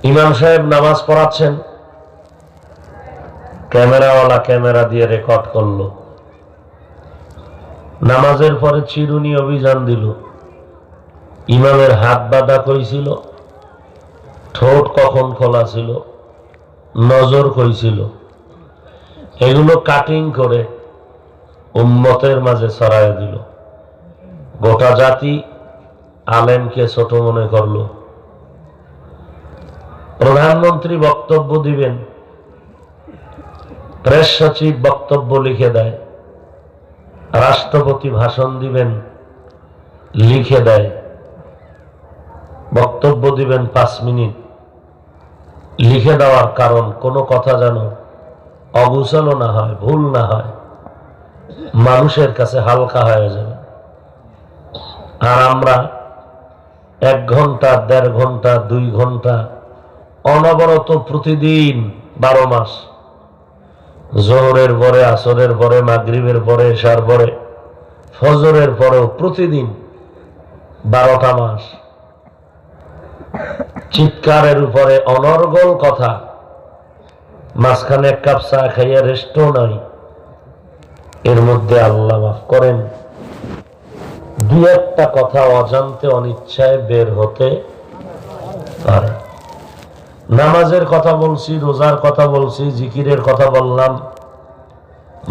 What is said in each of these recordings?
ইমাম সাহেব নামাজ পড়াচ্ছেন, ক্যামেরাওয়ালা ক্যামেরা দিয়ে রেকর্ড করলো। নামাজের পরে চিরুনি অভিযান দিল। ইমামের হাত বাঁধা কইছিল, ঠোঁট কখন খোলা ছিল, নজর কইছিল, এগুলো কাটিং করে উম্মতের মাঝে ছড়ায় দিল। গোটা জাতি আলেমকে ছোট মনে করলো। প্রধানমন্ত্রী বক্তব্য দিবেন, প্রেস সচিব বক্তব্য লিখে দেয়, রাষ্ট্রপতি ভাষণ দিবেন, লিখে দেয়। বক্তব্য দিবেন 5 মিনিট, লিখে দেওয়ার কারণ কোনো কথা যেন অগুছালো না হয়, ভুল না হয়, মানুষের কাছে হালকা হয়ে যাবে। আর আমরা 1 ঘন্টা, 1.5 ঘন্টা, 2 ঘন্টা অনবরত প্রতিদিন 12 মাস, জোহরের পরে, আসরের পরে, মাগরিবের পরে, এশার পরে, ফজরের পরেও প্রতিদিন 12টা মাস চিৎকারের উপরে অনর্গল কথা, মাঝখানে 1 কাপ চা খাইয়া রেস্টও নাই। এর মধ্যে আল্লাহ মাফ করেন 2-1টা কথা অজান্তে অনিচ্ছায় বের হতে পারে। নামাজের কথা বলছি, রোজার কথা বলছি, জিকিরের কথা বললাম,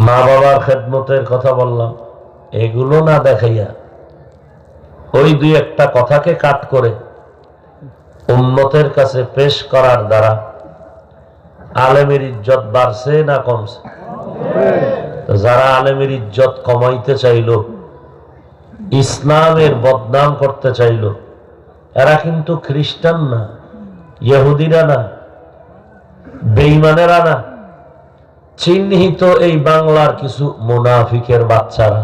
মা বাবার খেদমতের কথা বললাম, এগুলো না দেখাইয়া ওই 2-1টা কথাকে কাট করে উম্মতের কাছে পেশ করার দ্বারা আলেমের ইজ্জত বাড়ছে না কমছে? যারা আলেমের ইজ্জত কমাইতে চাইল, ইসলামের বদনাম করতে চাইল, এরা কিন্তু খ্রিস্টান না, ইহুদিরা না, বেঈমানেরা না, চিহ্নিত এই বাংলার কিছু মুনাফিকের বাচ্চারা।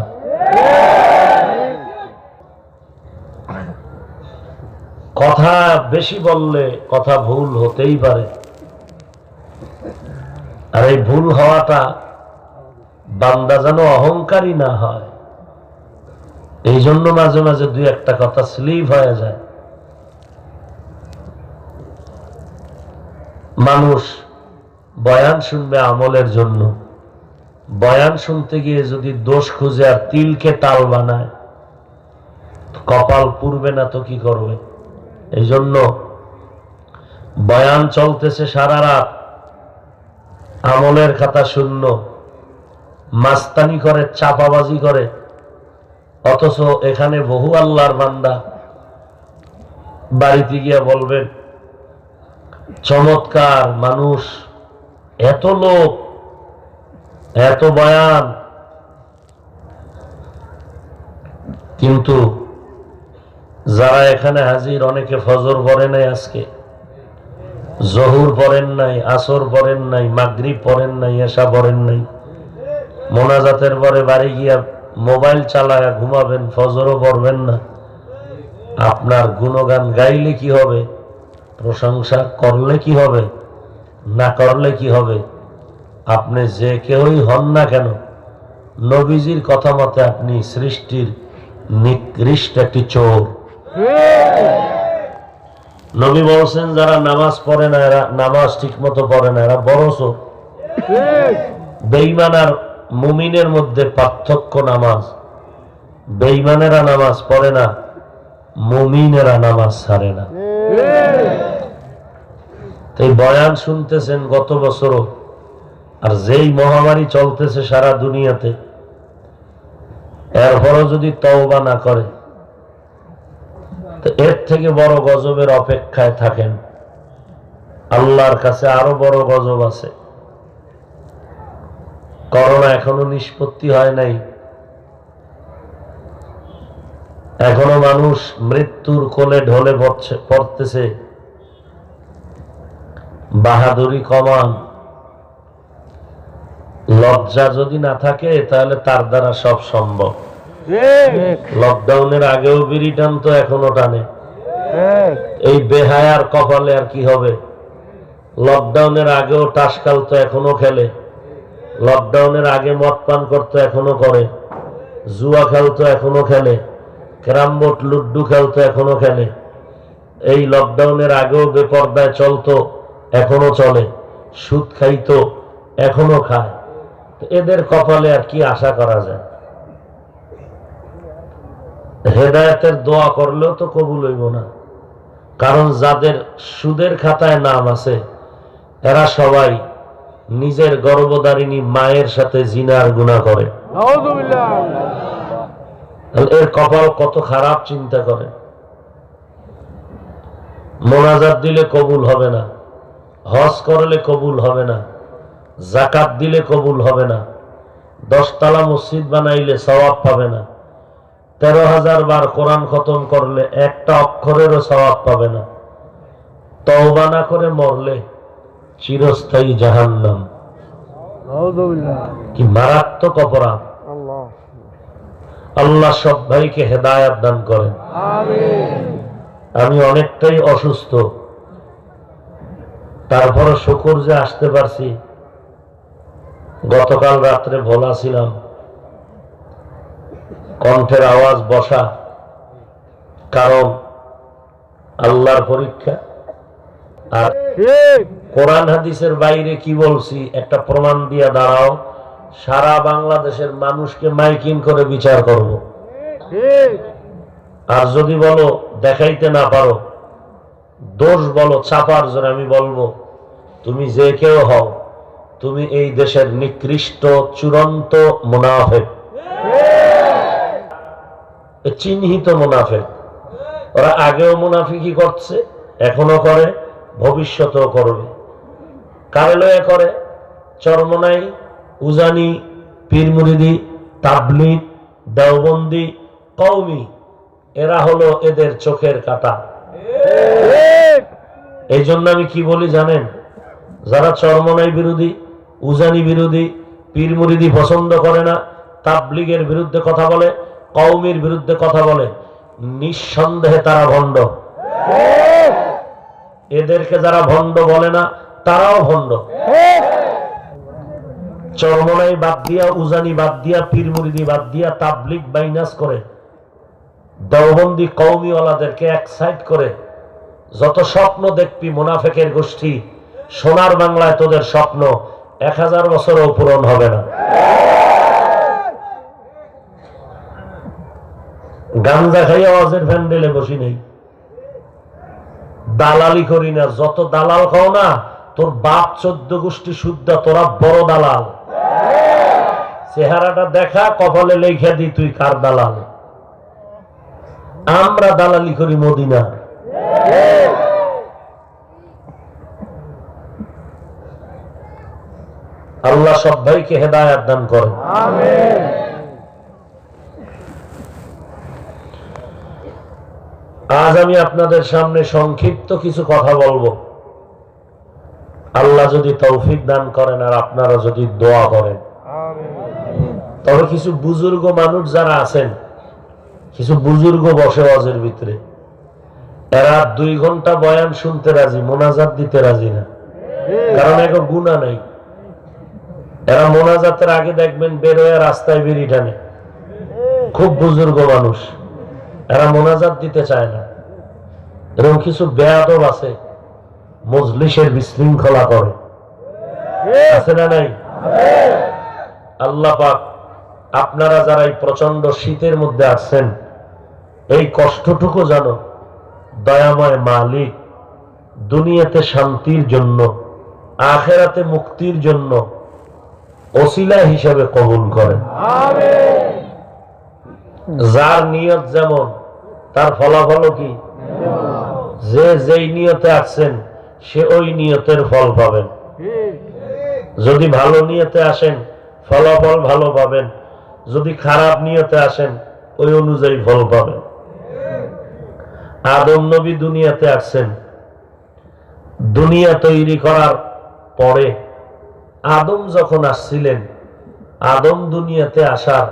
কথা বেশি বললে কথা ভুল হতেই পারে, আর এই ভুল হওয়াটা বান্দা যেন অহংকারী না হয়, এই জন্য মাঝে মাঝে 2-1টা কথা স্লিপ হয়ে যায়। মানুষ বয়ান শুনবে আমলের জন্য, বয়ান শুনতে গিয়ে যদি দোষ খুঁজে আর তিলকে তাল বানায়, কপাল পুড়বে না তো কি করবে? এই জন্য বয়ান চলতেছে সারা রাত, আমলের খাতা শূন্য, মাস্তানি করে, চাপাবাজি করে, অথচ এখানে বহু আল্লাহর বান্দা বাড়িতে গিয়া বলবেন চমৎকার মানুষ, এত লোক, এত বয়ান, কিন্তু যারা এখানে হাজির অনেকে ফজর পড়েন নাই, আজকে জহুর পড়েন নাই, আসর পড়েন নাই, মাগরিব পড়েন নাই, এশা পড়েন নাই, মোনাজাতের পরে বাড়ি গিয়া মোবাইল চালায়া ঘুমাবেন, ফজরও পড়বেন না। আপনার গুণগান গাইলে কি হবে? প্রশংসা করলে কি হবে? না করলে কি হবে? আপনি যে কেউই হন না কেন, নবীজির কথা মতে আপনি সৃষ্টির নিকৃষ্ট একটি চোর। নবী বলছেন যারা নামাজ পড়ে না, এরা নামাজ ঠিক মতো পড়ে না, এরা বড় চোর। বেঈমান আর মুমিনের মধ্যে পার্থক্য নামাজ। বেঈমানেরা নামাজ পড়ে না, মুমিনেরা নামাজ ছাড়ে না। এই বয়ান শুনতেছেন গত বছরও, আর যেই মহামারী চলতেছে সারা দুনিয়াতে, এরপরও যদি তওবা না করে, তো এর থেকে বড় গজবের অপেক্ষায় থাকেন। আল্লাহর কাছে আরো বড় গজব আছে। করোনা এখনো নিষ্পত্তি হয় নাই, এখনো মানুষ মৃত্যুর কোলে ঢলে পড়তেছে। বাহাদুরি কমান, লজ্জা যদি না থাকে তাহলে তার দ্বারা সব সম্ভব। লকডাউনের আগেও বিড়ি টানতো, এখনো টানে। এই বেহায়ার কপালে আর কি হবে? লকডাউনের আগেও টাস খেলতো, এখনো খেলে। লকডাউনের আগে মদ পান করতো, এখনো করে। জুয়া খেলতো, এখনো খেলে। ক্যারাম বোর্ড, লুড্ডু খেলতো, এখনো খেলে। এই লকডাউনের আগেও বেপর্দায় চলতো, এখনো চলে, সুদ খাইতো, এখনো খায়। এদের কপালে আর কি আশা করা যায়? হেদায়েতের দোয়া করলেও তো কবুল হইব না, কারণ যাদের সুদের খাতায় নাম আছে এরা সবাই নিজের গর্ভধারিণী মায়ের সাথে জিনার গুনাহ করে। এর কপাল কত খারাপ চিন্তা করে। মোনাজাত দিলে কবুল হবে না, হজ করলে কবুল হবে না, যাকাত দিলে কবুল হবে না, 10 তলা মসজিদ বানাইলে সওয়াব পাবে না, 13,000 বার কোরআন খতম করলে একটা অক্ষরেরও সওয়াব পাবে না, তওবা না করে মরলে চিরস্থায়ী জাহান্নাম। কি মারাত্মক অপরাধ! আল্লাহ সব ভাইকে হেদায়েত দান করেন। আমি অনেকটাই অসুস্থ, তারপরে শুকর যে আসতে পারছি। গতকাল রাত্রে ভোলা ছিলাম, কণ্ঠের আওয়াজ বসা, কারণ আল্লাহর পরীক্ষা। আর কোরআন হাদিসের বাইরে কি বলছি একটা প্রমাণ দিয়া দাঁড়াও, সারা বাংলাদেশের মানুষকে মাইকিং করে বিচার করব। আর যদি বলো দেখাইতে না পারো, দোষ বলো চাপার জন্য, আমি বলবো তুমি যে কেউ হও, তুমি এই দেশের নিকৃষ্ট চূড়ান্ত মুনাফিক, চিহ্নিত মুনাফিক। ওরা আগেও মুনাফিকি করছে, এখনো করে, ভবিষ্যতেও করবে। কারে লয়ে করে? চরমনাই, উজানি, পীর মুরিদি, তাবলীগ, দেওবন্দি, কওমি, এরা হলো এদের চোখের কাঁটা। এই জন্য আমি কি বলি জানেন? যারা চরমনাই বিরোধী, উজানি বিরোধী, পীর মুরিদি পছন্দ করে না, তাবলীগের বিরুদ্ধে কথা বলে, কওমির বিরুদ্ধে কথা বলে, নিঃসন্দেহে তারা ভণ্ড। এদেরকে যারা ভণ্ড বলে না তারাও ভণ্ড। চরমনাই বাদ দিয়া, উজানি বাদ দিয়া, পীর মুরিদি বাদ দিয়া তাবলীগ বাইনাস করে, দেওবন্দি কওমিওয়ালাদেরকে এক সাইড করে যত স্বপ্ন দেখবি মুনাফিকের গোষ্ঠী, সোনার বাংলায় তোদের স্বপ্ন 1000 বছরও পূরণ হবে না। গাঞ্জা খাইয়া ওয়াজের প্যান্ডেলে বসি নেই, দালালি করি না। যত দালাল খাও না, তোর বাপ 14 গোষ্ঠী শুদ্ধ, তোরা বড় দালাল। চেহারাটা দেখা, কপালে লেখা দি তুই কার দালাল। আমরা দালালি করি মদিনা। আল্লাহ সব ভাইকে হেদায়েত দান করেন। আজ আমি আপনাদের সামনে সংক্ষিপ্ত কিছু কথা বলবো, আল্লাহ যদি তৌফিক দান করেন আর আপনারা যদি দোয়া করেন। তবে কিছু বুজুর্গ মানুষ যারা আছেন, কিছু বুজুর্গ বসে ওয়াজের ভিতরে, এরা 2 ঘন্টা বয়ান শুনতে রাজি, মোনাজাত দিতে রাজি না, কারণ এক গুনাহ নাই। এরা মোনাজাতের আগে দেখবেন বের হয়ে রাস্তায় বেরিয়ে টানে, খুব বুজুর্গ মানুষ, এরা মোনাজাত দিতে চায় না। এরকম কিছু বেয়াদব আছে, মজলিসের বিশৃঙ্খলা করে, আছে না নাই? আল্লাহ পাক আপনারা যারা এই প্রচন্ড শীতের মধ্যে আছেন, এই কষ্টটুকু জানো দয়াময় মালিক দুনিয়াতে শান্তির জন্য, আখেরাতে মুক্তির জন্য ওসিলা হিসেবে কবুল করেন। যার নিয়ত যেমন তার ফলাফল কি? যে যেই নিয়তে আসছেন সে ওই নিয়তের ফল পাবেন। যদি ভালো নিয়তে আসেন ফলাফল ভালো পাবেন, যদি খারাপ নিয়তে আসেন ওই অনুযায়ী ফল পাবেন। আদম নবী দুনিয়াতে আসছেন, দুনিয়া তৈরি করার পরে আদম যখন আসছিলেন, আদম দুনিয়াতে আসার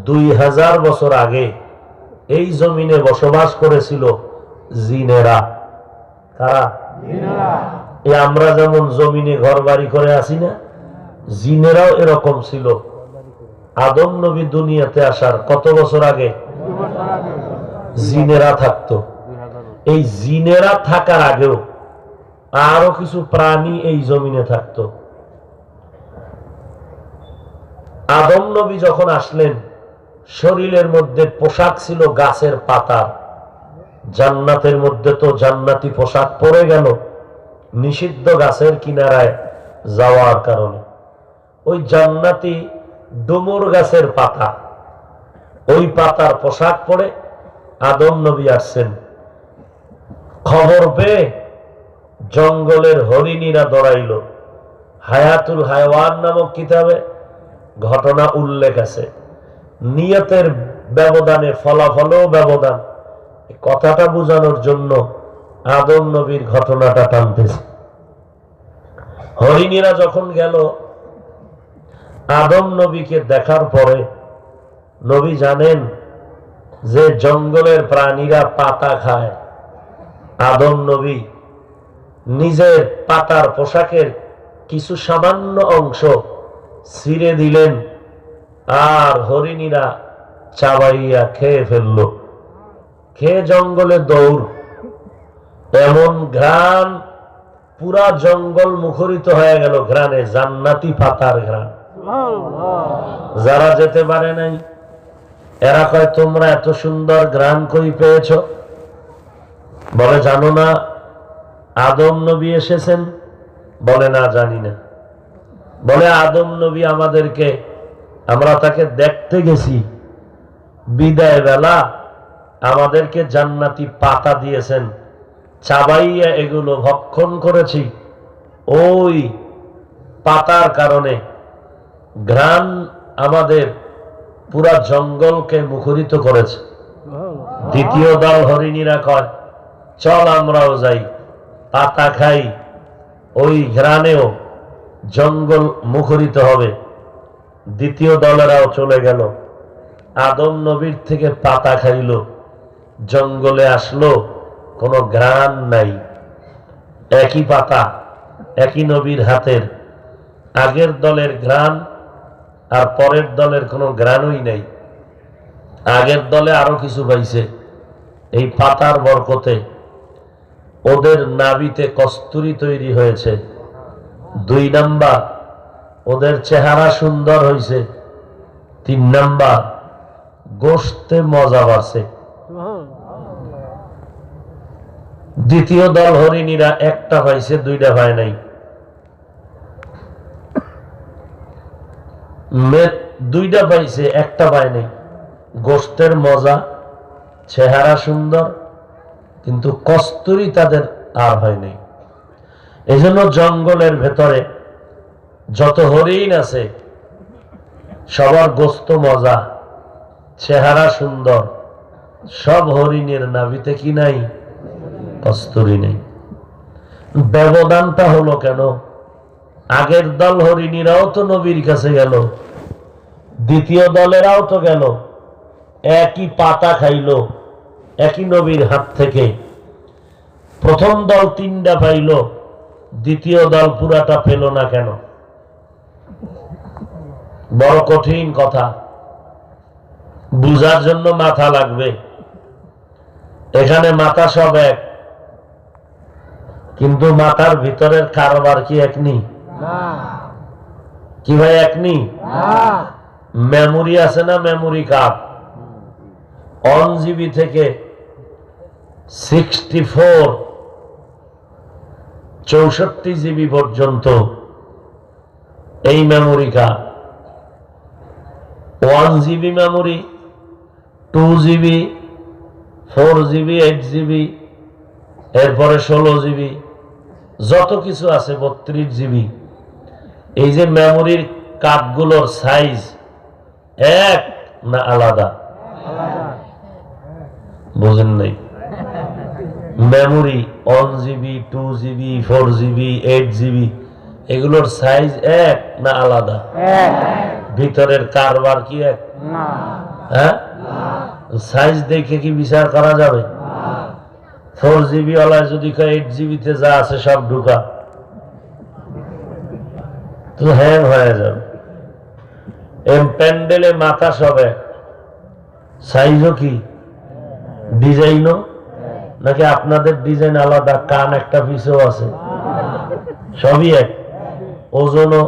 2000 বছর আগে এই জমিনে বসবাস করেছিল জিনেরা। কারা? আমরা যেমন জমিনে ঘর বাড়ি করে আছি না, জিনেরাও এরকম ছিল। আদম নবী দুনিয়াতে আসার কত বছর আগে জিনেরা থাকতো? এই জিনেরা থাকার আগেও আরো কিছু প্রাণী এই জমিনে থাকতো। আদম নবী যখন আসলেন, শরীরের মধ্যে পোশাক ছিল গাছের পাতার। জান্নাতের মধ্যে তো জান্নাতি পোশাক পরে গেল নিষিদ্ধ গাছের কিনারায় যাওয়ার কারণে। ওই জান্নাতি ডুমুর গাছের পাতা, ওই পাতার পোশাক পরে আদম নবী আসছেন। খবর পেয়ে জঙ্গলের হরিণীরা দৌড়াইল। হায়াতুল হায়ওয়ান নামক কিতাবে ঘটনা উল্লেখ আছে। নিয়তের ব্যবধানে ফলাফলও ব্যবধান, কথাটা বোঝানোর জন্য আদম নবীর ঘটনাটা টানতেছে। হরিণীরা যখন গেল, আদম নবীকে দেখার পরে নবী জানেন যে জঙ্গলের প্রাণীরা পাতা খায়। আদম নবী নিজের পাতার পোশাকের কিছু সামান্য অংশ ছিঁড়ে দিলেন, আর হরিণীরা চাবাইয়া খেয়ে ফেলল। খেয়ে জঙ্গলে দৌড়। এমন ঘ্রাণ, পুরা জঙ্গল মুখরিত হয়ে গেল ঘ্রাণে, জান্নাতি পাতার ঘ্রাণ। যারা যেতে পারে নাই এরা কয়, তোমরা এত সুন্দর ঘ্রাণ কই পেয়েছ? বলে, জানো না আদম নবী এসেছেন? বলে, না জানি না। বলে, আদম নবী আমাদেরকে, আমরা তাকে দেখতে গেছি, বিদায় বেলা আমাদেরকে জান্নাতি পাতা দিয়েছেন, চাবাইয়া এগুলো ভক্ষণ করেছি। ওই পাতার কারণে ঘ্রাণ আমাদের পুরা জঙ্গলকে মুখরিত করেছে। দ্বিতীয় দল হরিণীরা কয়, চল আমরাও যাই, পাতা খাই, ওই ঘ্রাণেও জঙ্গল মুখরিত হবে। দ্বিতীয় দলেরাও চলে গেল। আদম নবীর থেকে পাতা খাইল, জঙ্গলে আসলো, কোনো ঘ্রাণ নাই। একই পাতা, একই নবীর হাতের। আগের দলের ঘ্রাণ আর পরের দলের কোনো ঘ্রাণই নাই। আগের দলে আরো কিছু পাইছে, এই পাতার বরকতে ওদের নাভিতে কস্তুরী তৈরি হয়েছে। 2 নাম্বার, ওদের চেহারা সুন্দর হয়েছে। 3 নাম্বার, গোশতে মজা বাড়ছে। দ্বিতীয় দল হরিণীরা একটা পাইছে, 2টা পায় নাই। 2টা পাইছে, একটা পায় নাই। গোশতের মজা, চেহারা সুন্দর, কিন্তু কস্তুরী তাদের আর হয় নাই। এই জন্য জঙ্গলের ভেতরে যত হরিণ আছে সবার গোশত মজা, চেহারা সুন্দর, সব হরিণের নাভিতে কি নাই? কস্তুরী নেই। ব্যবধানটা হলো কেন? আগের দল হরিণীরাও তো নবীর কাছে গেল, দ্বিতীয় দলেরাও তো গেল, একই পাতা খাইল একই নবীর হাত থেকে। প্রথম দল 3টা পাইল, দ্বিতীয় দল পুরাটা পেল না কেন? বড় কঠিন কথা, বুঝার জন্য মাথা লাগবে। এখানে মাথা সব এক, কিন্তু মাথার ভিতরের কারবার কি এক নি? কি ভাই এক নি? মেমোরি আছে না, মেমোরি কার্ড। 1 GB থেকে 64 GB পর্যন্ত এই memory card. 1 GB memory, 2 GB, 4 GB, 8 GB, এরপরে 16 GB, যত কিছু আছে 32 GB। এই যে মেমোরির কার্ডগুলোর সাইজ এক না আলাদা? বুঝেন নাই? Memory 1 GB, 2 GB, 4 GB, 8 GB, এগুলোর সাইজ এক না আলাদা? ভিতরের কারবার কি এক? হ্যাঁ, সাইজ দেখে কি বিচার করা যাবে? 4 GB ওয়ালায় যদি 8 GB তে যা আছে সব ঢুকা, তো হ্যাং হয়ে যাবে। প্যান্ডেলে মাথা সব এক, সাইজও কি, ডিজাইনও নাকি আপনাদের ডিজাইন আলাদা, কান একটা পিছেও আছে, সবই এক, ওজনও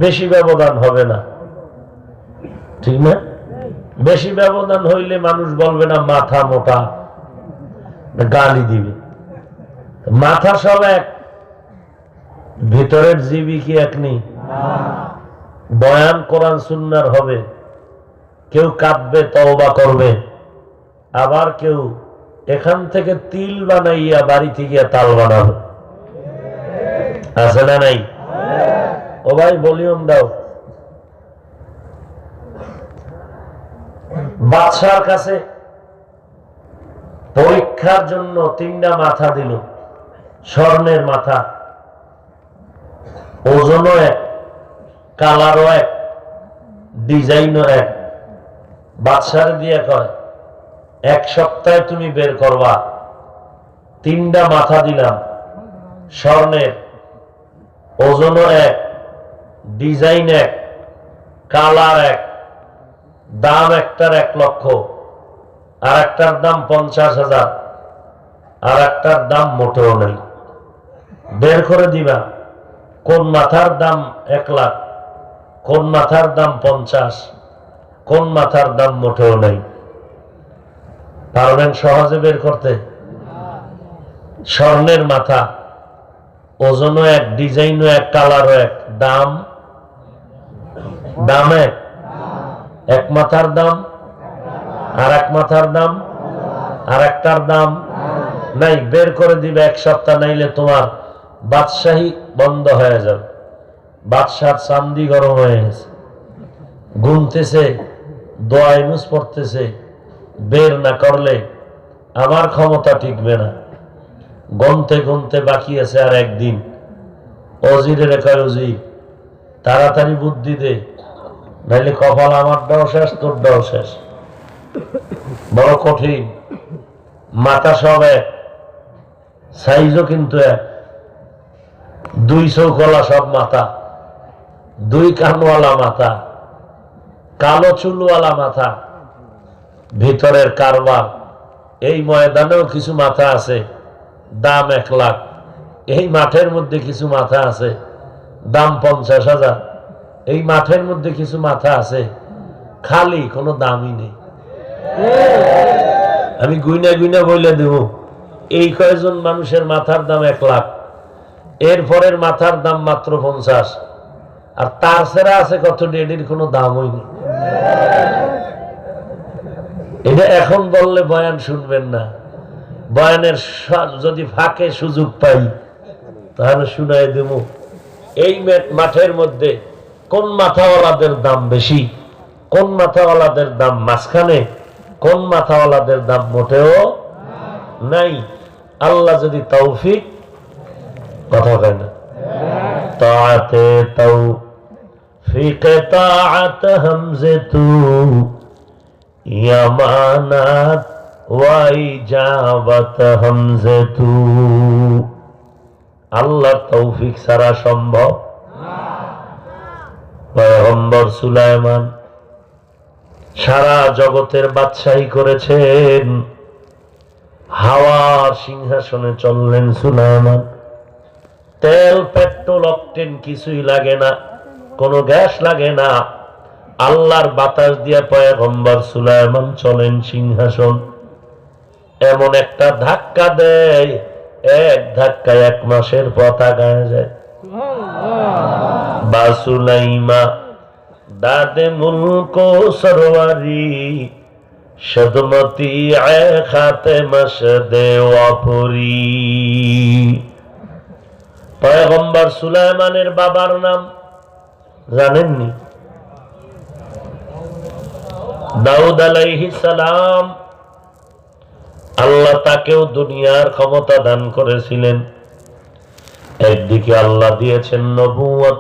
বেশি ব্যবধান হবে না, ঠিক না? বেশি ব্যবধান হইলে মানুষ বলবে না মাথা মোটা, গালি দিবে। মাথা সব এক, ভিতরের জীবী কি এক নেই? বয়ান কোরআন সুন্নাহর হবে, কেউ কাঁদবে তওবা করবে, আবার কেউ এখান থেকে তিল বানাইয়া বাড়িতে গিয়া তাল বানাবে, আছে না নাই? ও ভাই ভলিউম দাও। বাদশার কাছে পরীক্ষার জন্য 3টা মাথা দিল, স্বর্ণের মাথা, ওজনও এক, কালারও এক, ডিজাইনও এক। বাদশার দিয়ে কয় 1 সপ্তাহে তুমি বের করবা। 3টা মাথা দিলাম, স্বর্ণের, ওজনও এক, ডিজাইন এক, কালার এক, দাম একটার 1 লক্ষ, আর একটার দাম 50,000, আর একটার দাম মোটেও নেই। বের করে দিবা কোন মাথার দাম 1 লাখ, কোন মাথার দাম 50, কোন মাথার দাম মোটেও নেই। পারবেন সহজে বের করতে? স্বর্ণের মাথা, ওজনও এক, ডিজাইনও এক, কালারও এক, দাম এক, 1 মাথার দাম, আর 1 মাথার দাম, আর একটার দাম নাই। বের করে দিবে 1 সপ্তাহ, নাইলে তোমার বাদশাহী বন্ধ হয়ে যাবে। বাদশার চান্দি গরম হয়ে গেছে, গুনতেছে, দোয়া ইউনুস পড়তেছে, বের না করলে আমার ক্ষমতা টিকবে না। গনতে গনতে বাকি আছে আর 1 দিন। অজিরের কয় অজির তাড়াতাড়ি বুদ্ধি দে, নাইলে কপাল আমারটাও শেষ, তোরটাও শেষ। বড় কঠিন। মাথা সব এক, সাইজও কিন্তু এক, 2 চৌকলা সব মাথা, 2 কানওয়ালা মাথা, কালো চুলওয়ালা মাথা, ভিতরের কারবার। এই ময়দানেও কিছু মাথা আছে, দাম 1 লাখ। এই মাঠের মধ্যে কিছু মাথা আছে, দাম 50,000। এই মাঠের মধ্যে কিছু মাথা আছে, খালি কোনো দামই নেই। আমি গুইনা গুইনা বলে দেব, এই কয়েকজন মানুষের মাথার দাম 1 লাখ, এরপরের মাথার দাম মাত্র 50, আর তার সেরা আছে কত, এটির কোনো দামই নেই। এটা এখন বললে বয়ান শুনবেন না। বয়ানের যদি ফাঁকে সুযোগ পাই তাহলে শুনাই দেব। এই মাঠের মধ্যে কোন মাথাওয়ালাদের দাম বেশি, কোন মাথাওয়ালাদের দাম মাঝখানে, কোন মাথাওয়ালাদের দাম মোটেও নাই। আল্লাহ যদি তৌফিক, কথা কয় না, তাআতে তৌফিক, তাআত হামজে তু, ইয়ামানাত ওয়াই জাবাত হামজে তু। আল্লাহর তৌফিক ছাড়া সম্ভব। পয়গম্বর সুলাইমান সারা জগতের বাদশাহী করেছেন, হাওয়ার সিংহাসনে চললেন সুলাইমান। তেল, পেট্রোল, অকটেন কিছুই লাগে না, কোনো গ্যাস লাগে না। আল্লাহর বাতাস দিয়ে পয়গম্বর সুলাইমান চলেন সিংহাসন। এমন একটা ধাক্কা দেয়, 1 ধাক্কায় 1 মাসের পথ আগায় যায়। বাসুলাইমা দাদে মুলকো সরওয়ারি, সদমতি এ খাতে মশদে ওয়াপুরি। পয়গম্বর সুলাইমানের বাবার নাম জানেননি? দাউদ আলাইহিস সালাম। আল্লাহ তাকেও দুনিয়ার ক্ষমতা দান করেছিলেন। একদিকে আল্লাহ দিয়েছেন নবুয়ত,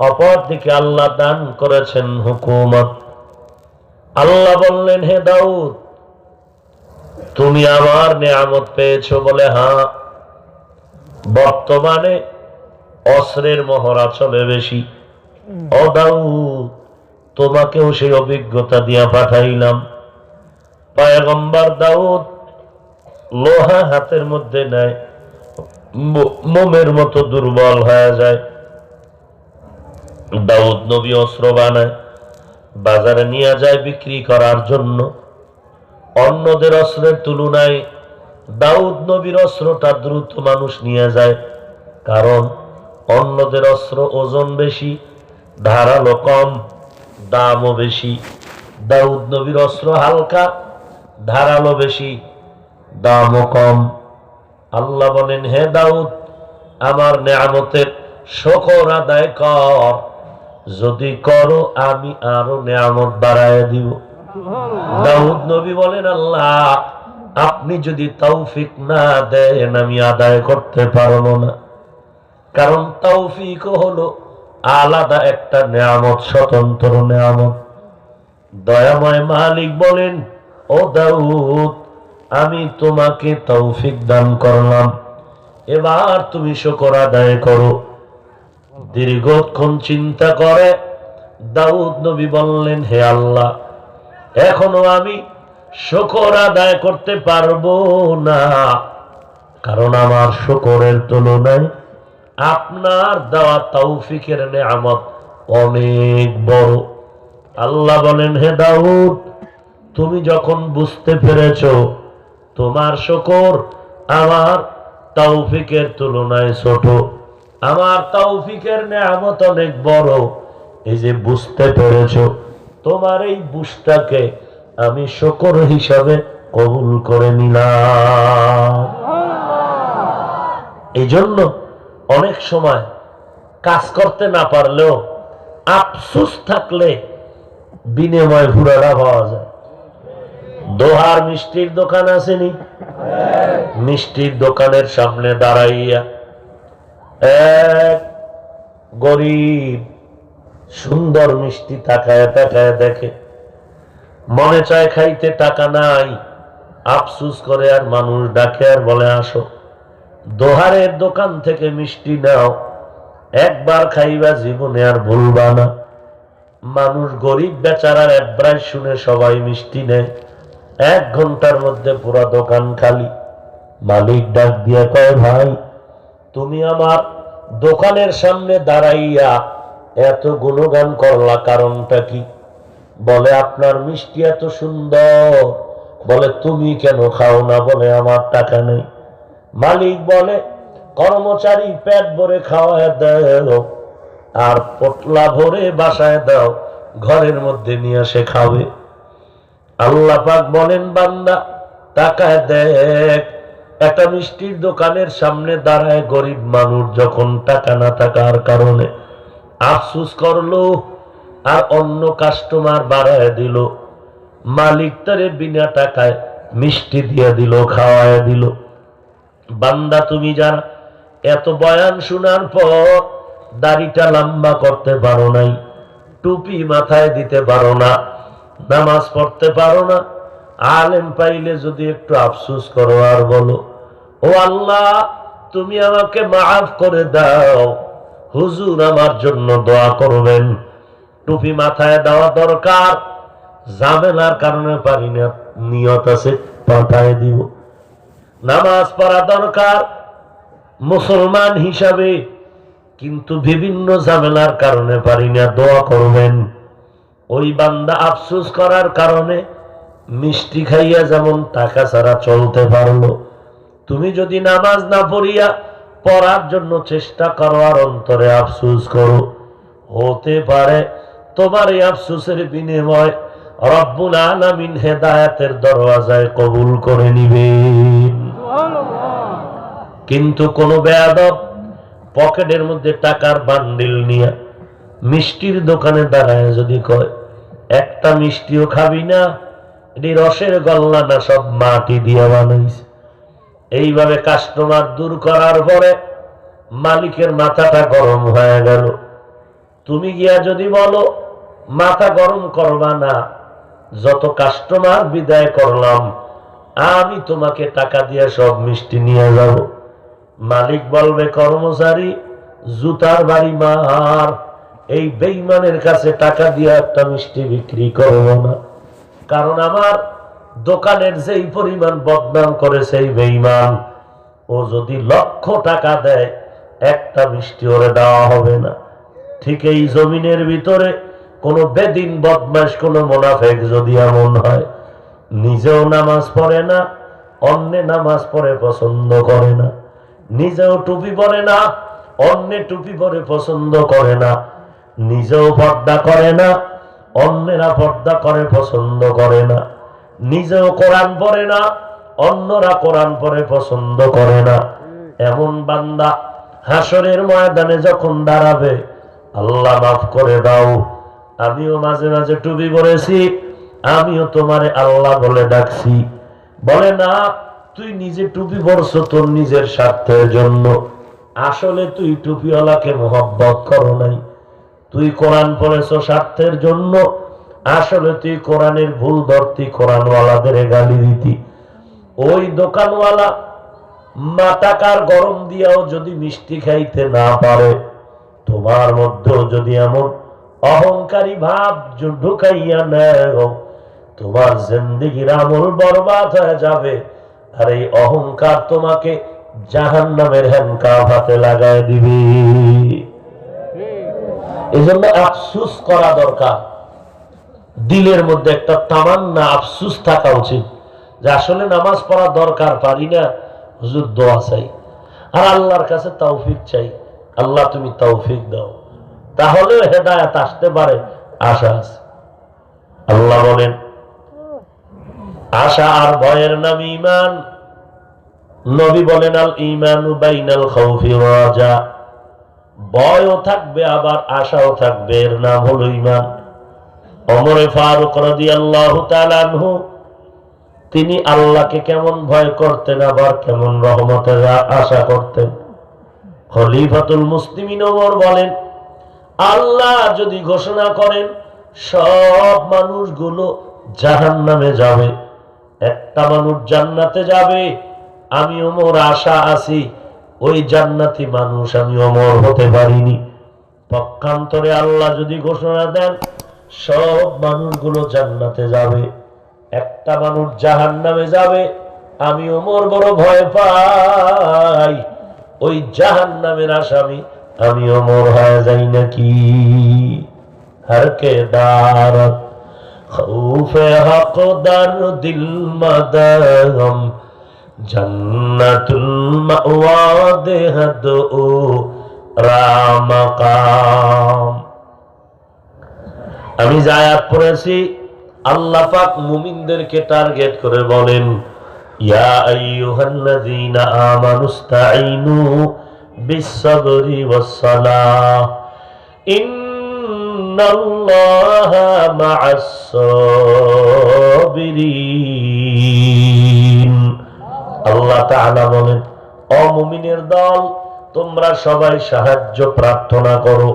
অপরদিকে আল্লাহ দান করেছেন হুকুমত। আল্লাহ বললেন, হে দাউদ, তুমি আমার নিয়ামত পেয়েছো বলে হ্যাঁ। বর্তমানে অস্ত্রের মহড়া চলে বেশি। ও দাউদ, তোমাকেও সেই অভিজ্ঞতা দিয়া পাঠাইলাম। পয়গম্বর দাউদ লোহা হাতের মধ্যে নেয়, মোমের মতো দুর্বল হয়ে যায়। দাউদ নবী অস্ত্র বানায়, বাজারে নিয়ে যায় বিক্রি করার জন্য। অন্যদের অস্ত্রের তুলনায় দাউদ নবীর অস্ত্রটা দ্রুত মানুষ নিয়ে যায়, কারণ অন্যদের অস্ত্র ওজন বেশি, ধারালো কম, দামও বেশি। দাউদ নবীর অস্ত্র হালকা, ধারালো বেশি, দামও কম। আল্লাহ বলেন, হে দাউদ, আমার নেয়ামতের শুকর আদায় কর, যদি করো আমি আরো নেয়ামত বাড়ায় দিব। দাউদ নবী বলেন, আল্লাহ আপনি যদি তৌফিক না দেন আমি আদায় করতে পারবো না, কারণ তৌফিক হলো আলাদা একটা নেয়ামত, স্বতন্ত্র নেয়ামত। দয়াময় মালিক বলেন, ও দাউদ, আমি তোমাকে তৌফিক দান করলাম, এবার তুমি শুকর আদায় করো। দীর্ঘক্ষণ চিন্তা করে দাউদ নবী বললেন, হে আল্লাহ, এখনো আমি শুকর আদায় করতে পারবো না, কারণ আমার শুকরের তুলনায় আপনার দেওয়া তৌফিকের নেয়ামত অনেক বড়। আল্লাহ বলেন, হে দাউদ, তুমি যখন বুঝতে পেরেছো তোমার শুকর আমার তৌফিকের তুলনায় ছোট, আমার তৌফিকের নেয়ামত অনেক বড়, এই যে বুঝতে পেরেছো, তোমার এই বুঝটাকে আমি শুকর হিসাবে কবুল করে নিলাম। এই জন্য অনেক সময় কাজ করতে না পারলেও আফসোস থাকলে বিনিময় ঘুরাটা পাওয়া যায়। দোহার মিষ্টির দোকান আসেনি, মিষ্টির দোকানের সামনে দাঁড়াইয়া এক গরিব সুন্দর মিষ্টি তাকায় তাকায় দেখে, মনে চায় খাইতে, টাকা নাই, আফসোস করে আর মানুষ ডাকে আর বলে, আসো দোহারের দোকান থেকে মিষ্টি নাও, একবার খাইবা জীবনে আর ভুলবা না। মানুষ গরিব বেচারার একবার শুনে সবাই মিষ্টি নেয়, 1 ঘন্টার মধ্যে পুরো দোকান খালি। মালিক ডাক দিয়া কয়, ভাই তুমি আমার দোকানের সামনে দাঁড়াইয়া এত গুণগান করলা, কারণটা কি? বলে, আপনার মিষ্টি এত সুন্দর। বলে, তুমি কেন খাও না? বলে, আমার টাকা নেই। মালিক বলে, কর্মচারী পেট ভরে খাওয়ায় দাও আর পোটলা ভরে বাসায় দাও, ঘরের মধ্যে নিয়ে আসে খাবে। আল্লাহ পাক বলেন, বান্দা টাকায় দেখ, একটা মিষ্টির দোকানের সামনে দাঁড়ায় গরিব মানুষ যখন টাকা না থাকার কারণে আফসোস করলো আর অন্য কাস্টমার বাড়ায় দিল, মালিক তারে বিনা টাকায় মিষ্টি দিয়ে দিল, খাওয়ায় দিল। বান্দা তুমি যারা এত বয়ান শোনার পর দাড়িটা লম্বা করতে পারো নাই, টুপি মাথায় দিতে পারো না, নামাজ পড়তে পারো না, আলেম পাইলে যদি একটু আফসোস করো আর বলো, ও আল্লাহ তুমি আমাকে মাফ করে দাও, হুজুর আমার জন্য দোয়া করবেন। টুপি মাথায় দেওয়া দরকার, ঝামেলার কারণে পারি না, নিয়ত আছে পাঠায় দিব। নামাজ পড়া দরকার মুসলমান হিসাবে, কিন্তু বিভিন্ন ঝামেলার কারণে পারি না, দোয়া করবেন। ওই বান্দা আফসোস করার কারণে মিষ্টি খাইয়া যেমন টাকা ছাড়া চলতে পারলো, তুমি যদি নামাজ না পড়িয়া পড়ার জন্য চেষ্টা করো আর অন্তরে আফসোস করো, হতে পারে তোমার এই আফসোসের বিনিময় রব্বুল আলামিন হেদায়েতের দরওয়াজায় কবুল করে নিবেন। কিন্তু কোন বেয়াদব পকেটের মধ্যে টাকার বান্ডিল নিয়ে মিষ্টির দোকানে দাঁড়ায় যদি কয়, একটা মিষ্টিও খাবি না, এটি রসের গল্লা না সব মাটি দিয়ে বানাইছে, এইভাবে কাস্টমার দূর করার পরে মালিকের মাথাটা গরম হয়ে গেল। তুমি গিয়া যদি বলো মাথা গরম করবা না, যত কাস্টমার বিদায় করলাম আমি তোমাকে টাকা দিয়ে সব মিষ্টি নিয়ে যাব। মালিক বলবে, কর্মচারী জুতার বাড়ি মার, এই বেঈমানের কাছে টাকা দিয়ে একটা মিষ্টি বিক্রি করব না, কারণ আমার দোকানের যেই পরিমাণ বদনাম করে সেই বেঈমান, ও যদি লক্ষ টাকা দেয় একটা মিষ্টি ওরে দেওয়া হবে না। ঠিক এই জমিনের ভিতরে কোন বেদিন বদমাশ কোন মুনাফিক যদি এমন হয়, নিজেও নামাজ পড়ে না, অন্যে নামাজ পড়ে পছন্দ করে না, নিজেও টুপি পরে না, অন্যে টুপি পরে পছন্দ করে না, নিজেও পর্দা করে না, অন্যেরা পর্দা করে পছন্দ করে না, নিজেও কোরআন পড়ে না, অন্যরা কোরআন পড়ে পছন্দ করে না, এমন বান্দা হাসরের ময়দানে যখন দাঁড়াবে, আল্লাহ মাফ করে দাও, আমিও মাঝে মাঝে টুপি পরেছি, আমিও তোমারে আল্লাহ বলে ডাকছি। বলে না, তুই নিজে টুপি পরছো তোর নিজের স্বার্থের জন্য, আসলে তুই টুপিওয়ালাকে মোহব্বত করো নাই। তুই কোরআন পড়েছো স্বার্থের জন্য, আসলে তুই কোরআনের ভুল ধরতি, কোরআনওয়ালাদের গালি দিতি। ওই দোকানওয়ালা টাকার গরম দিয়াও যদি মিষ্টি খাইতে না পারে, তোমার মধ্যেও যদি এমন অহংকারী ভাব ঢুকাইয়া নেয়, তোমার জিন্দেগির আমল বরবাদ হয়ে যাবে। আর এই অহংকার তোমাকে জাহান্নামের হ্যান্ডকাফ হাতে লাগায় দিবে। এই জন্য আফসুস করা দরকার, দিলের মধ্যে একটা তামান্না আফসুস থাকা উচিত যে আসলে নামাজ পড়া দরকার, পারি না, হুজুর দোয়া চাই, আর আল্লাহর কাছে তৌফিক চাই, আল্লাহ তুমি তৌফিক দাও, তাহলে হেদায়েত আসতে পারে, আশা আছে। আল্লাহ বলেন আশা আর ভয়ের নাম ঈমান। নবী বলেন আল ঈমানু বাইনাল খাউফি ওয়া রাজা, ভয়ও থাকবে আবার আশাও থাকবে, এর নাম হলো ঈমান। ওমর ফারুক রাদিয়াল্লাহু তাআলা আনহু, তিনি আল্লাহকে কেমন ভয় করতেন, আবার কেমন রহমতের আশা করতেন। খলিফাতুল মুসলিমিন ওমর বলেন, আল্লাহ যদি ঘোষণা করেন সব মানুষগুলো জাহান্নামে যাবে, একটা মানুষ জান্নাতে যাবে, আমি ওমর আশা আছি ওই জান্নাতি মানুষ আমি ওমর হতে পারিনি। পক্ষান্তরে আল্লাহ যদি ঘোষণা দেন সব মানুষগুলো জান্নাতে যাবে, একটা মানুষ জাহান্নামে যাবে, আমি ওমর বড় ভয় পাই ওই জাহান্নামের আসামি আমি ওমর হয়ে যাই নাকি। হরকে দারত খৌফে হক দার দিল মাদাম, জান্নাতুল মাওয়া দেহদ ও রামাকাম। আমি যে আয়াত পড়েছি, আল্লাহ পাক মুমিনদেরকে টার্গেট করে বলেন, ইয়া আইয়ুহাল্লাযীনা আমানুস্তাঈনু বিস-সাবরি ওয়াস-সালাহ ইন্নাল্লাহা মা'আস-সাবিরিন। আল্লাহ তাআলা বলেন, ও মুমিনের দল, তোমরা সবাই সাহায্য প্রার্থনা করো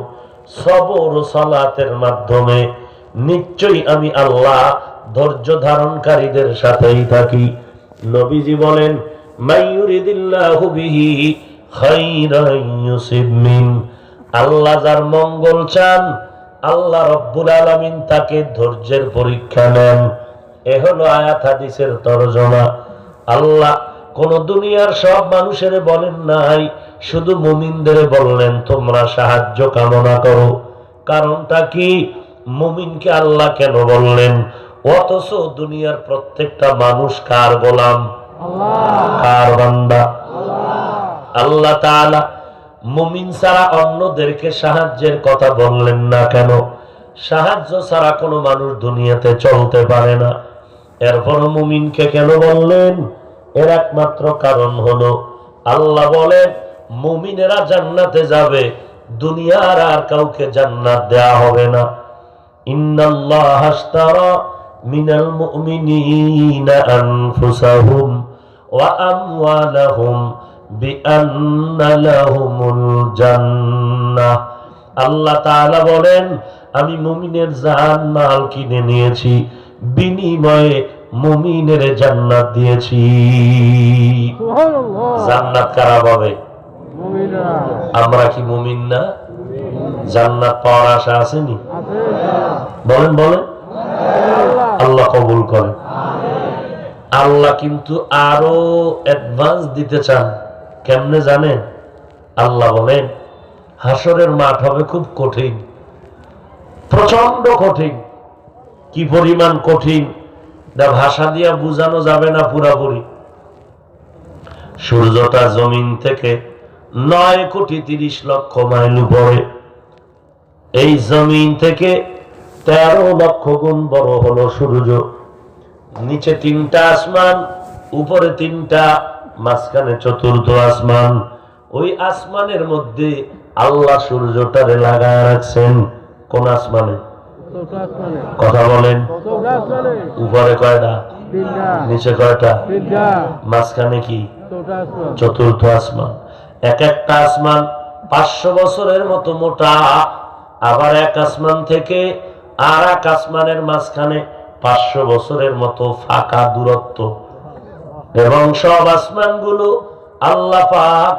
সবর ও সালাতের মাধ্যমে, নিশ্চয়ই আমি আল্লাহ ধৈর্য ধারণকারীদের সাথেই থাকি। নবীজি বলেন, মাইয়ুরিদিল্লাহু বিহি খাইরান ইউসিব মিন, আল্লাহ যার মঙ্গল চান আল্লাহ রব্বুল আলামিন তাকে ধৈর্যের পরীক্ষা নেন। এ হলো আয়াত হাদিসের তরজমা। আল্লাহ কোন দুনিয়ার সব মানুষের বলেন নাই, শুধু মুমিনদের বললেন তোমরা সাহায্য কামনা করো। কারণটা কি? মুমিনকে আল্লাহ কেন বললেন? অথচ দুনিয়ার প্রত্যেকটা মানুষ কার গোলাম? কার বান্দা? আল্লাহ তাআলা মুমিন ছাড়া অন্যদেরকে সাহায্যের কথা বললেন না কেন? সাহায্য ছাড়া কোনো মানুষ দুনিয়াতে চলতে পারে না। এরপর মুমিনকে কেন বললেন? এর একমাত্র কারণ হলো আল্লাহ বলেন মুমিনেরা জান্নাতে যাবে, দুনিয়ার আর কাউকে জান্নাত দেয়া হবে না। ইন্নাল্লাহা আশতারা মিনাল মুমিনিনা আনফুসাহুম ওয়া আমওয়ালাহুম বিআন্না লাহুমুল জান্নাহ। আল্লাহ তাআলা বলেন আমি মুমিনের জান মাল কিনে নিয়েছি, বিনিময়ে মুমিনের জান্নাত দিয়েছি। জান্নাত কারা পাবে? আমরা কি মুমিন না? জান্নাত পাওয়ার আশা আসেনি? বলেন বলেন, আল্লাহ কবুল করেন। আল্লাহ কিন্তু আরো অ্যাডভান্স দিতে চান। কেমনে জানেন? আল্লাহ বলেন হাসরের মাঠ হবে খুব কঠিন, প্রচন্ড কঠিন। কি পরিমাণ কঠিন ভাষা দিয়া বুঝানো যাবে না পুরাপুরি। সূর্যটা জমিন থেকে 9,30,00,000 মাইল উপরে, এই জমিন থেকে 13 লক্ষ গুণ বড় হলো সূর্য। নিচে 3টা আসমান, উপরে 3টা, মাঝখানে 4র্থ আসমান। ওই আসমানের মধ্যে আল্লাহ সূর্যটারে লাগায় রাখছেন। কোন আসমানে? কথা বলেন। উপরে কয়টা? নিচে কয়টা? মাঝখানে কি? 4র্থ আসমান। এক একটা আসমান 500 বছরের মতো মোটা। আবার এক আসমান থেকে আর এক আসমানের মাঝখানে 500 বছরের মতো ফাঁকা দূরত্ব। এবং সব আসমানগুলো আল্লাহ পাক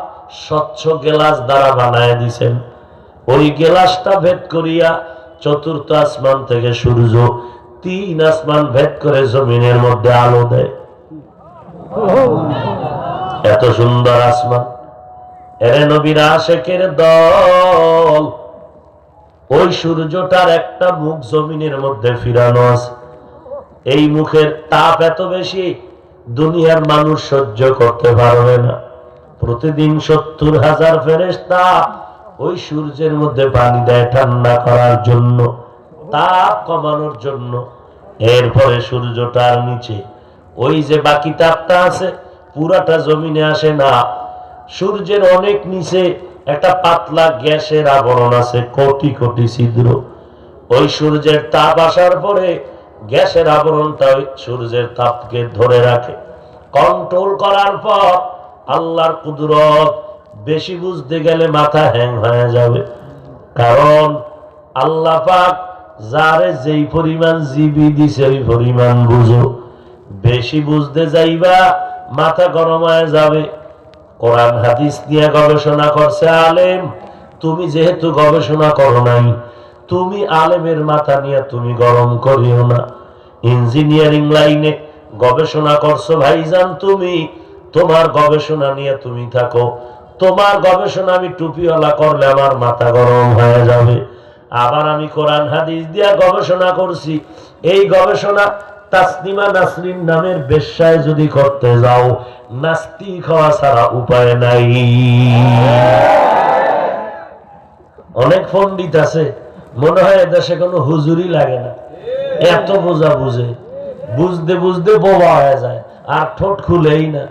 স্বচ্ছ গ্লাস দ্বারা বানায় দিয়েছেন। ওই গ্লাসটা ভেদ করিয়া 4র্থ আসমান থেকে সূর্য 3 আসমান ভেদ করে জমিনের মধ্যে আলো দেয়। এত সুন্দর আসমান। এরে নবীর আশিকের দল, ওই সূর্যটার একটা মুখ জমিনের মধ্যে ফিরানো আছে। এই মুখের তাপ এত বেশি দুনিয়ার মানুষ সহ্য করতে পারবে না। প্রতিদিন 70,000 ফেরেশতা ওই সূর্যের মধ্যে পানি দেয় ঠান্ডা করার জন্য, তাপ কমানোর জন্য। এরপরে সূর্যটার নিচে ওই যে বাকি তাপটা আছে পুরাটা জমিনে আসে না। সূর্যের অনেক নিচে একটা পাতলা গ্যাসের আবরণ আছে, কোটি কোটি ছিদ্র। ওই সূর্যের তাপ আসার পরে গ্যাসের আবরণটা ওই সূর্যের তাপকে ধরে রাখে। কন্ট্রোল করার পর আল্লাহর কুদরত বেশি বুঝতে গেলে মাথা হ্যাং হয়ে যাবে। কারণ আল্লাহ পাক যারে যেই পরিমাণ জিবি দিছে ওই পরিমাণ বুঝো। বেশি বুঝতে যাইবা মাথা গরম হয়ে যাবে। কোরআন হাদিস নিয়ে গবেষণা করছে আলেম। তুমি যেহেতু গবেষণা করো নাই, তুমি আলেমের মাথা নিয়ে তুমি গরম করিও না। ইঞ্জিনিয়ারিং লাইনে গবেষণা করছো ভাইজান, তুমি তোমার গবেষণা নিয়ে তুমি থাকো। তোমার গবেষণা আমি টুপিওয়ালা করলে আমার মাথা গরম হয়ে যাবে। আবার আমি কোরআন হাদিস দিয়া গবেষণা করছি, এই গবেষণা তাসনিমা নাসরিন নামের বেশ্যায় যদি করতে যাও, নাস্তিক হওয়া ছাড়া উপায় নাই। অনেক পণ্ডিত আছে মনে হয় এদেশে কোনো হুজুরি লাগে না, এত বোঝা বুঝে, বুঝতে বুঝতে বোবা হয়ে যায় আর ঠোঁট খুলেই না।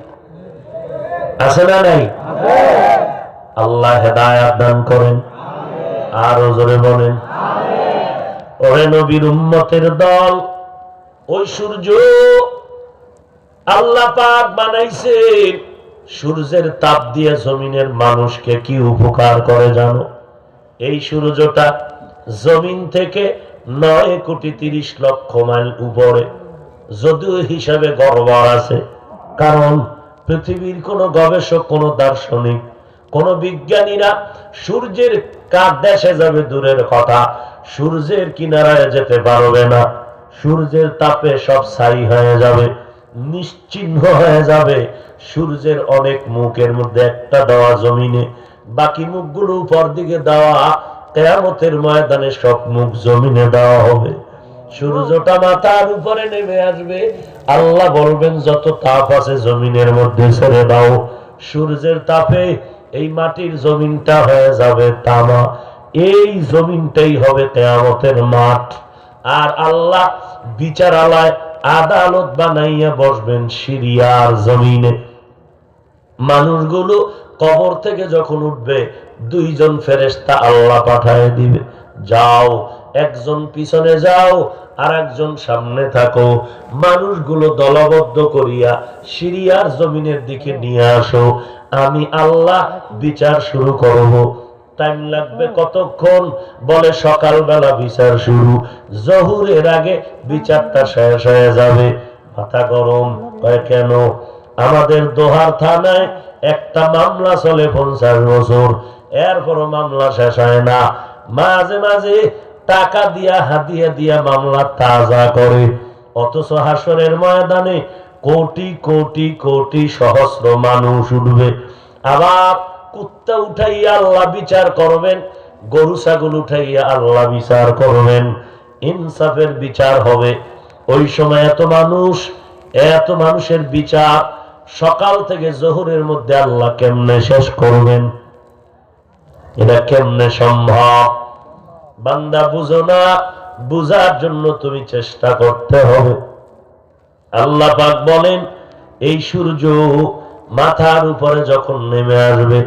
আছে না নাই? আল্লাহ হেদায়েত দান করেন। আরো জোরে বলেন ওরে নবীর উম্মতের দল, ওই সূর্য আল্লাহ পাক বানাইছেন। সূর্যের তাপ দিয়ে জমিনের মানুষকে কি উপকার করে জানো? এই সূর্যটা জমিন থেকে 9,30,00,000 মাইল উপরে। যদিও হিসাবে গড়বড় আছে, কারণ পৃথিবীর কোন গবেষক, কোন দার্শনিক, কোন বিজ্ঞানীরা সূর্যের কার দেশে যাবে দূরের কথা, সূর্যের কিনারায় যেতে পারবে না। সূর্যের তাপে সব ছাই হয়ে যাবে, নিশ্চিহ্ন হয়ে যাবে। সূর্যের অনেক মুখের মধ্যে একটা দেওয়া জমিনে, বাকি মুখগুলো উপর দিকে দেওয়া। কিয়ামতের ময়দানে সব মুখ জমিনে দেওয়া হবে। সূর্যটা মাথার উপরে নেমে আসবে। আল্লাহ বলবেন যত তাপ আছে জমিনের মধ্যে ছেড়ে দাও। সূর্যের তাপে এই মাটির জমিনটা হয়ে যাবে তামা। এই জমিনটাই হবে কিয়ামতের মাঠ। আর আল্লাহ বিচারালয় আদালত বানাইয়া বসবেন সিরিয়ার জমিনে। মানুষগুলো কবর থেকে যখন উঠবে, 2 জন ফেরেশতা আল্লাহ পাঠায় দিবে, যাও একজন পিছনে যাও আর একজন সামনে থাকো। মানুষগুলো দলবদ্ধ করিয়া সিরিয়ার জমিনের দিকে নিয়ে আসো, আমি আল্লাহ বিচার শুরু করব। টাইম লাগবে কতক্ষণ? বলে সকালবেলা বিচার শুরু, জহুরের আগে বিচারটা শেষ হয়ে যাবে। মাথা গরম। কয় কেন? আমাদের দোহার থানায় একটা মামলা চলে 50 বছর, এরপরও মামলা শেষ হয় না। মাঝে মাঝে টাকা দিয়া হাদিয়া দিয়া মামলা তাজা করে, অথচ হাসরের ময়দানে কোটি কোটি কোটি সহস্র মানুষ উঠবে। আবার কুত্তা উঠাইয়া আল্লাহ বিচার করবেন, গরু ছাগল উঠাইয়া আল্লাহ বিচার করবেন, ইনসাফের বিচার হবে। ওই সময় এত মানুষের বিচার সকাল থেকে জোহরের মধ্যে আল্লাহ কেমনে শেষ করবেন? এটা কেমনে সম্ভব? বান্দা বুঝো না, বুঝার জন্য তুমি চেষ্টা করতে হবে। আল্লাহ পাক বলেন, এই সূর্য মাথার উপরে যখন নেমে আসবে,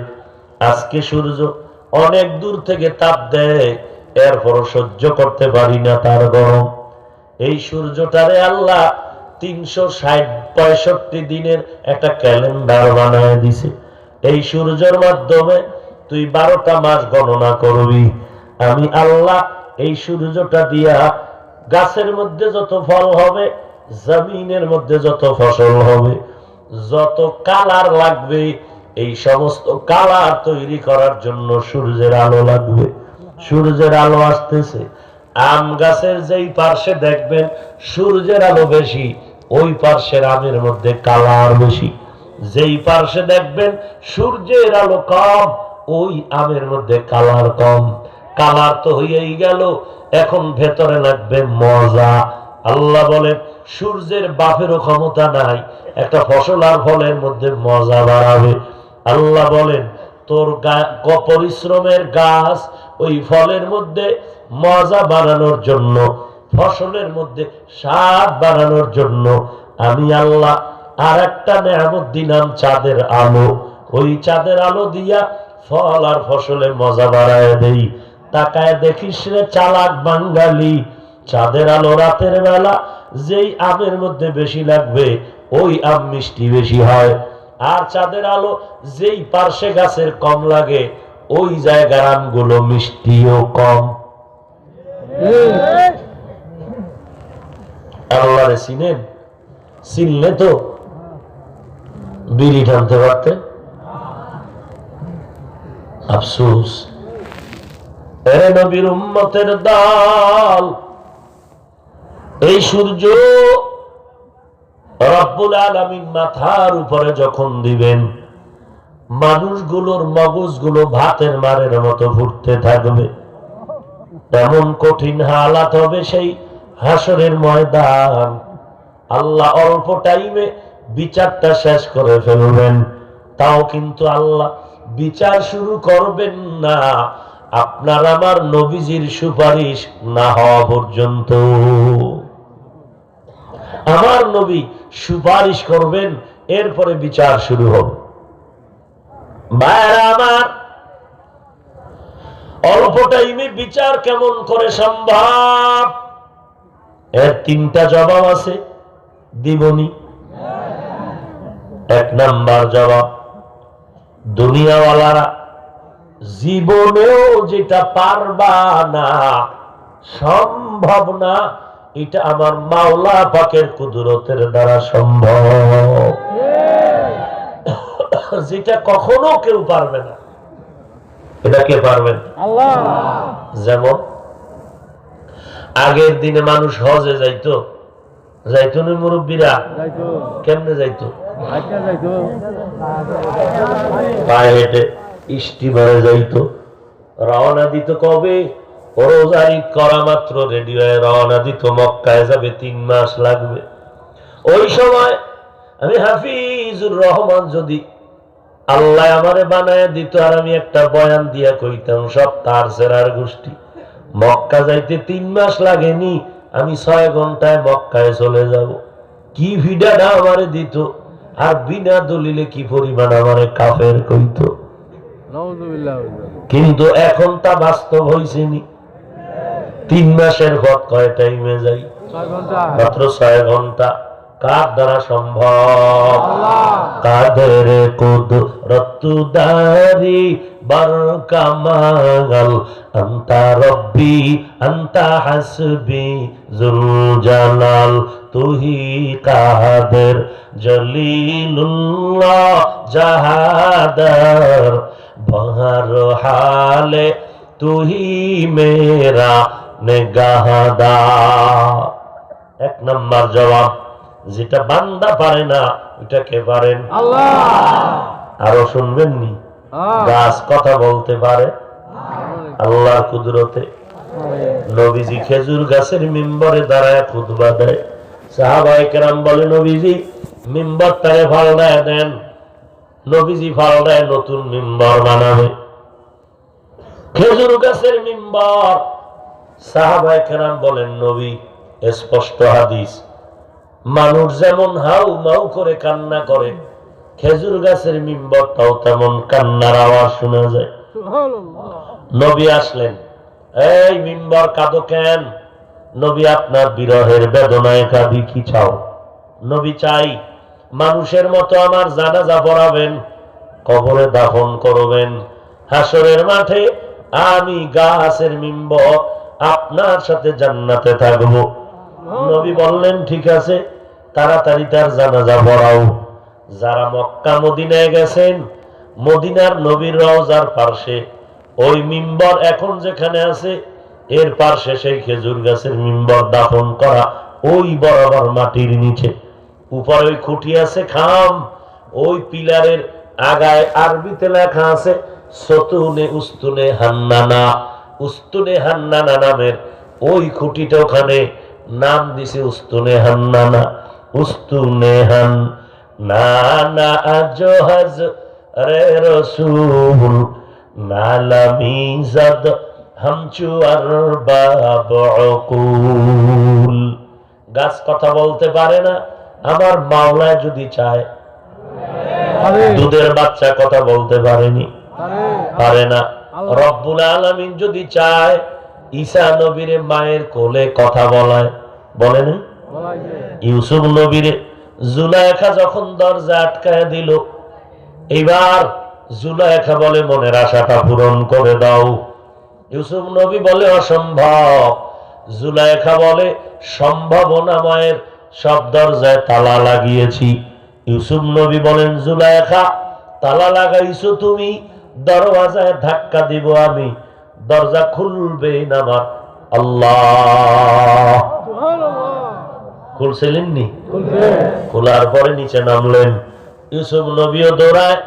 আজকে সূর্য অনেক দূর থেকে তাপ দেয়, এরপর সহ্য করতে পারি না তার গরম। এই সূর্যটারে আল্লাহ 365 দিনের একটা ক্যালেন্ডার বানায় দিছে। এই সূর্যের মাধ্যমে তুই 12টা মাস গণনা করবি। আমি আল্লাহ এই সূর্যটা দিয়া গাছের মধ্যে যত ফল হবে, জমিনের মধ্যে যত ফসল হবে, যত কালার লাগবে, এই সমস্ত কালার তৈরি করার জন্য সূর্যের আলো লাগবে। সূর্যের আলো আসতেছে, আম গাছের যেই পার্শ্বে দেখবেন সূর্যের আলো বেশি, ওই পার্শ্বের আমের মধ্যে কালার বেশি। যেই পার্শ্বে দেখবেন সূর্যের আলো কম, ওই আমের মধ্যে কালার কম। কালার তো হয়েই গেল, এখন ভেতরে লাগবে মজা। আল্লাহ বলেন, সূর্যের বাপেরও ক্ষমতা নাই একটা ফসল আর ফলের মধ্যে মজা বাড়াবে। আল্লাহ বলেন, তোর পরিশ্রমের গাছ ওই ফলের মধ্যে মজা বাড়ানোর জন্য, ফসলের মধ্যে স্বাদ বাড়ানোর জন্য আমি আল্লাহ আর একটা নেয়ামত দিলাম, চাঁদের আলো। ওই চাঁদের আলো দিয়া ফল আর ফসলে মজা বাড়ায় দেই। তাকায় দেখিস রে চালাক বাঙালি, চাঁদের আলো রাতের বেলা যেই আমের মধ্যে বেশি লাগবে, ওই আম মিষ্টি বেশি হয়। আর চাঁদের আলো যেই পার্শ্বে গাছের কম লাগে, ওই জায়গার আমগুলো মিষ্টিও কম। আল্লাহরে চিনেন? চিনলে তো বিড়ি টানতে পারতেন। আফসোস, এ নবীর উম্মতের দল, এই সূর্য রব্বুল আলামিন মাথার উপরে যখন দিবেন, মানুষগুলোর মগজগুলো ভাতের মারের মতো ফুটতে থাকবে। এমন কঠিন হালাত হবে সেই হাসরের ময়দান। আল্লাহ অল্প টাইমে বিচারটা শেষ করে ফেলবেন, তাও কিন্তু আল্লাহ বিচার শুরু করবেন না আপনার আমার নবীজির সুপারিশ না হওয়া পর্যন্ত। আমার নবী সুপারিশ করবেন, এরপরে বিচার শুরু হবে। ভাইরা আমার, অল্প টাইমে বিচার কেমন করে সম্ভব? এর 3টা জবাব আছে, দিবনি। 1 নাম্বার জবাব, দুনিয়াওয়ালারা জীবনেও যেটা পারবা না, সম্ভব না, এটা আমার মাওলা পাকের কুদরতের দ্বারা সম্ভব। যেটা কখনো কেউ পারবে না, এটা কে পারবেন? আল্লাহ। যেমন আগের দিনে মানুষ হজে যাইতো না, মুরব্বীরা কেমনে যাইতো? পায়ে হেঁটে, স্টিমারে যাইতো। রওনা দিত কবে? রোজার ঈদ করা মাত্র রেডি হয়ে রওনা দিত, মক্কায় যাবে, 3 মাস লাগবে। ওই সময় আমি হাফিজুর রহমান যদি আল্লাহ আমারে বানায় দিত, আর আমি একটা বয়ান দিয়া কইতাম, সব তার সেরার গোষ্ঠী। মক্কা যাইতে 3 মাস লাগেনি, আমি 6 ঘন্টায় মক্কায় চলে যাব। কি ভিডাটা আমারে দিত, আর বিনা দলিলে কি পরিমাণ আমারে কাফের কইত। কিন্তু এখন তা বাস্তব হইছেনি। 3 মাসের পথ কয় টাইমে যাই? মাত্র 6 ঘন্টা। কার দ্বারা সম্ভব? কাদের কুদরতদারি বরকামাল, আনতা রব্বি আনতা হাসবি যুল জালাল, তুহি কাদের জলিলুল্লাহ জাহাদার, বহর হালে তুহি মেরা নিগাহদার। 1 নাম্বার জবাব, যেটা বান্দা পারে না ওটা কে পারেন? আল্লাহ। আরো শুনবেননি, গাছ কথা বলতে পারে আল্লাহর কুদরতে। নবীজি খেজুর গাছের মিম্বরে দাঁড়ায় খুতবা দেয়। সাহাবায়ে কেরাম বলে, নবীজি মিম্বরটারে ফালদায় দেন। নবীজি ফালদায় নতুন মিম্বর বানাবে, খেজুর গাছের মিম্বর। সাহাবায়ে কেরাম বলেন, নবী স্পষ্ট হাদিস, মানুষ যেমন হাউ মাউ করে কান্না করে, খেজুর গাছের মিম্বরটাও তেমন কান্নার আওয়াজ শোনা যায়। নবী আসলেন, এই মিম্বর কাঁদো কেন? নবী, আপনার বিরহের বেদনায় কাঁদি, কি চাও? নবী, চাই মানুষের মতো আমার জানাজা পড়াবেন, কবরে দাফন করবেন, হাসরের মাঠে আমি গাছের মিম্বর আপনার সাথে জান্নাতে থাকবো। নবী বললেন, ঠিক আছে, তাড়াতাড়ি তার জানাজা পড়াও। যারা মক্কা মদিনায় গেছেন, মদিনার নবীর রওজার পার্শ্বে ওই মিম্বর এখন যেখানে আছে এর পার্শ্বে সেই খেজুর গাছের মিম্বর দাফন করা, ওই বরাবর মাটির নিচে। উপরে ওই খুঁটি আছে খাম, ওই পিলারের আগায় আরবিতে লেখা আছে সতুনে উস্তুনে হান্নানা। উস্তুনে হান্নানা নামের ওই খুঁটিটা, ওখানে নাম দিছে উস্তুনে হান্নানা। উস্তুনে হান নানা আজহাজ রে রসুল নালামিজাদ হামচু আরবাব উকুল। গাছ কথা বলতে পারে না, আমার মাওলা যদি চায়। দুধের বাচ্চা কথা বলতে পারেনি, পারে না। রব্বুল আলামিন যদি চায়, ঈসা নবীরে মায়ের কোলে কথা বলায়, বলে না? ইউসুফ নবীরে জুলাইখা যখন দরজা আটকায় দিল, এইবার জুলাইখা বলে, মনের আশাটা পূরণ করে দাও। ইউসুফ নবী বলে, অসম্ভব। জুলাইখা বলে, সম্ভাবনা মায়ের, সব দরজায় তালা লাগিয়েছি। ইউসুফ নবী বলেন, জুলাইখা, তালা লাগাইছো তুমি, দরওয়াজায় ধাক্কা দিব আমি, দরজা খুলবে না আমার আল্লাহ। খুলছিলেন নি? খোলার পরে নিচে নামলেন। ইউসুফ নবীও দৌড়ায়,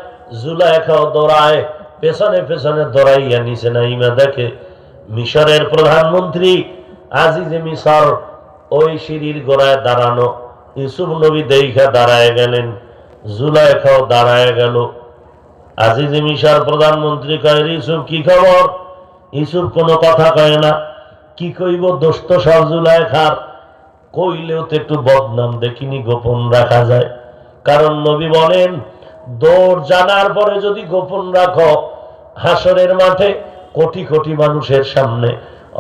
জুলাইখাও দৌড়ায়, পেছনে পেছনে দৌড়াইয়া নিচে নাইমা দেখে মিশরের প্রধানমন্ত্রী আজিজে মিশর ওই সিঁড়ির গোড়ায় দাঁড়ানো। ইউসুফ নবী দেখা দাঁড়ায় গেলেন, জুলাইখাও দাঁড়ায় গেল। আজিজে মিশর প্রধানমন্ত্রী কয়, ইউসুফ কি খবর? ইউসুফ কোনো কথা কয় না। কি কইব, দোষ তো সব জুলাইখার, কইলেও তো একটু বদনাম দেখিনি, গোপন রাখা যায়। কারণ নবী বলেন, দৌড় জানার পরে যদি গোপন রাখো, হাসরের মাঠে কোটি কোটি মানুষের সামনে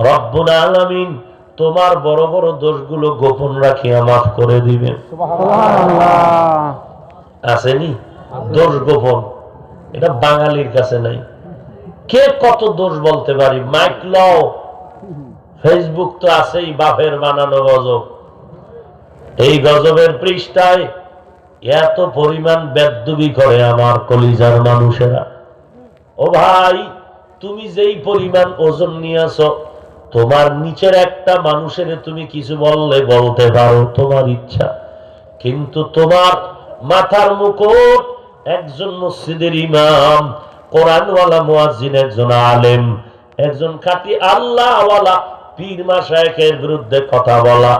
রব্বুল আলামিন তোমার বড় বড় দোষগুলো গোপন রাখিয়া মাফ করে দিবেন। আসেনি দোষ গোপন? এটা বাঙালির কাছে নাই। কে কত দোষ বলতে পারি? মাইক লও, ফেসবুক তো আছেই, বাপের বানানো গজব। এই গজবের পৃষ্ঠায় এত পরিমাণ বেদ্যুবি করে আমার কলিজার মানুষেরা। ও ভাই, তুমি যেই পরিমাণ ওজন নিয়ে আসো, তোমার নিচের একটা মানুষের তুমি কিছু বললে বলতে পারো, তোমার ইচ্ছা। কিন্তু তোমার মাথার মুকুট একজন মসজিদের ইমাম, কোরআনওয়ালা মুয়াজ্জিন, একজন আলেম, একজন খাঁটি আল্লাহওয়ালা পীর মাশায়েখের বিরুদ্ধে কথা বলা,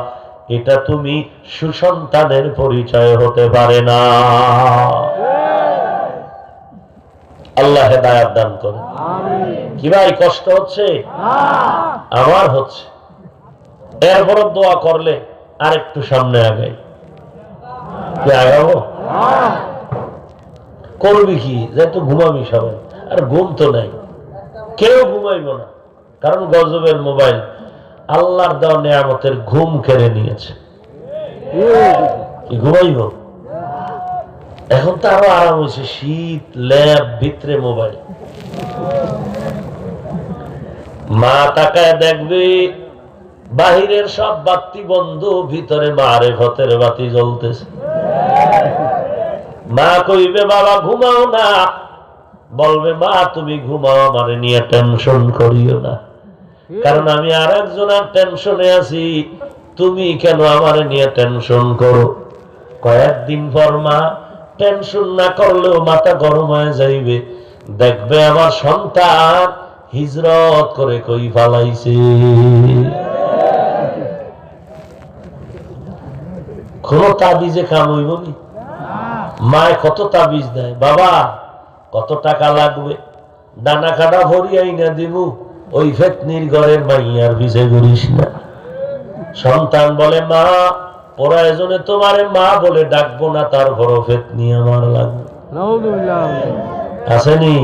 এটা তুমি সুসন্তানের পরিচয় হতে পারে না। আল্লাহ হেদায়েত দান করুন। কি ভাই কষ্ট হচ্ছে? আমার হচ্ছে। এরপর দোয়া করলে আর একটু সামনে আগাই। কি আগাবো? করবি কি? যেহেতু ঘুমাবি সবাই, আর ঘুম তো নাই, কেউ ঘুমাইব না। কারণ গজবের মোবাইল আল্লাহর দেওয়া নিয়ামতের ঘুম কেড়ে নিয়েছে। কি ঘুমাইব? এখন তো আরো আরাম হয়েছে, শীত, ল্যাব, ভিতরে মোবাইল। মা তাকায় দেখবে বাহিরের সব বাতি বন্ধ, ভিতরে মারেফতের বাতি জ্বলতেছে। মা কইবে, বাবা ঘুমাও না। বলবে, মা তুমি ঘুমাও, আমারে নিয়ে টেনশন করিও না, কারণ আমি আর একজনের টেনশনে আছি, তুমি কেন আমারে নিয়ে টেনশন করো? কয়েকদিন পর মা টেনশন না করলেও মাথা গরম হয়ে যাইবে, দেখবে আমার সন্তান হিজরত করে কই ফালাইছে। কোন তাবিজে কাম হইব নি? মায় কত তাবিজ দেয়, বাবা কত টাকা লাগবে, ডানা কাটা ভরিয়াই না দিব, ওই ফেতনির ঘরের মাইয়ার পিছে ঘুরিস না। সন্তান বলে মা প্রয়োজনে তোমারে মা বলে ডাকবো না, তারপরও ফেতনি আমার লাগবে। আসেনি?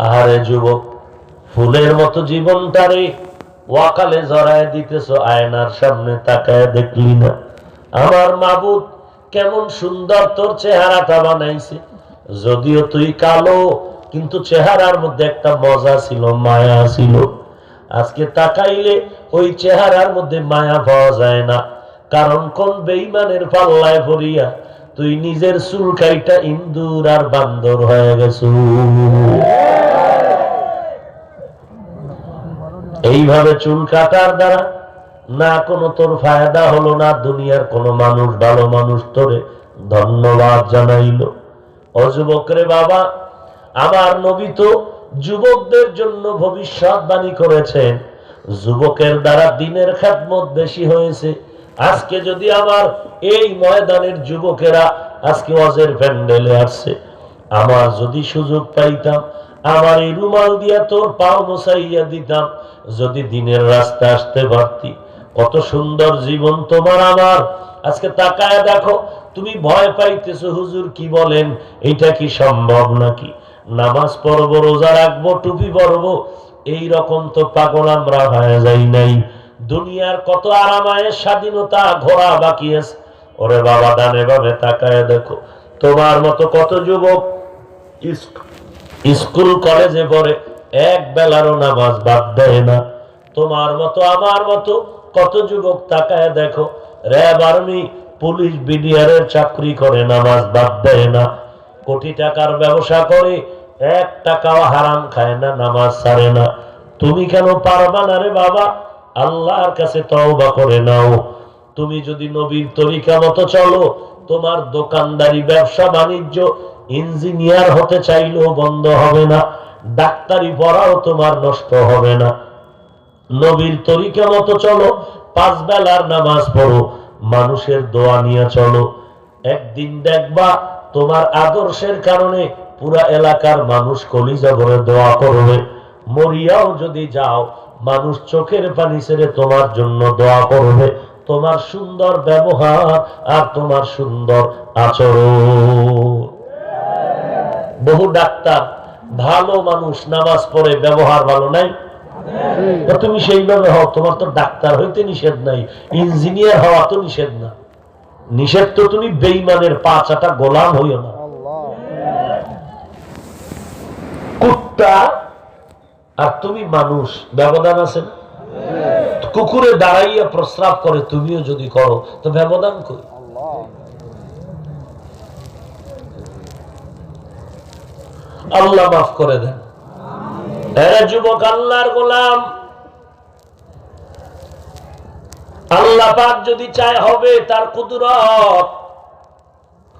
আহারে যুবক, ফুলের মতো জীবনটারে ওয়াকালে জড়ায় দিতেছ, আয়নার সামনে তাকায় দেখলি না আমার মাবুদ কেমন সুন্দর তোর চেহারাটা বানাইছে। যদিও তুই কালো, কিন্তু চেহারার মধ্যে একটা মজা ছিল, মায়া ছিল। আজকে তাকাইলে ওই চেহারার মধ্যে মায়া পাওয়া যায় না, কারণ কোন বেঈমানের পাল্লায় পড়িয়া তুই নিজের চুল কাইটা ইন্দুর আর বান্দর হয়ে গেছো। এইভাবে চুল কাটার দ্বারা না কোনো তোর ফায়দা হলো না, দুনিয়ার কোন মানুষ ভালো মানুষ তোরে ধন্যবাদ জানাইল। ও যুবক রে বাবা, আমার নবী তো যুবকদের জন্য ভবিষ্যৎবাণী করেছেন, যুবকের দ্বারা দিনের খেদমত বেশি হয়েছে। আজকে যদি আমার এই ময়দানের যুবকেরা আজকে ওয়াজের প্যান্ডেলে আসছে, আমার যদি সুযোগ পাইতাম আমার এই রুমাল দিয়া তোর পাও মোছাইয়া দিতাম, যদি দিনের রাস্তা আসতে পারতি। কত সুন্দর জীবন তোমার আমার। আজকে তাকায় দেখো, তুমি ভয় পাইতেছো হুজুর কি বলেন, এটা কি সম্ভব নাকি? নামাজ পড়বো, রোজা রাখবো, টুপি পরবো, এই রকম তো পাগল আমরা হয়ে যাই নাই। দুনিয়ার কত আরামায়ের স্বাধীনতা ঘোরা বাকি আছে। ওরে বাবা, ডানে বামে তাকায় দেখো, তোমার মতো কত যুবক স্কুল কলেজে পড়ে, এক বেলারও নামাজ বাদ দেয় না। তোমার মতো আমার মতো কত যুবক তাকায় দেখো, র্যাব, আর্মি, পুলিশ, বিডিআরের চাকরি করে, নামাজ বাদ দেয় না। কোটি টাকার ব্যবসা করে, 1 টাকাও হারাম খায় না, নামাজ ছাড়ে না। তুমি কেন পারবা না রে বাবা? আল্লাহর কাছে তওবা করে নাও। তুমি যদি নবীর তরিকা মতো চলো, তোমার দোকানদারি, ব্যবসা বাণিজ্য, ইঞ্জিনিয়ার হতে চাইলেও বন্ধ হবে না, ডাক্তারি পড়াও তোমার নষ্ট হবে না। নবীর তরিকা মতো চলো, 5 বেলার নামাজ পড়ো, মানুষের দোয়া নিয়ে চলো, একদিন দেখবা তোমার আদর্শের কারণে পুরা এলাকার মানুষ কলিজা ভরে দোয়া করবে। মরিয়াও যদি যাও, মানুষ চোখের পানি ছেড়ে তোমার জন্য দোয়া করবে, তোমার সুন্দর ব্যবহার আর তোমার সুন্দর আচরণ। বহু ডাক্তার ভালো মানুষ, নামাজ পড়ে, ব্যবহার ভালো নাই, তুমি সেইভাবে হও। তোমার তো ডাক্তার হইতে নিষেধ নাই, ইঞ্জিনিয়ার হওয়া তো নিষেধ না। নিষেধ তো তুমি বেঈমানের 5 গোলাম হইও না। কুত্তা আর তুমি মানুষ, ব্যবধান আছে না? কুকুরে দাঁড়াইয়া প্রস্রাব করে, তুমিও যদি করো তো ব্যবধান কই? আল্লাহ মাফ করে দেন। যুবক, আল্লাহর গোলাম, আল্লাহ পাক যদি চায় হবে তার কুদরত।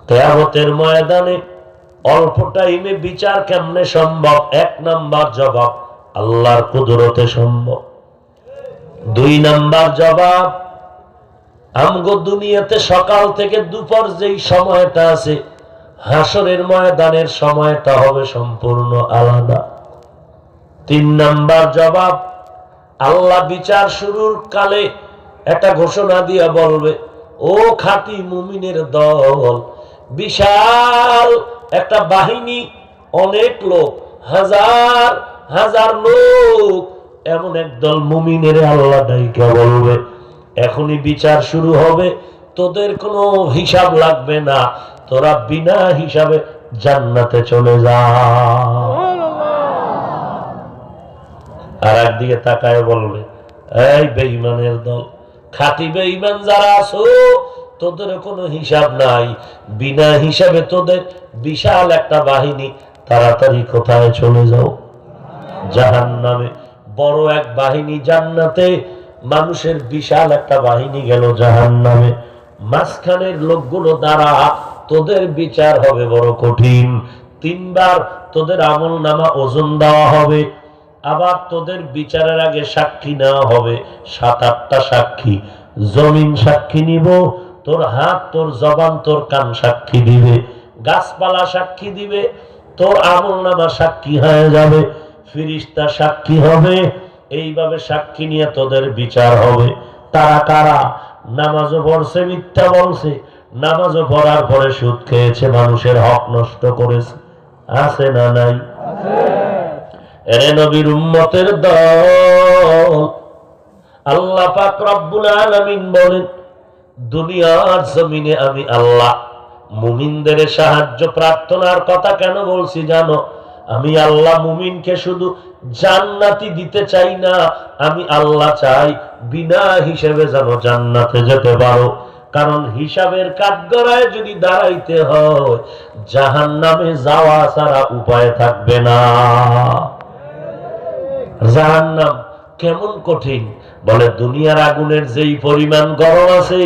কিয়ামতের ময়দানে অল্প টাইমে বিচার কেমনে সম্ভব? 1 নাম্বার জবাব, আল্লাহর কুদরতে সম্ভব। 2 নাম্বার জবাব, আমগো দুনিয়াতে সকাল থেকে দুপুর যেই সময়টা আছে, হাসরের ময়দানের সময়টা হবে সম্পূর্ণ আলাদা। 3 নাম্বার জবাব, আল্লাহ বিচার শুরুর কালে একটা ঘোষণা দিয়া বলবে, ও খাঁটি মুমিনের দল, বিশাল একটা বাহিনী, অনেক লোক, হাজার হাজার লোক, এমন একদল মুমিনের আল্লাহ ডাইকা বলবে, এখনই বিচার শুরু হবে, তোদের কোনো হিসাব লাগবে না, তোরা বিনা হিসাবে জান্নাতে চলে যা। আর একদিকে তাকায় বলবে, এই বেঈমানের দল, খাঁটি বেঈমান যারা আছো, তোদের কোনো হিসাব নাই, বিনা হিসাবে তোদের বিশাল একটা বাহিনী, তাড়াতাড়ি কোথায় চলে যাও? জাহান্নামে। বড় এক বাহিনী জান্নাতে, মানুষের বিশাল একটা বাহিনী গেল জাহান্নামে। মাঝখানের লোকগুলো দ্বারা তোদের বিচার হবে বড় কঠিন। 3 বার তোদের আমল নামা ওজন দেওয়া হবে, আবার তোদের বিচারের আগে সাক্ষী নেওয়া হবে 7-8টা সাক্ষী। জমিন সাক্ষী নিব, তোর হাত, তোর জবান, তোর কান সাক্ষী দিবে, গাছপালা সাক্ষী দিবে, তোর আমল নামা সাক্ষী হয়ে যাবে, ফেরেশতা সাক্ষী হবে। এইভাবে সাক্ষী নিয়ে তোদের বিচার হবে। তারা কারা? নামাজও পড়ছে, মিথ্যা বলছে, নামাজও পড়ার পরে সুদ খেয়েছে, মানুষের হক নষ্ট করেছে। আছে না নাই? এরে নবীর উম্মতের দল, আল্লাহ পাক রব্বুল আলামিন বলেন, দুনিয়ার জমিনে আমি আল্লাহ মুমিনদের সাহায্য প্রার্থনার কথা কেন বলছি জানো? আমি আল্লাহ মুমিনকে শুধু জান্নাতি দিতে চাই না, আমি আল্লাহ চাই বিনা হিসেবে যেন জান্নাতে যেতে পারো। কারণ হিসাবের কাঠগড়ায় যদি দাঁড়াইতে হয়, জাহান্নামে যাওয়া ছাড়া উপায় থাকবে না। জাহান্নাম কেমন কঠিন বলে, দুনিয়ার আগুনের যেই পরিমাণ গরম আছে,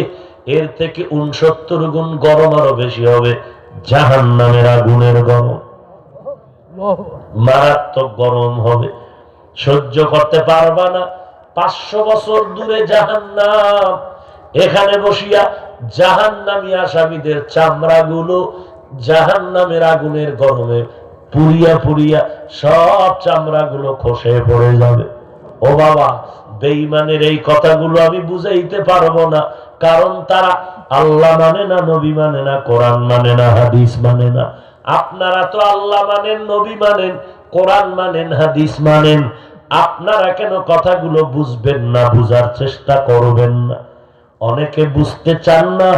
এর থেকে 69 গুণ গরম আরো বেশি হবে জাহান্নামের আগুনের গরম। মারাত্মক গরম হবে, সহ্য করতে পারবা না। 500 বছর দূরে জাহান্নাম, এখানে বসিয়া জাহান্নামী আসামীদের চামড়াগুলো জাহান্নামের আগুনের গরমে পুড়িয়া পুড়িয়া সব চামড়াগুলো খসে পড়ে যাবে। ও বাবা, বেঈমানের এই কথাগুলো আমি বুঝাইতে পারবো না, কারণ তারা আল্লাহ মানে না, নবী মানে না, কোরআন মানে না, হাদিস মানে না। আপনারা তো আল্লাহ মানেন, নবী মানেন, কোরআন মানেন, হাদিস মানেন। আপনারা কেন কথাগুলো বুঝবেন না, বুঝার চেষ্টা করবেন না? অনেকে বুঝতে চান না,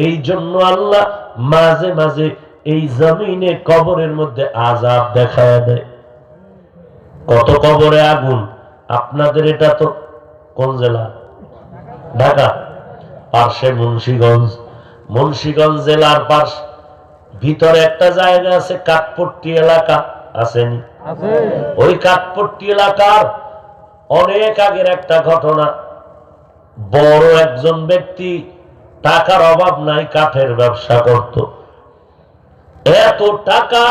এই জন্য আল্লাহ মাঝে মাঝে এই জমিনে কবরের মধ্যে আযাব দেখায় দেয়। কত কবরে আগুন! আপনাদের এটা তো কোন জেলা? ঢাকা। পার্শ্বে মুন্সিগঞ্জ, মুন্সিগঞ্জ জেলার পার্শ্ব ভিতরে একটা জায়গা আছে, কাঠপট্টি এলাকা, আসেনি? ওই কাঠপট্টি এলাকার অনেক আগের একটা ঘটনা। বড় একজন ব্যক্তি, টাকার অভাব নাই, কাঠের ব্যবসা করত। এত টাকা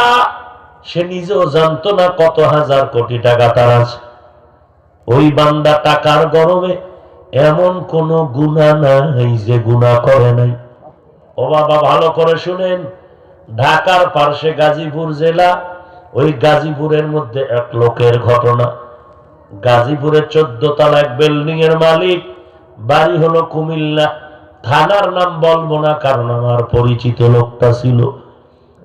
সে নিজেও জানতো না কত হাজার কোটি টাকা তার আছে। ওই বান্দা টাকার গরমে এমন কোন গুনাহ নাই যে গুনাহ করে নাই। ও বাবা, ভালো করে শুনেন, ঢাকার পার্শ্বে গাজীপুর জেলা, ওই গাজীপুরের মধ্যে এক লোকের ঘটনা। গাজীপুরের 14 তলা এক বিল্ডিং এর মালিক, বাড়ি হলো কুমিল্লা, থানার নাম বলবো না কারণ আমার পরিচিত লোকটা ছিল।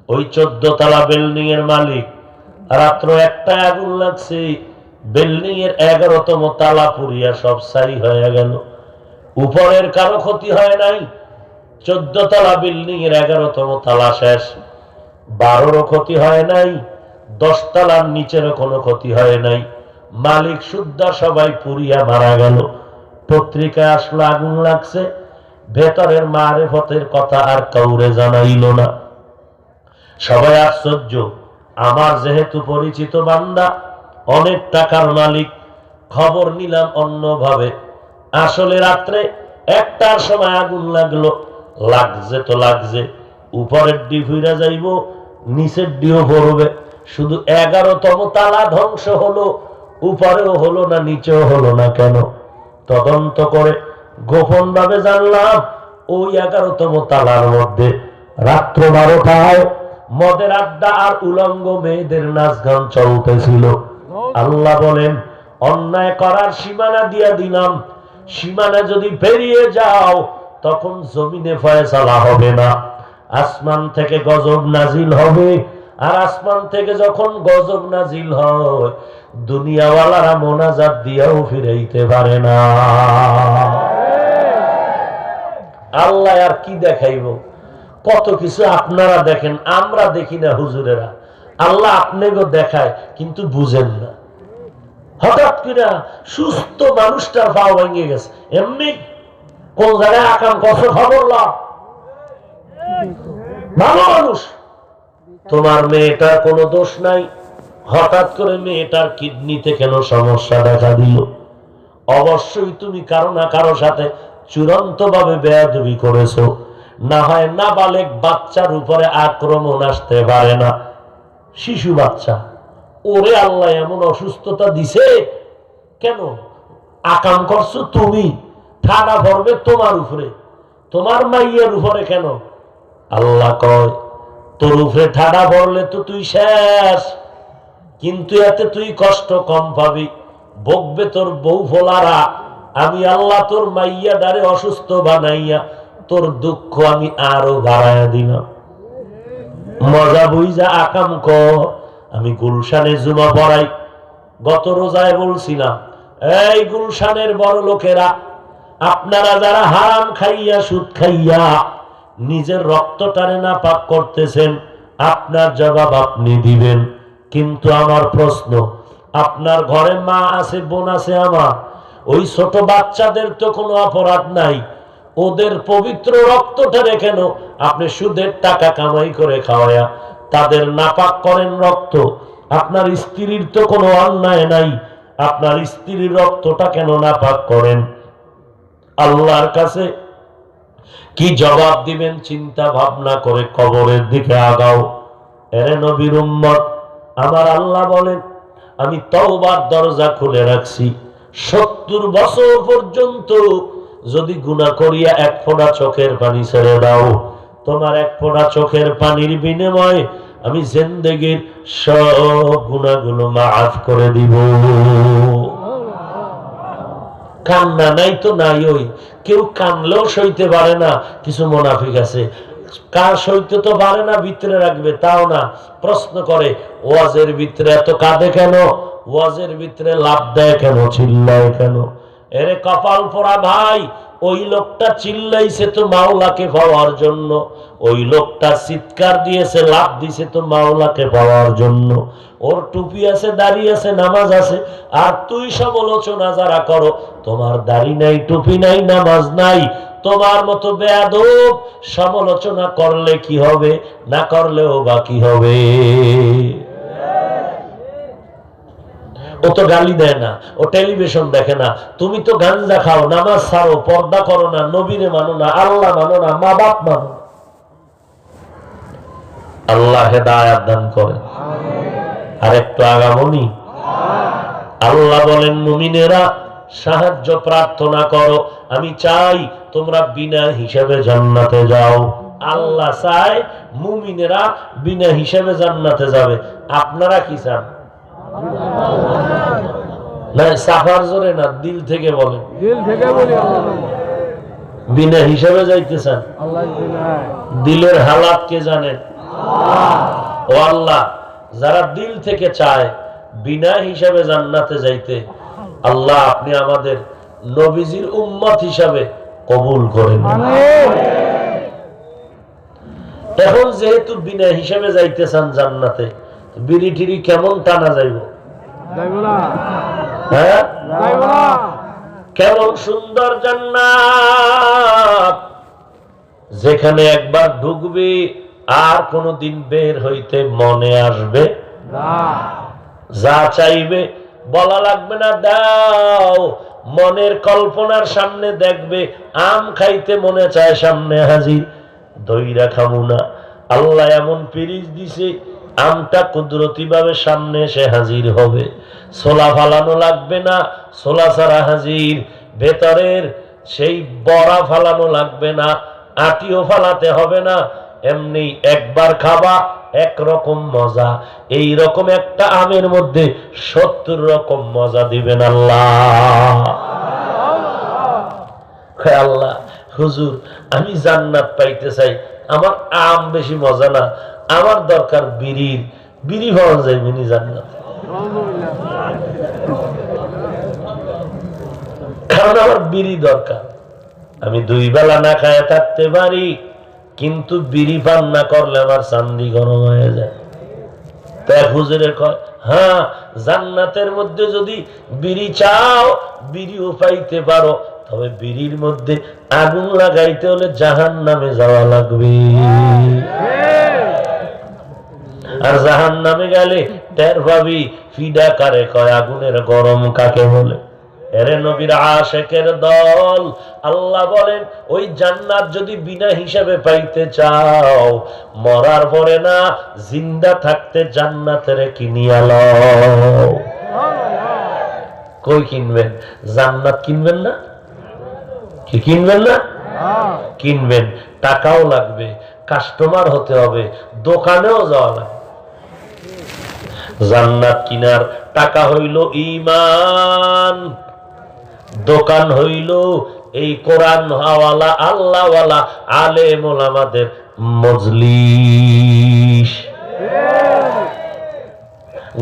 ওই 14 তলা বিল্ডিং এর মালিক, রাত্র 1টায় আগুন লাগছে, বিল্ডিং এর 11তম তালা পুড়িয়া সব ছাই হয়ে গেল। উপরের কারো ক্ষতি হয় নাই, 14 তলা বিল্ডিং এর 11তম তালা শেষ। 12রও ক্ষতি হয় নাই, 10 তলার নিচেরও কোনো ক্ষতি হয় নাই। মালিক সুদ্ধা সবাই পুড়িয়া মারা গেল। পত্রিকায় আসলো আগুন লাগছে, ভেতরের মারেফতের কথা আর কাউরে জানাইল না। সবাই আশ্চর্য। আমার যেহেতু পরিচিত বান্দা, অনেক টাকার মালিক, খবর নিলাম অন্যভাবে। আসলে রাত্রে 1টার সময় আগুন লাগলো। লাগছে তো লাগছে, উপরের ডি ফিরে যাইব, নিচের ডিও পড়বে। শুধু 11তম তালা ধ্বংস হলো, উপরেও হলো না, নিচেও হলো না। কেন? তদন্ত করে গোপন ভাবে জানলাম, ওই 11তম তালার মধ্যে রাত্র 12টায় মদের আড্ডা আর উলঙ্গ মেয়েদের নাচ গান চলতেছিল। আল্লাহ বলেন, অন্যায় করার সীমানা দিয়া দিলাম, সীমানা যদি পেরিয়ে যাও তখন জমিনে ফয়সালা হবে না, আসমান থেকে গজব নাজিল হবে। আর আসমান থেকে যখন গজব নাজিল হয়, দুনিয়াওয়ালারা মোনাজাত দিয়াও ফিরাইতে পারে না। আল্লাহ আর কি দেখাইব? কত কিছু আপনারা দেখেন, আমরা দেখি না হুজুরেরা। আল্লাহ আপনাকে দেখায় কিন্তু বুঝেন না। হঠাৎ করে সুস্থ মানুষটার পা ভেঙে গেছে, এমনি কোন জায়গায় আকাম কত খবর লাভ। ভালো মানুষ, তোমার মেয়েটার কোনো দোষ নাই, হঠাৎ করে মেয়েটার কিডনিতে কেন সমস্যা দেখা দিল? অবশ্যই তুমি কারো না কারো সাথে চূড়ান্ত ভাবে বেয়াদবি করেছো। না হয় নাবালেগ বাচ্চার উপরে আক্রমণ আসতে পারে না। শিশু বাচ্চা, ওরে আল্লাহ এমন অসুস্থতা দিছে কেন? আকাম করছো তুমি, ঠাডা পড়বে তোমার উপরে, তোমার মাইয়ের উপরে কেন? আল্লাহ কয় তোর উপরে ঠাডা পড়লে তো তুই শেষ, কিন্তু এতে তুই কষ্ট কম পাবি, বকবে তোর বউ ফোলারা। আমি আল্লাহ তোর মাইয়া ডারে অসুস্থ বানাইয়া তোর দুঃখ আমি আরো বাড়াইয়া দিলাম। মজা বুঝা আকাম কর। আমি গুলশানে জুমা পড়াই, গত রোজায় বলছিলাম, এই গুলশানের বড় লোকেরা, আপনারা যারা হারাম খাইয়া সুদ খাইয়া নিজের রক্তটারে না পাক করতেছেন, আপনার জবাব আপনি দিবেন। কিন্তু আমার প্রশ্ন, আপনার ঘরে মা আছে, বোন আছে, আমার ওই ছোট বাচ্চাদের তো কোনো অপরাধ নাই, ওদের পবিত্র রক্তটারে কেন আপনি সুদের টাকা কামাই করে খাওয়ায়া তাদের নাপাক করেন রক্ত? আপনার স্ত্রীর তো কোনো অন্যায় নাই, আপনার স্ত্রীর রক্তটা কেন নাপাক করেন? আল্লাহর কাছে কি জবাব দিবেন চিন্তা ভাবনা করে কবরের দিকে আগাও। এরে নবীর উম্মত, আমার আল্লাহ বলেন আমি তওবার দরজা খুলে রাখছি। 70 বছর পর্যন্ত যদি গুনাহ করিয়া এক ফোঁটা চোখের পানি ছেড়ে দাও, তোমার এক ফোঁটা চোখের পানির বিনিময়ে আমি জিন্দেগীর সব গুনাহগুলো মাফ করে দিব। কান্না নাই তো নাই, ওই কেউ কানলেও সইতে পারে না। কিছু মুনাফিক আছে, কার সইতে তো পারে না, ভিতরে রাখবে তাও না। প্রশ্ন করে ওয়াজের ভিতরে এত কাঁদে কেন, ওয়াজের ভিতরে লাভ দেয় কেন, চিল্লায় কেন? এরে কপাল পোড়া ভাই, ওই লোকটা চিল্লাইছে তো মাওলাকে পাওয়ার জন্য, ওই লোকটা চিৎকার দিয়েছে, লাভ দিছে তো মাওলাকে পাওয়ার জন্য। ওর টুপি আছে, দাড়ি আছে, নামাজ আছে, আর তুই সমালোচনা যারা করো, তোমার দাড়ি নাই, টুপি নাই, নামাজ নাই, তোমার মতো বেয়াদব সমালোচনা করলে কি হবে, না করলেও বা কি হবে? ও তো গালি দেয় না, ও টেলিভিশন দেখে না। তুমি তো গাঞ্জা খাও, নামাজ ছাড়ো, পর্দা করো না, নবীরে মানো না, আল্লাহ মানো না, মা বাপ মানো। আল্লাহ হেদায়েত দান করেন। আর একটু আগামনী আল্লাহ বলেন মুমিনেরা সাহায্য প্রার্থনা করো, আমি চাই তোমরা বিনা হিসাবে জান্নাতে যাও। আল্লাহ চায় মুমিনেরা বিনা হিসাবে জান্নাতে যাবে। আপনারা কি চান? না সাফার জোরে না, দিল থেকে বলেন। দিল থেকে বলি বিনা হিসাবে যাইতে চান? দিলের হালাত কে জানেন? ও আল্লাহ, যারা দিল থেকে চায় বিনা হিসাবে জান্নাতে যাইতে, আল্লাহ আপনি আমাদের নবীজির উম্মত হিসাবে কবুল করেন। এখন যেহেতু বিনা হিসাবে যাইতে চান জান্নাতে, বিড়ি টিড়ি কেমন টানা যাইব? হ্যাঁ, কেমন সুন্দর জান্নাত, যেখানে একবার ঢুকবে আর কোনদিন বের হইতে মনে আসবে না। যা চাইবে বলা লাগবে না দাও, মনের কল্পনার সামনে দেখবে আম খাইতে মনে চায়, সামনে হাজির, দইরা খামু না। আল্লাহ এমন পিরিচ দিছে, আমটা কুদরতি ভাবে সামনে এসে হাজির হবে। ছোলা ফালানো লাগবে না, ছোলা ছাড়া হাজির। ভেতরের সেই বড়া ফালানো লাগবে না, আটিও ফালাতে হবে না, এমনি একবার খাবা, একরকম মজা। এই রকম একটা আমের মধ্যে 70 রকম মজা দিবেন আল্লাহ। আল্লাহ হুজুর আমি জান্নাত পাইতে চাই, আমার আম বেশি মজা না, আমার দরকার বিড়ির। বিড়ি পাওয়া যায় মিনি জান্নাত, কারণ আমার বিড়ি দরকার। আমি 2 বেলা না খায় থাকতে পারি, কিন্তু বিড়ি পান না করলে আমার চান্দি গরম হয়ে যায়। তাই হুজুরে কয়, হ্যাঁ জান্নাতের মধ্যে যদি বিড়ি চাও, বিড়িও পাইতে পারো, তবে বিড়ির মধ্যে আগুন লাগাইতে হলে জাহান্নামে যাওয়া লাগবে। আর জাহান্নামে গেলে টের পাবি ফিডা কারে কয়, আগুনের গরম কাকে বলে। এরে নবীর আশিকের দল, আল্লাহ বলেন ওই জান্নাত যদি বিনা হিসাবে পাইতে চাও, মরার পরে না, জিন্দা থাকতে জান্নাতের কিনিয়া লও। কই কিনবেন? জান্নাত কিনবেন না? কি কিনবেন না? কিনবেন, টাকাও লাগবে, কাস্টমার হতে হবে, দোকানেও যাওয়া লাগবে। জান্নাত কিনার টাকা হইল ঈমান, দোকান হইল এই কোরআন হাওয়ালা আল্লাহওয়ালা আলেম ওলামাদের মজলিস।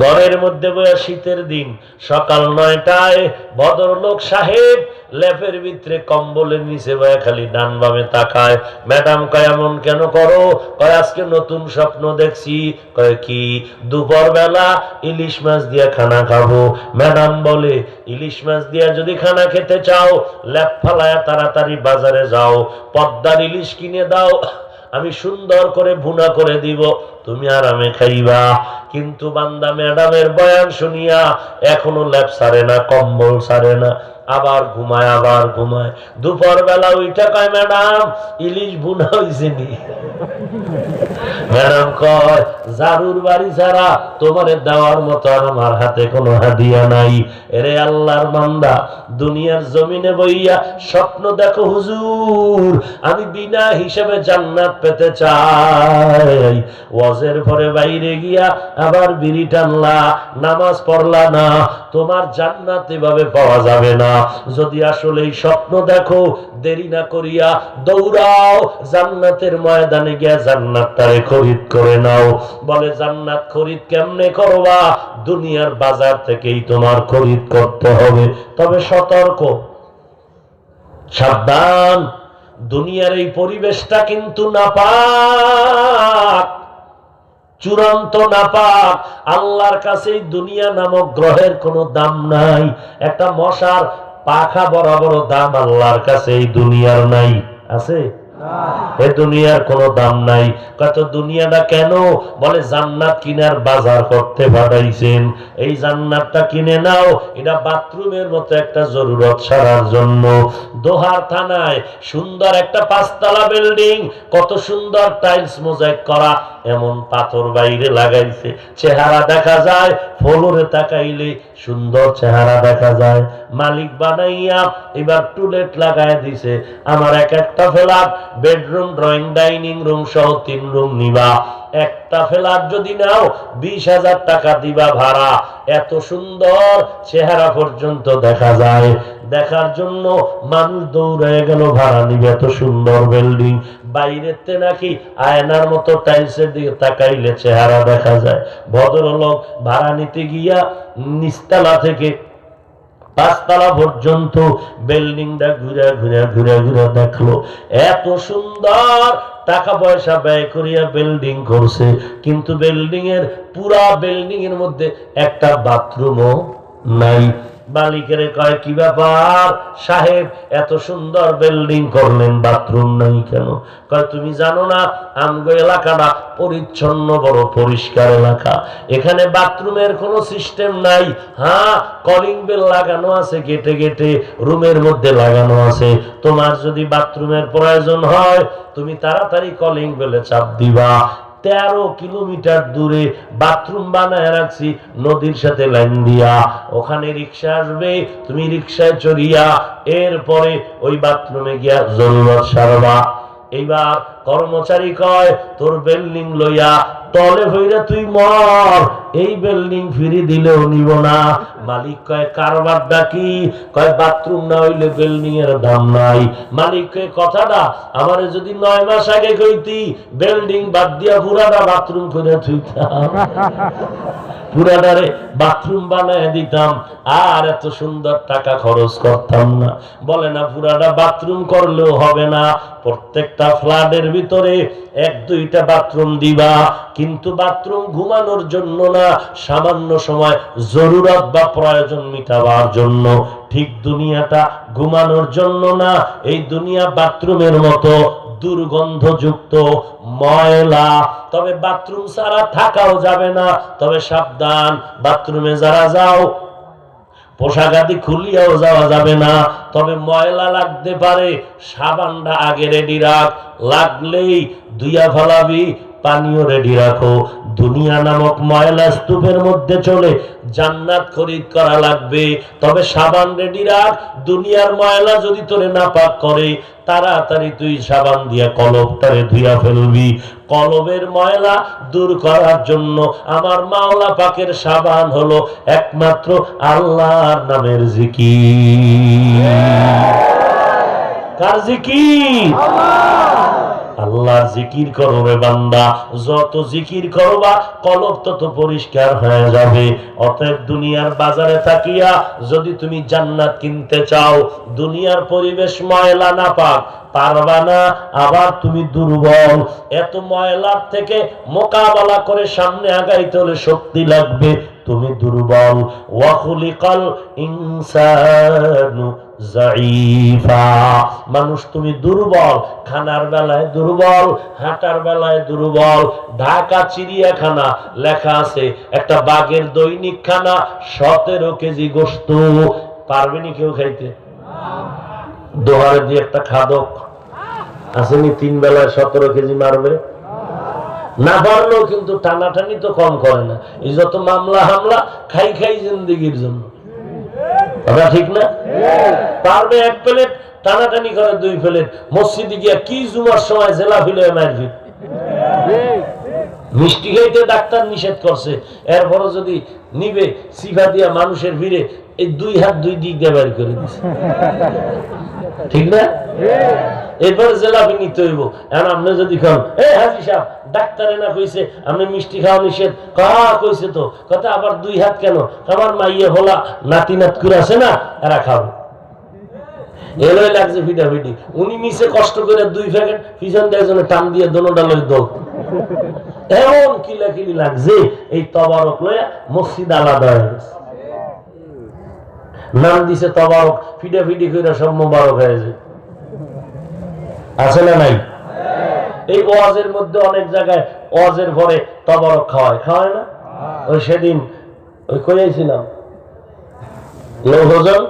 ঘরের মধ্যে বসে শীতের দিন সকাল 9টায় ভদ্রলোক সাহেব লেপের ভিতরে কম্বলের নিচে বসে খালি ডান বামে তাকায়। ম্যাডাম কয় এমন কেন করো? কয় আজকে নতুন স্বপ্ন দেখছি। কয় কি? দুপুর বেলা ইলিশ মাছ দিয়ে খানা খাবো। ম্যাডাম বলে ইলিশ মাছ দিয়ে যদি খানা খেতে চাও, লেপ ফালায়া তাড়াতাড়ি বাজারে যাও, পদ্মার ইলিশ কিনে দাও, আমি সুন্দর করে ভুনা করে দিব, তুমি আরামে খাইবা। কিন্তু বান্দা ম্যাডামের বয়ান শুনিয়া এখনো ল্যাপ ছাড়ে না, কম্বল ছাড়ে না, আবার ঘুমায় আবার ঘুমায়। দুপুর বেলা ওইটা কয় ম্যাডাম ইলিশ ভুনা হয়েছে নি? ম্যাডাম কয় জারুর বাড়ি ছাড়া তোমারে দেওয়ার মতো আমার হাতে কোনো হাদিয়া নাই। এরে আল্লাহর বান্দা, দুনিয়ার জমিনে বইয়া স্বপ্ন দেখো হুজুর আমি বিনা হিসেবে জান্নাত পেতে চাই, ওয়াজের পরে বাইরে গিয়া আবার বিড়ি টানলা, নামাজ পড়লা না, তোমার জান্নাত এভাবে পাওয়া যাবে না। যদি আসলে এই স্বপ্ন দেখো, দেরি না করিয়া দৌড়াও জান্নাতের ময়দানে গিয়া জান্নাতটারে খরিদ করে নাও। বলে জান্নাত খরিদ কেমনে করবা? দুনিয়ার বাজার থেকেই তোমার খরিদ করতে হবে। তবে সতর্ক, সাবধান, দুনিয়ার এই পরিবেশটা কিন্তু নাপাক, চূড়ান্ত নাপাক। আল্লাহর কাছে দুনিয়া নামক গ্রহের কোনো দাম নাই। একটা মশার পাখা বরাবর দাম আল্লাহর কাছে এই দুনিয়ার নাই। আছে? এ দুনিয়ার কোনো দাম নাই। কত দুনিয়াটা কেন? বলে জান্নাত কিনার বাজার করতে পাঠাইছেন। এই জান্নাতটা কিনে নাও, এটা বাথরুমের মতো একটা জরুরত সারার জন্য। দোহার থানায় সুন্দর একটা 5তলা বিল্ডিং, কত সুন্দর টাইলস মোজাইক করা, এমন পাথর বাইরে লাগাইছে, চেহারা দেখা যায়, ফ্লোরে তাকাইলে সুন্দর চেহারা দেখা যায়। মালিক বানাইয়া এবার টুলেট লাগাই দিছে। আমার একটা flat, bedroom, drawing, dining room সহ 3 রুম নিবা। একটা ফ্ল্যাট যদি নাও 20,000 টাকা দিবা ভাড়া। এত সুন্দর চেহারা পর্যন্ত দেখা যায়, দেখার জন্য মানুষ দৌড়ে গেল ভাড়া নিবে। এত সুন্দর বিল্ডিং, বাইরেতে নাকি আয়নার মতো টাইলসের দিকে তাকাইলে চেহারা দেখা যায়। ভদ্রলোক ভাড়া নিতে গিয়া নিচতলা থেকে 5তলা পর্যন্ত বিল্ডিংটা ঘুরে ঘুরে ঘুরে ঘুরে দেখলো। এত সুন্দর টাকা পয়সা ব্যয় করিয়া বিল্ডিং করছে, কিন্তু বিল্ডিং এর পুরা বিল্ডিং এর মধ্যে একটা বাথরুমও নাই। মালিকের কয় কি ব্যাপার সাহেব, এত সুন্দর বিল্ডিং করলেন, বাথরুম নাই কেন? কয় তুমি জানো না আমগো এলাকাটা পরিচ্ছন্ন, বড় পরিষ্কার এলাকা, এখানে বাথরুমের কোনো সিস্টেম নাই। হ্যাঁ, কলিং বেল লাগানো আছে, গেটে গেটে রুমের মধ্যে লাগানো আছে। তোমার যদি বাথরুমের প্রয়োজন হয় তুমি তাড়াতাড়ি কলিং বেলে চাপ দিবা। 13 কিলোমিটার দূরে বাথরুম বানায় রাখছি, নদীর সাথে লাইন দিয়া। ওখানে রিক্সা আসবে, তুমি রিক্সায় চড়িয়া এরপরে ওই বাথরুমে গিয়া জরুরত সারবা। এইবার কর্মচারী কয় তোর বিল্ডিং লইয়া তলে হইরা তুই মর, এই বিল্ডিং ফিরি দিলেও নিব না। মালিক কয় কারবারটা কি? কয় বাথরুম না হইলে বিল্ডিং এর দাম নাই। মালিক কয় কথাটা আমারে যদি 9 মাস আগে কইতি, বিল্ডিং বাদ দিয়া পুরাটা বাথরুম করে থুইতাম, পুরাটারে বাথরুম বানায় দিতাম, আর এত সুন্দর টাকা খরচ করতাম না। বলে না পুরাটা বাথরুম করলেও হবে না, প্রত্যেকটা ফ্ল্যাটের ভিতরে 1-2টা বাথরুম দিবা, কিন্তু বাথরুম ঘুমানোর জন্য না, সামান্য সময় জরুরত বা প্রয়োজন মিটাবার জন্য। ঠিক দুনিয়াটা ঘুমানোর জন্য না, এই দুনিয়া বাথরুমের মতো দুর্গন্ধযুক্ত, ময়লা। তবে বাথরুম ছাড়া থাকাও যাবে না। তবে সাবধান, বাথরুমে যারা যাও পোশাক আদি খুলিয়াও যাওয়া যাবে না, তবে ময়লা লাগতে পারে, সাবানটা আগে রেডি রাখ, লাগলেই ধুইয়া ফেলাবি, পানিও রেডি রাখো। দুনিয়া নামক ময়লা স্তূপের মধ্যে চলে জান্নাত খরিদ করা লাগবে, তবে সাবান রেডি রাখ। দুনিয়ার ময়লা যদি তোরে নাপাক করে, তাড়াতাড়ি তুই সাবান দিয়া কলবটারে ধুইয়া ফেলবি। কলবের ময়লা দূর করার জন্য আমার মাওলা পাকের সাবান হলো একমাত্র আল্লাহর নামের জিকির। কার জিকির? আল্লাহর জিকির করো রে বান্দা, যত জিকির করবা কলব তত পরিষ্কার হয়ে যাবে। অতএব দুনিয়ার বাজারে থাকিয়া যদি তুমি জান্নাত কিনতে চাও, দুনিয়ার পরিবেশ ময়লা না পাক, পারবা না। আবার তুমি দুর্বল, এত ময়লার থেকে মোকাবেলা করে সামনে আগাইতে হলে শক্তি লাগবে, তুমি দুর্বল। ওয়া খুলিকাল ইনসানু যায়ীফা, মানুষ তুমি দুর্বল, খানার বেলায় দুর্বল, হাঁটার বেলায় দুর্বল। ঢাকা চিড়িয়াখানা লেখা আছে একটা বাঘের দৈনিক খানা 17 কেজি গোশত। পারবেনি কেউ খাইতে? দোহারে দিয়ে একটা খাদক আসেনি, 3 বেলায় 17 কেজি মারবে না? পারলেও কিন্তু টানাটানি তো কম করে না। এই যত মামলা হামলা খাই খাই জিন্দিগির জন্য, কথা ঠিক না? পারবে 1 প্লেট, টানাটানি করে 2 প্লেট। মসজিদে গিয়া কি জুমার সময় জেলা ফিলে মারবি। মিষ্টি খাইতে ডাক্তার নিষেধ করছে, এরপরও যদি নিবে সিফা দিয়া মানুষের ভিড়ে এই 2 হাত 2 দিক দিয়ে বের করে দিছে, ঠিক না? এরপরে জেলাপি নিতে হইব। এখন আপনি যদি খান, হাজি সাহেব ডাক্তারে না কইছে আপনি মিষ্টি খাওয়া নিষেধ, কইছে তো, কথা আবার 2 হাত কেন? আমার মাইয়ে হলা নাতি নাত করে আছে না, এরা খাবে। এলোই লাগছে ফিটাফিটি, উনি নিচে কষ্ট করে 2 প্যাকেট, পিছন দিয়ে একজনে টান দিয়ে দোনোটা লই দৌড়। এমন কিলাকিলি লাগছে, এই তবারক লইয়া মসজিদ আলাদা হয়ে গেছে, নাম দিছে তবারক, ফিটাফিটি করে সব মোবারক হয়ে যায়। আছে না নাই? এই ওয়াজের মধ্যে অনেক জায়গায় ওয়াজের পরে তবারক খাওয়ায়, খাওয়ায় না? ওই সেদিন ওই কইয়াছিলাম লোকজন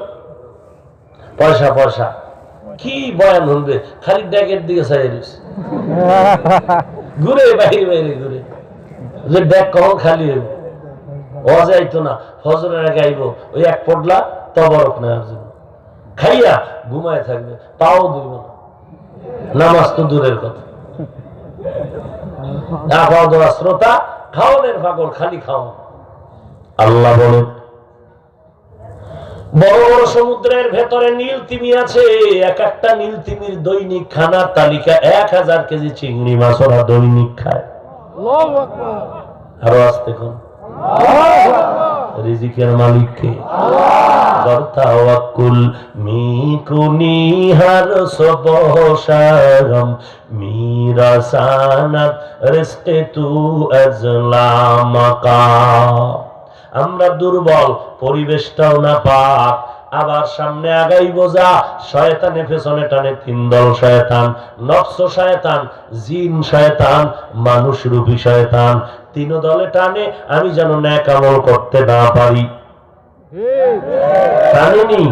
পয়সা পয়সা কি বয়ান হলবে, খালি ড্যাগের দিকে চাই ঘুরে বাইরে বাইরে ঘুরে, যে ড্যাগ কখন খালি হইব। ওয়াজে আইতো না, ফজরের আগে আইব, ওই 1 পটলা তবারক নেওয়ার জন্য, খাইয়া ঘুমায় থাকবে, তাও দিব না, নামাজ তো দূরের কথা। শ্রোতা খাওয়ানোর পাগল, খালি খাওয়া। আল্লাহ বলেন বড় বড় সমুদ্রের ভেতরে নীল তিমি আছে, এক একটা নীল তিমির দৈনিক খানার তালিকা 1000 কেজি চিংড়ি মাছ ওরা দৈনিক খায়। আরো আসতে কোন রিজিকের মালিক কে? তাওয়াক্কুল মিকুনি হার সবশারম মিরাসানাত রিজকে তু আজলামাকা। আমরা দুর্বল, পরিবেশটাও না পাক, আবার সামনে আগাইব যা, শয়তানে পেছনে টানে। 3 দল শয়তান, নফস শয়তান, জিন শয়তান, মানুষ রূপী শয়তান। 3 দলে টানে আমি যেন নেক আমল করতে না পারি। জানেনি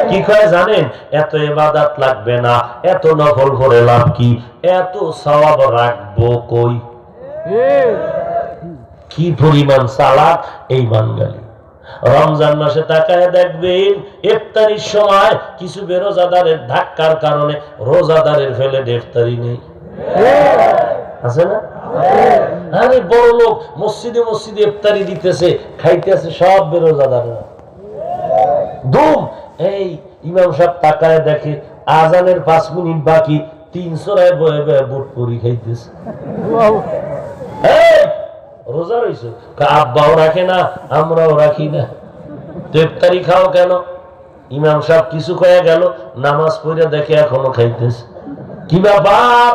কি কয় জানেন? এত ইবাদত লাগবে না, এত নফল করে লাভ কি, এত সওয়াব রাখবো কই? কি পরিমাণ চালাক এই বাঙালি। রমজান মাসে তাকায় দেখবেন ইফতারির সময় কিছু বেরোজাদারের ধাক্কার কারণে রোজাদারের ফেলে ইফতারি নেই, আছে না? আরে বড় লোক মসজিদে মসজিদে ইফতারি দিতেছে, খাইতেছে সব বেরোজাদাররা। ধুম এই ইমাম সাহেব তাকায় দেখে আজানের 5 মিনিট বাকি, 300 রায় বয়ে বয়ে বুট পুরি খাইতেছে। রোজা রয়েছে, আব্বাও রাখে না, আমরাও রাখি না, ইফতারি খাও কেন? ইমাম সাহেব কিছু কয়ে গেল, নামাজ পড়ে দেখে এখনো খাইতেছে। কি ব্যাপার?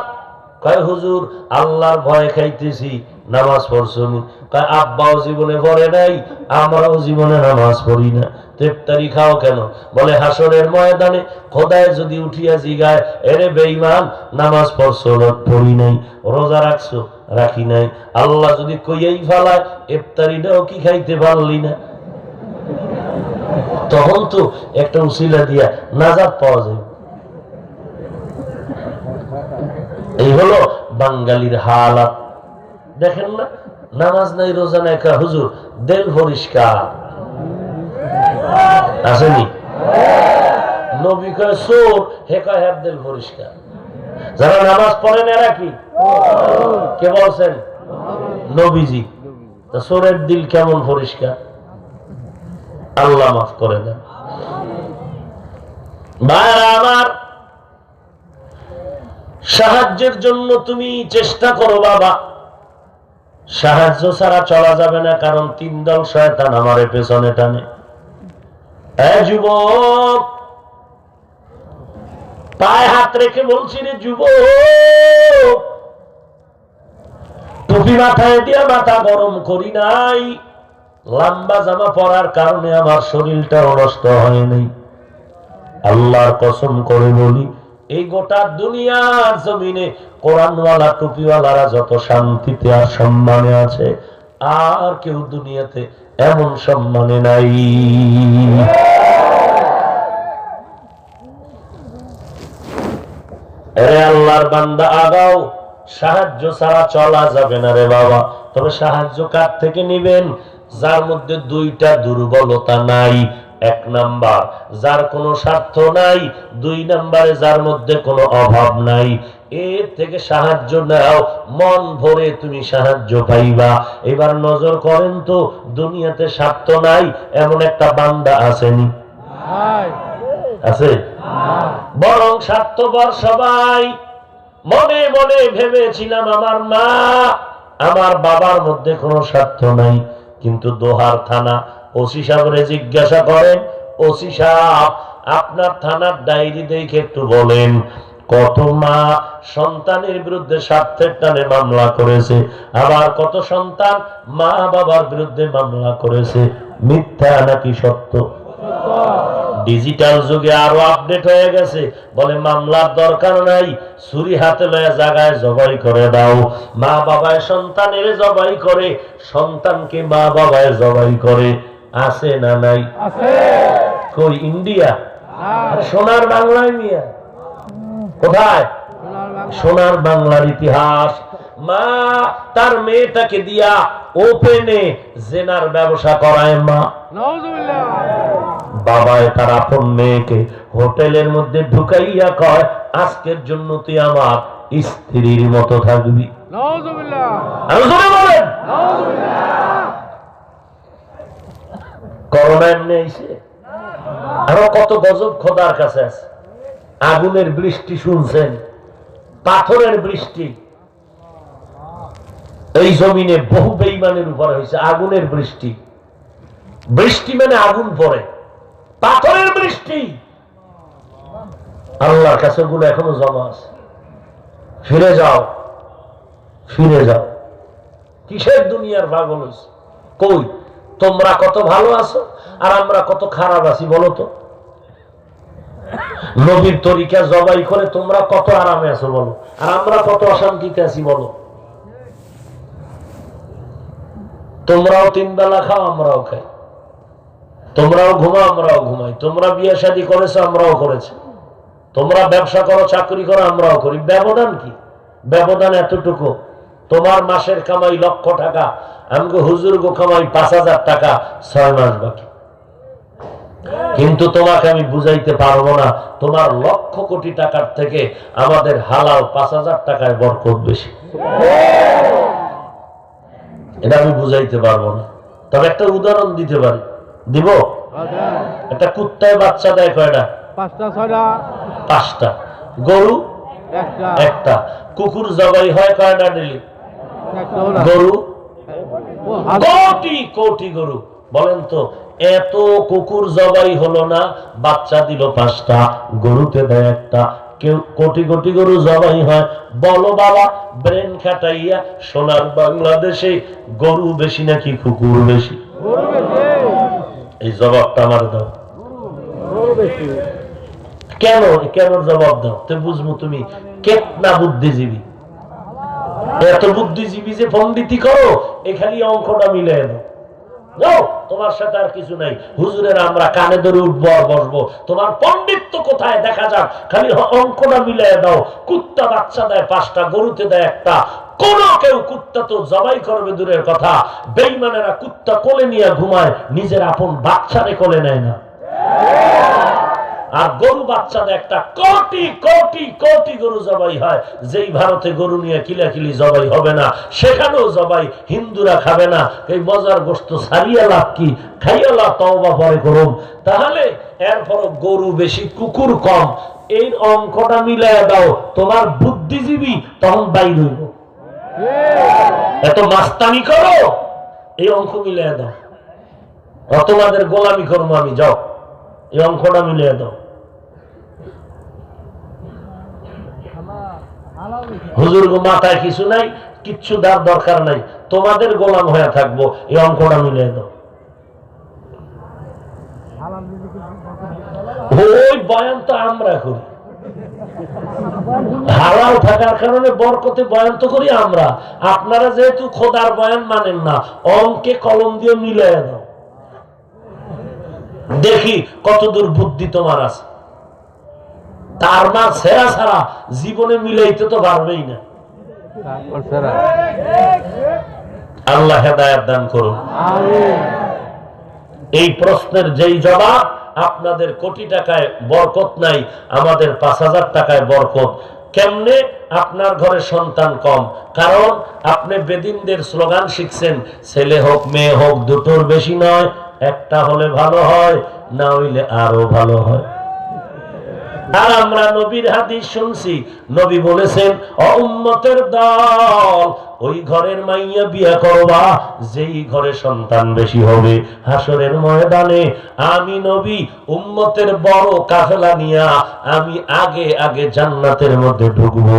কয় হুজুর আল্লাহর ভয়ে খাইতেছি, নামাজ পড়ছনি। কয় আব্বাও জীবনে পড়ে নাই, আমরাও জীবনে নামাজ পড়ি না, ইফতারি খাও কেন? বলে হাসরের ময়দানে খোদায় যদি উঠিয়া জিগায়, এরে বেঈমান নামাজ পড়ছো না? পড়ি নাই। রোজা রাখছো? রাখি নাই। আল্লাহ যদি কইয়াই ফেলায় ইফতারিটাও কি খাইতে পারলি না? তখন তো একটা উসিলা দিয়া নাজাত পাওয়া যায়। এই হলো বাঙালির হালাত। দেখেন না, নামাজ নাই রোজা নাই, হুজুর দেল পরিষ্কার আসেনি। নবী কয় চোর, হে কয় হ্যাঁ দেল পরিষ্কার। যারা নামাজ পড়েন এরা কি? কে বলছেন? নবীজি। তা চোরের দিল কেমন পরিষ্কার? আল্লাহ মাফ করে দেন। ভাইরা আমার, সাহায্যের জন্য তুমি চেষ্টা করো বাবা। সাহায্য ছাড়া চলা যাবে না, কারণ তিন দল শয়তান আমারে পেছনে টানে। যুবক, পায়ে হাত রেখে বলছি রে যুবক, টুপি মাথায় দিয়া মাথা গরম করি নাই, লম্বা জামা পরার কারণে আমার শরীরটা নষ্ট হয়নি। আল্লাহর কসম করে বলি, এই গোটা দুনিয়ার জমিনে কোরআনওয়ালা টুপিওয়ালারা যত শান্তিতে আর সম্মানে আছে, আর কেউ দুনিয়াতে এমন সম্মানে নাই। আরে আল্লাহর বান্দা, আগাও। সাহায্য ছাড়া চলা যাবে না রে বাবা। তবে সাহায্য কার থেকে নিবেন? যার মধ্যে দুইটা দুর্বলতা নাই। এক নাম্বার, যার কোনো স্বার্থ নাই। দুই নাম্বারে, যার মধ্যে কোনো অভাব নাই। এর থেকে সাহায্য নাও, মন ভরে তুমি সাহায্য পাইবা। এবার নজর করেন তো, দুনিয়াতে স্বার্থ নাই এমন একটা বান্দা আসেনি? আছে? বরং স্বার্থপর সবাই। মনে মনে ভেবেছিলাম আমার মা আমার বাবার মধ্যে কোনো স্বার্থ নাই, কিন্তু দোহার থানা ওসি সাহেবরে জিজ্ঞাসা করেন, ওসি সাহেব আপনার থানার ডায়েরি দেখে একটু বলেন, কত মা সন্তানের বিরুদ্ধে স্বার্থের টানে মামলা করেছে, আবার কত সন্তান মা বাবার বিরুদ্ধে মামলা করেছে। মিথ্যা নাকি সত্য? ডিজিটাল যুগে আরো আপডেট হয়ে গেছে, বলে মামলার দরকার নাই, ছুরি হাতে লয়ে জায়গায় জবাই করে দাও। মা বাবায় সন্তানের জবাই করে, সন্তানকে মা বাবায় জবাই করে। আছে না নাই? কই ইন্ডিয়া? সোনার বাংলায় মিয়া কোথায়? সোনার বাংলার ইতিহাস। মা তার মেয়েটাকে দিয়া ওপেনে জেনার ব্যবসা করায় মা। বাবায় তার আপন মেয়েকে হোটেলের মধ্যে ঢুকাইয়া কয়, আজকের জন্য তুই আমার স্ত্রীর মতো থাকবি। করোনা এমনি আইছে, আরো কত গজব খোদার কাছে আছে। আগুনের বৃষ্টি শুনছেন, পাথরের বৃষ্টি। এই জমিনে বহু বেঈমানের উপর হয়েছে আগুনের বৃষ্টি। বৃষ্টি মানে আগুন পড়ে, পাথরের বৃষ্টি। আল্লাহর কাছে গুলো এখনো জমা আছে। ফিরে যাও, ফিরে যাও। কিসের দুনিয়ার পাগল হয়েছে? কই তোমরা কত ভালো আছো আর আমরা কত খারাপ আছি বলো তো? নবীর তরিকা জবাই করে তোমরা কত আরামে আছো বলো, আর আমরা কত অশান্তিতে আছি বলো? তোমরাও তিন বেলা খাও, আমরাও খাই। তোমরাও ঘুমাও, আমরাও ঘুমাই। তোমরা বিয়ে শাদী করেছো, আমরাও করেছি। তোমরা ব্যবসা করো, চাকরি করো, আমরাও করি। ব্যবধান কি? ব্যবধান এতটুকু, তোমার মাসের কামাই 1,00,000 টাকা, আমাকে হুজুর গো কামাই 5,000 টাকা, 6 মাস বাকি। কিন্তু তোমাকে আমি বুঝাইতে পারবো না, তোমার 1,00,000 কোটি টাকার থেকে আমাদের হালাল 5,000 টাকায় বরকত বেশি। এটা আমি বুঝাইতে পারবো না। তবে একটা উদাহরণ দিতে পারি। দিব? একটা কুত্তায় বাচ্চা দেয় কয়টা? 5টা। গরু একটা। কুকুর জবাই হয় কয়টা ডেলি? গরু কোটি কোটি গরু। বলেন তো, এত কুকুর জবাই হলো না, বাচ্চা দিল 5টা, গরুতে দেয় একটা। কেউ কোটি কোটি গরু জবাই হয়। বলো বাবা, ব্রেন খাটাইয়া সোনার বাংলাদেশে গরু বেশি নাকি কুকুর বেশি? এই জবাবটা আমার দাও। কেন কেন জবাব দাও, তো বুঝবো তুমি কেতনা বুদ্ধিজীবী। এত বুদ্ধিজীবী যে পণ্ডিতি করো, এখানে অঙ্কটা মিলে দাও। যাও, তোমার সাথে আর কিছু নাই। হুজুরের আমরা কানে ধরে উঠবো আর বসবো, তোমার পণ্ডিত্য কোথায় দেখা যাক, খালি অঙ্কটা মিলিয়ে দাও। কুত্তা বাচ্চা দেয় 5টা, গরুতে দেয় 1টা। কোন কেউ কুত্তা তো জবাই করবে দূরের কথা, বেঈমানেরা কুত্তা কোলে নিয়ে ঘুমায়, নিজের আপন বাচ্চারে কোলে নেয় না। আর গরু বাচ্চা দেয় 1টা, কোটি কোটি কোটি গরু জবাই হয়। যেই ভারতে গরু নিয়ে কিলাকিলি জবাই হবে না, সেখানেও জবাই হিন্দুরা খাবে না। এই মজার গোশত সারিয়া লাভ কি, খাইয়া লাভ তওবা পরে করুন। তাহলে এরপর গরু বেশি কুকুর কম, এই অঙ্কটা মিলাইয়া দাও, তোমার বুদ্ধিজীবী তখন বাইর হইব। এত মাস্তানি করো, এই অঙ্ক মিলাইয়া দাও। তোমাদের গোলামি করবো আমি, যাও এই অঙ্কটা মিলিয়ে দাও। হুজুর গো মাথায় কিছু নাই, কিচ্ছু দেওয়ার দরকার নাই, তোমাদের গোলাম হয়ে থাকবো, এই অঙ্কটা মিলিয়ে দাও। ওই বয়ান তো আমরা করি, হালাল থাকার কারণে বরকতে বয়ান তো করি আমরা। আপনারা যেহেতু খোদার বয়ান মানেন না, অঙ্কে কলম দিয়ে মিলিয়ে দাও, দেখি কতদূর বুদ্ধি তোমার আছে। তার মা ছেড়া ছাড়া জীবনে মিলাইতে তো পারবেই না। আল্লাহ হেদায়েত দান করুন। এই প্রশ্নের যেই জবাব, আপনাদের কোটি টাকায় বরকত নাই, আমাদের 5000 টাকায় বরকত। কেমনে? আপনার ঘরে সন্তান কম, কারণ আপনি বেদিনদের স্লোগান শিখছেন, ছেলে হোক মেয়ে হোক দুটোর বেশি নয়, একটা হলে ভালো হয়, না হইলে আরো ভালো হয়। আর আমরা নবীর হাদিস শুনছি, নবী বলেছেন, ও উম্মতের দল, ওই ঘরের মাইয়া বিয়া করবা যেই ঘরে সন্তান বেশি হবে। হাসরের ময়দানে আমি নবী উম্মতের বড় কাফেলা নিয়া আমি আগে আগে জান্নাতের মধ্যে ঢুকবো।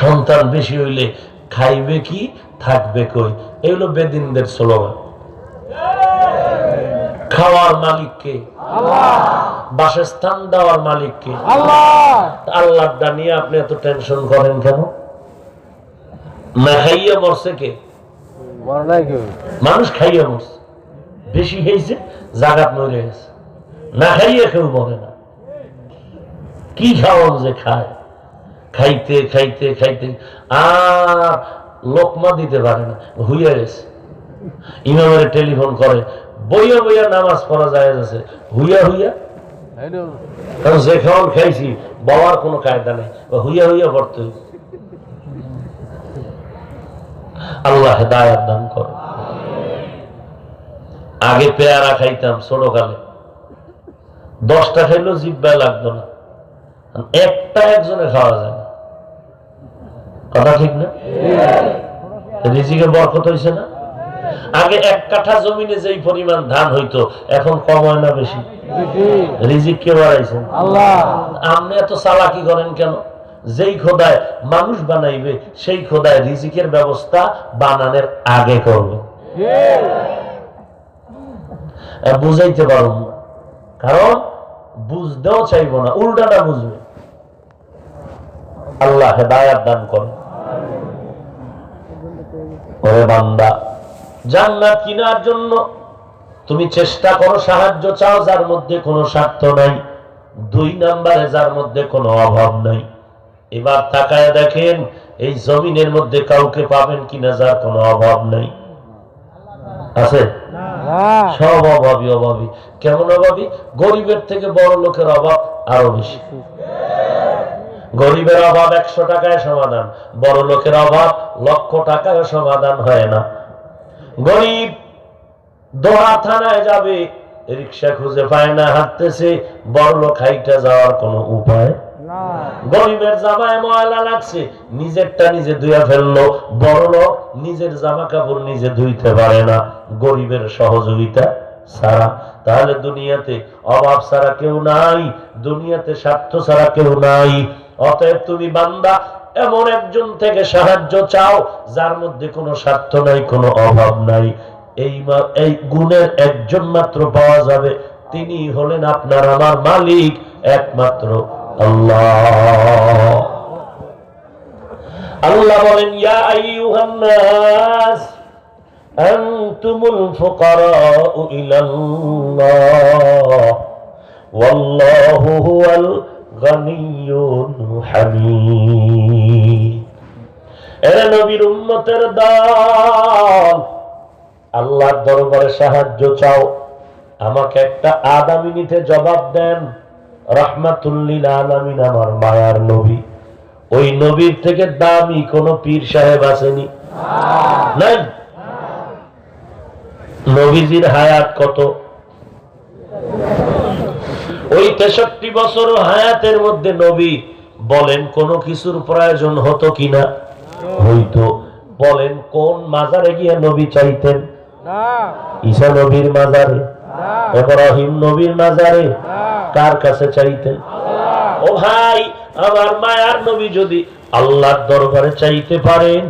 সন্তান বেশি হইলে খাইবে কি, থাকবে কই? এগুলো বেদিনদের স্লোগান। খাওয়ার মালিককে আল্লাহ, বাসস্থান দেওয়ার মালিককে আল্লাহ। আল্লাহটা নিয়ে আপনি এত টেনশন করেন কেন? না খাইয়া মরছে কে? মানুষ খাইয়া মরছে, বেশি হয়েছে, জাগাত মরে গেছে। না খাইয়া কেউ মরে না। কি খাওয়ান যে খায়, খাইতে খাইতে খাইতে আর লোকমা দিতে পারে না, হইয়া গেছে। ইমামের টেলিফোন করে, বইয়া বইয়া নামাজ পড়া যায় আছে, হুইয়া হুইয়া, কারণ যে খাওয়ান খাইছি বাবার কোনো কায়দা নেই, হুইয়া হুইয়া পড়তে হইছে। আল্লাহ হেদায়েত দান করে। আগে পেয়ারা খাইতাম ছোটকালে, 10টা খাইলেও জিব্বায় লাগতো না, একটা একজনে খাওয়া যায় না। কথা ঠিক না? রিজিকে বরকত হইছে না? আগে 1 কাঠা জমিনে যেই পরিমাণ ধান হইতো, এখন কম হয় না বেশি? রিজিক কে বাড়াইছেন? আল্লাহ। আপনি এত চালাকি করেন কেন? যেই খোদায় মানুষ বানাইবে, সেই খোদায় রিজিকের ব্যবস্থা বানানোর আগে করবে। বুঝাইতে পারব না, কারণ বুঝতেও চাইব না, উল্টাটা বুঝবে। আল্লাহ হেদায়েত দান করেন। ওরে বান্দা, জান্নাত কেনার জন্য তুমি চেষ্টা করো, সাহায্য চাও যার মধ্যে কোনো স্বার্থ নাই, 2 নম্বরে যার মধ্যে কোনো অভাব নাই। এবার তাকায় দেখেন এই জমিনের মধ্যে কাউকে পাবেন কিনা যার কোনো অভাব নাই? আছে? সব অভাবী। অভাবী কেমন অভাবী? গরিবের থেকে বড় লোকের অভাব আরো বেশি। গরিবের অভাব 100 টাকায় সমাধান, বড় লোকের অভাব 1,00,000 টাকায় সমাধান হয় না। গরিব দোহা থানায় যাবে, রিক্সা খুঁজে পায় না, হাঁটতেছে। বড় লোক হাইটা যাওয়ার কোনো উপায় না। গরিবের জামায় ময়লা লাগছে, নিজেরটা নিজে ধুইয়া ফেললো। বড় লোক নিজের জামা কাপড় নিজে ধুইতে পারে না, গরিবের সহযোগিতা ছাড়া। তাহলে দুনিয়াতে অভাব ছাড়া কেউ নাই, দুনিয়াতে স্বার্থ ছাড়া কেউ নাই। অতএব তুমি বান্দা এমন একজন থেকে সাহায্য চাও যার মধ্যে কোনো স্বার্থ নাই, কোনো অভাব নাই। এই গুণের একজন মাত্র পাওয়া যাবে, তিনি হলেন আপনার আমার মালিক একমাত্র আল্লাহ। আল্লাহ বলেন ইয়া আইয়ুহান নাস আনতুমুল ফুকারাউ ইলাল্লাহ ওয়াল্লাহু হুয়াল গনিয়্যুল হামিদ। এরা নবীর উম্মতের দল, আল্লাহর দরবারে সাহায্য চাও। আমাকে একটা আধা মিনিটে জবাব দেন। রাহমাতুল লিল আলামিন আমার মায়ার নবী, ওই নবীর থেকে দামি কোন পীর সাহেব আসেনি? নাই। নবীজির হায়াত কত? ওই 63 বছর হায়াতের মধ্যে নবী বলেন কোন কিছুর প্রয়োজন হতো কিনা? হইতো। বলেন কোন মাজারে গিয়ে নবী চাইতেন? ঈসা নবীর মাজারে, ইব্রাহিম নবীর মাজারে। কার কাছে চাইতেন? ও ভাই, আমার মায়ার নবী যদি আল্লাহর দরবারে চাইতে পারেন,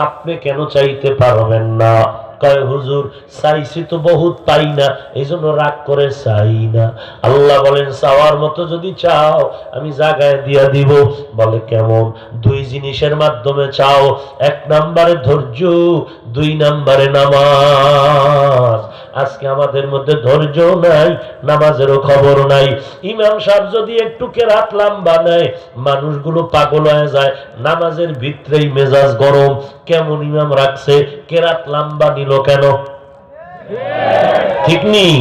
আপনি কেন চাইতে পারবেন না? কয় হুজুর চাইছি তো বহুত পাই না, এই জন্য রাগ করে চাই না। আল্লাহ বলেন চাওয়ার মতো যদি চাও আমি জায়গায় দিয়া দিব। বলে কেমন? 2 জিনিসের মাধ্যমে চাও। 1 নম্বরে ধৈর্য, 2 নম্বরে নামাজ। আজকে আমাদের মধ্যে ধৈর্য নাই, নামাজেরও খবর নাই। ইমাম সাহেব যদি একটু কেরাত লম্বা নেয়, মানুষগুলো পাগল হয়ে যায়। নামাজের ভিতরেই মেজাজ গরম। কেমন ইমাম রাখছে, কেরাত লম্বা নিল কেন? ঠিক নেই,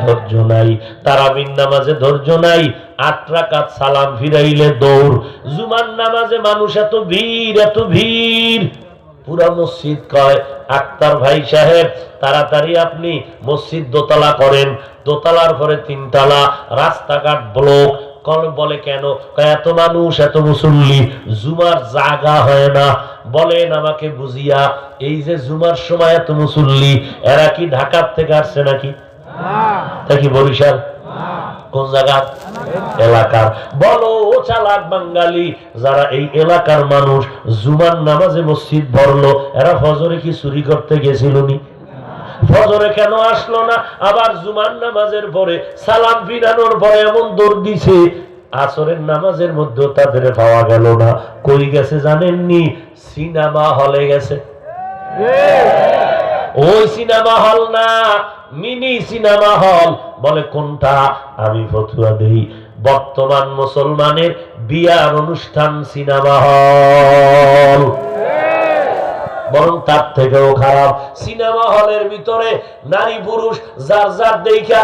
ধৈর্য নাই। তারাবির নামাজে ধৈর্য নাই। 8 রাকাত সালাম ফিরাইলে দৌড়। জুমার নামাজে মানুষ এত ভিড়, এত ভিড়, পুরা মসজিদ কয় আক্তার ভাই সাহেব তাড়াতাড়ি আপনি মসজিদ দোতলা করেন। দোতলার পরে 3 তলা, রাস্তাঘাট ব্লক। বলে কেন? এত মানুষ, এত মুসল্লি, জুমার জায়গা হয় না। বলেন আমাকে বুঝিয়া, এই যে জুমার সময় এত মুসল্লি, এরা কি ঢাকার থেকে আসছে নাকি? তা কি বরিশাল? কোন জায়গা? এলাকার। বলো ও চালাক বাঙালি, যারা এই এলাকার মানুষ জুমার নামাজে মসজিদ ভরলো, এরা ফজরে কি চুরি করতে গেছিল নি? ফজরে কেন আসলো না? আবার জুমার নামাজের পরে সালাম ফিরানোর পরে এমন দৌড় দিছে, আসরের নামাজের মধ্যে তাদের পাওয়া গেল না। কই গেছে জানেননি? সিনেমা হলে গেছে। ওই সিনেমা হল না, মিনি সিনেমা হল। বলে কোনটা? আমি ফতুয়া দেই, বর্তমান মুসলমানের বিয়ার অনুষ্ঠান সিনেমা হল। বরং তার থেকেও খারাপ। সিনেমা হলের ভিতরে নারী পুরুষ যার যার দেখা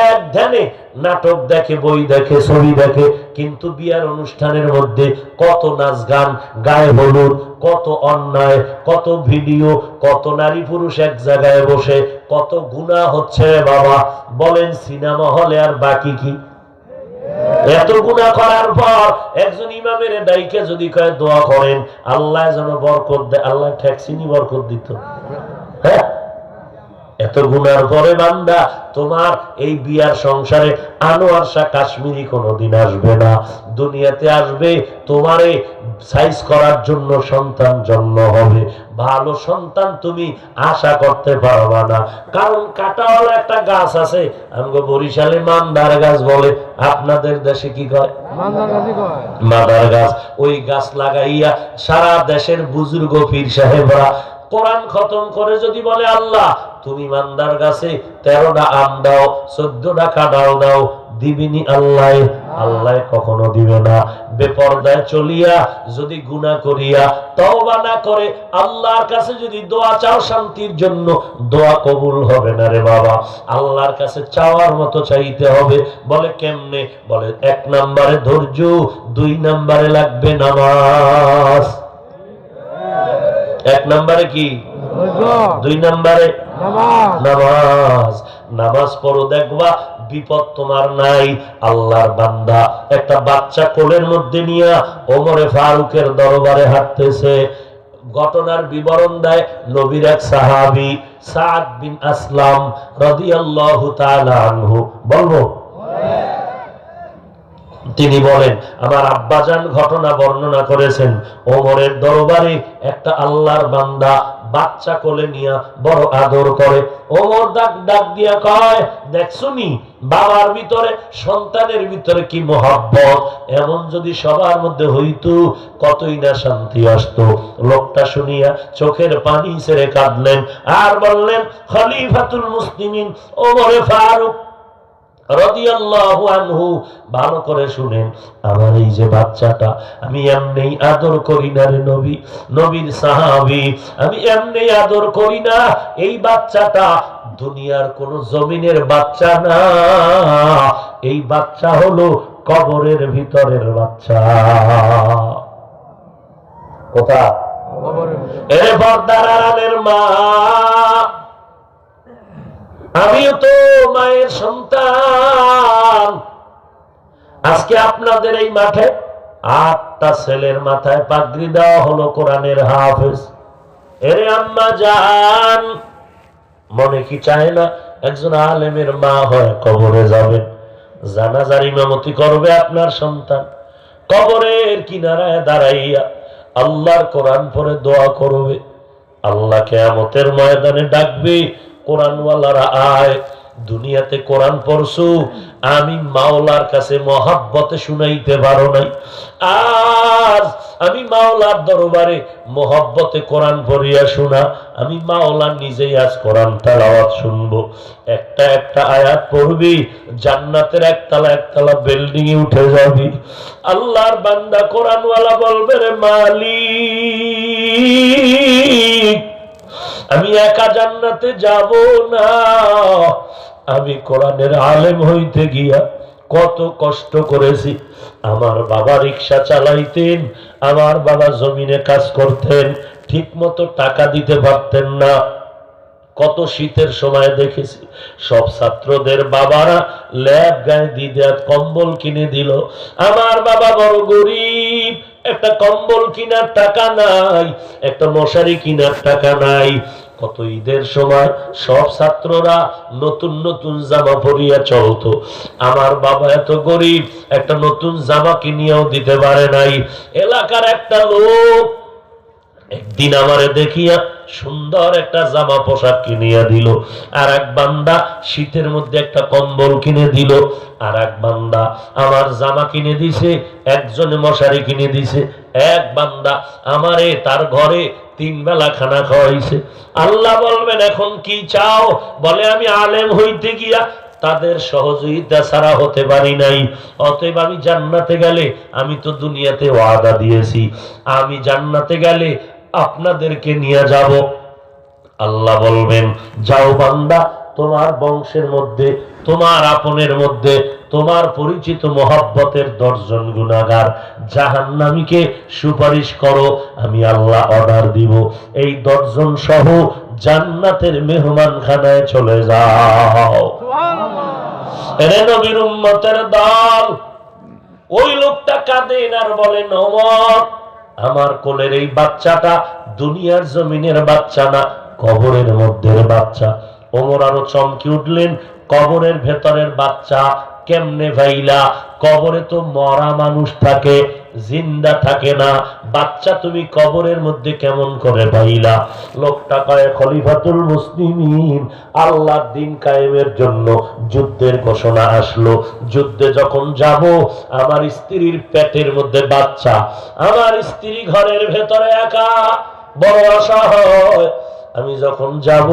এক ধ্যানে নাটক দেখে, বই দেখে, ছবি দেখে। কিন্তু বিয়ার অনুষ্ঠানের মধ্যে কত নাচ গান, গায়ে হলুদ, কত অন্যায়, কত ভিডিও, কত নারী পুরুষ এক জায়গায় বসে, কত গুনাহ হচ্ছে বাবা। বলেন সিনেমা হলে আর বাকি কি? এত গুনাহ করার পর একজন ইমামের ডাইকে যদি কয় দোয়া করেন আল্লাহ যেন বরকত দেয়, আল্লাহ ট্যাক্সিনি বরকত দিত। হ্যাঁ, এত গুনার পরে বান্দা তোমার এই বিয়ার সংসারে আনোয়ার শাহ কাশ্মীরি কোনোদিন আসবে না। দুনিয়াতে আসবে তোমারে সাইজ করার জন্য, সন্তান জন্ম হবে। ভালো সন্তান তুমি আশা করতে পারবা না। কারণ কাঁটাওয়ালা একটা গাছ আছে, আমগো বরিশালে মান্দার গাছ বলে, আপনাদের দেশে কি কয়? মাদার গাছ। ওই গাছ লাগাইয়া সারা দেশের বুজুর্গ পীর সাহেবরা কোরআন খতম করে যদি বলে আল্লাহ তুমি মান্দার গাছে 13টা আম দাও, 14টা কাঁঠাল দাও, দিবিনি আল্লাহ? আল্লাহ কখনো দিবে না। বেপরদায় চলিয়া যদি গুনাহ করিয়া তওবা না করে আল্লাহর কাছে যদি দোয়া চাও শান্তির জন্য, দোয়া কবুল হবে না রে বাবা। আল্লাহর কাছে চাওয়ার মতো চাইতে হবে। বলে কেমনে? বলে 1 নম্বরে ধৈর্য, 2 নম্বরে লাগবে নামাজ। 1 নম্বরে কি? 2 নম্বরে নামাজ। নামাজ পড়ো, দেখবা বিপদ তোমার নাই। আল্লাহর বান্দা একটা বাচ্চা কোলের মধ্যে নিয়ে ওমরে ফারুকের দরবারে হাঁটতেছে। ঘটনার বিবরণ দেয় নবীর এক সাহাবী সাদ বিন আসলাম রাদিয়াল্লাহু তাআলা আনহু। বলবো? তিনি বলেন আমার আব্বাজান ঘটনা বর্ণনা করেছেন, ওমরের দরবারে একটা আল্লাহর বান্দা বাচ্চা কোলে নিয়া বড় আদর করে। ওমর ডাক ডাক দিয়া কয়, দেখছুনি বাবার ভিতরে সন্তানের ভিতরে কি মহব্বত, এমন যদি সবার মধ্যে হইতো কতই না শান্তি আসতো। লোকটা শুনিয়া চোখের পানি ছেড়ে কাঁদলেন আর বললেন, খলিফাতুল মুসলিমিন ওমরে ফারুক রাদিয়াল্লাহু আনহু, ভালো করে শুনেন, আমার এই যে বাচ্চাটা আমি এমনি আদর করি না রে নবী, নবীর সাহাবী, আমি এমনি আদর করি না। এই বাচ্চাটা দুনিয়ার কোন জমিনের বাচ্চা না, এই বাচ্চা হলো কবরের ভিতরের বাচ্চা। কথা এ পর্দার আড়ালের মা, আমিও তো মায়ের সন্তান। আজকে আপনাদের এই মাঠে 8টা ছেলের মাথায় পাগড়ি দেওয়া হলো কোরআনের হাফেজ। এরে আম্মা জান, মনে কি চায় না একজন আলেমের মা হয় কবরে যাবেন, জানাজার ইমামতি করবে আপনার সন্তান, কবরের কিনারায় দাঁড়াইয়া আল্লাহর কোরআন পড়ে দোয়া করবে, আল্লাহ কিয়ামতের ময়দানে ডাকবে, কোরআনওয়ালারা আয়, দুনিয়াতে কোরআন পড়ছু, আমি মাওলার কাছে মহাব্বতে শুনাইতে পারো নাই, আজ আমি মাওলার দরবারে মহাব্বতে কোরআন পড়িয়া শোনা, আমি মাওলা নিজেই আজ কোরআন তেলাওয়াত শুনবো। একটা একটা আয়াত পড়বি, জান্নাতের একতলা একতলা বিল্ডিং এ উঠে যাবি। আল্লাহর বান্দা কোরআনওয়ালা বলবে, রে মালিক, আমি একা জান্নাতে যাব না, আমি কোরআনের আলেম হইতে গিয়া কত কষ্ট করেছি। আমার বাবা রিকশা চালাইতেন, আমার বাবা জমিনে কাজ করতেন, ঠিক মতো টাকা দিতে পারতেন না। কত শীতের সময় দেখেছি সব ছাত্রদের বাবারা ল্যাব গায়ে দিয়ে কম্বল কিনে দিল, আমার বাবা বড় গরিব, একটা কম্বল কিনার টাকা নাই, একটা মশারি কিনার টাকা নাই। কত ঈদের সময় সব ছাত্ররা নতুন নতুন জামা পরিয়া চলতো, আমার বাবা এত গরিব, একটা নতুন জামা কিনিয়াও দিতে পারে নাই। এলাকার একটা লোক একদিন আমারে দেখিয়া সুন্দর একটা জামা পোশাক কিনিয়া দিল, আর এক বান্দা শীতের মধ্যে একটা কম্বল কিনে দিল, আর এক বান্দা আমার জামা কিনে দিছে, একজনে মশারি কিনে দিছে, এক বান্দা আমারে তার ঘরে 3 বেলা খানা খাওয়াইছে। আল্লাহ বলবেন, এখন কি চাও? বলে, আমি আলেম হইতে গিয়া তাদের সহযোগিতা ছাড়া হতে পারি নাই, অতএব আমি জান্নাতে গেলে, আমি তো দুনিয়াতে ওয়াদা দিয়েছি আমি জান্নাতে গেলে আপনাদেরকে নিয়ে যাব। আল্লাহ বলবেন, যাও বান্দা, তোমার বংশের মধ্যে, তোমার আপনের মধ্যে, তোমার পরিচিত মহব্বতের 10 জন গুনাহগার জাহান্নামীকে সুপারিশ করো, আমি আল্লাহ অর্ডার দিব, এই 10 জন সহ জান্নাতের মেহমানখানায় চলে যাও। এরে নবীর উম্মতের দল, ওই লোকটা কাঁদেন আর বলেন, ওমর, আমার কোলের এই বাচ্চাটা দুনিয়ার জমিনের বাচ্চা না, কবরের মধ্যের বাচ্চা। ওমর আরো চমকে উঠলেন, কবরের ভেতরের বাচ্চা কেমনে ভাইলা? কবরে তো মরা মানুষ থাকে, জিন্দা থাকে না, বাচ্চা তুমি কবরের মধ্যে কেমন করে পাইলা? লোকটা কয়, খলিফাতুল মুসলিমিন, আল্লাহর দ্বীন কায়েমের জন্য যুদ্ধের ঘোষণা আসলো, যুদ্ধে যখন যাব, আমার স্ত্রীর পেটের মধ্যে বাচ্চা, আমার স্ত্রী ঘরের ভেতরে একা, বড় অসহায়, আমি যখন যাব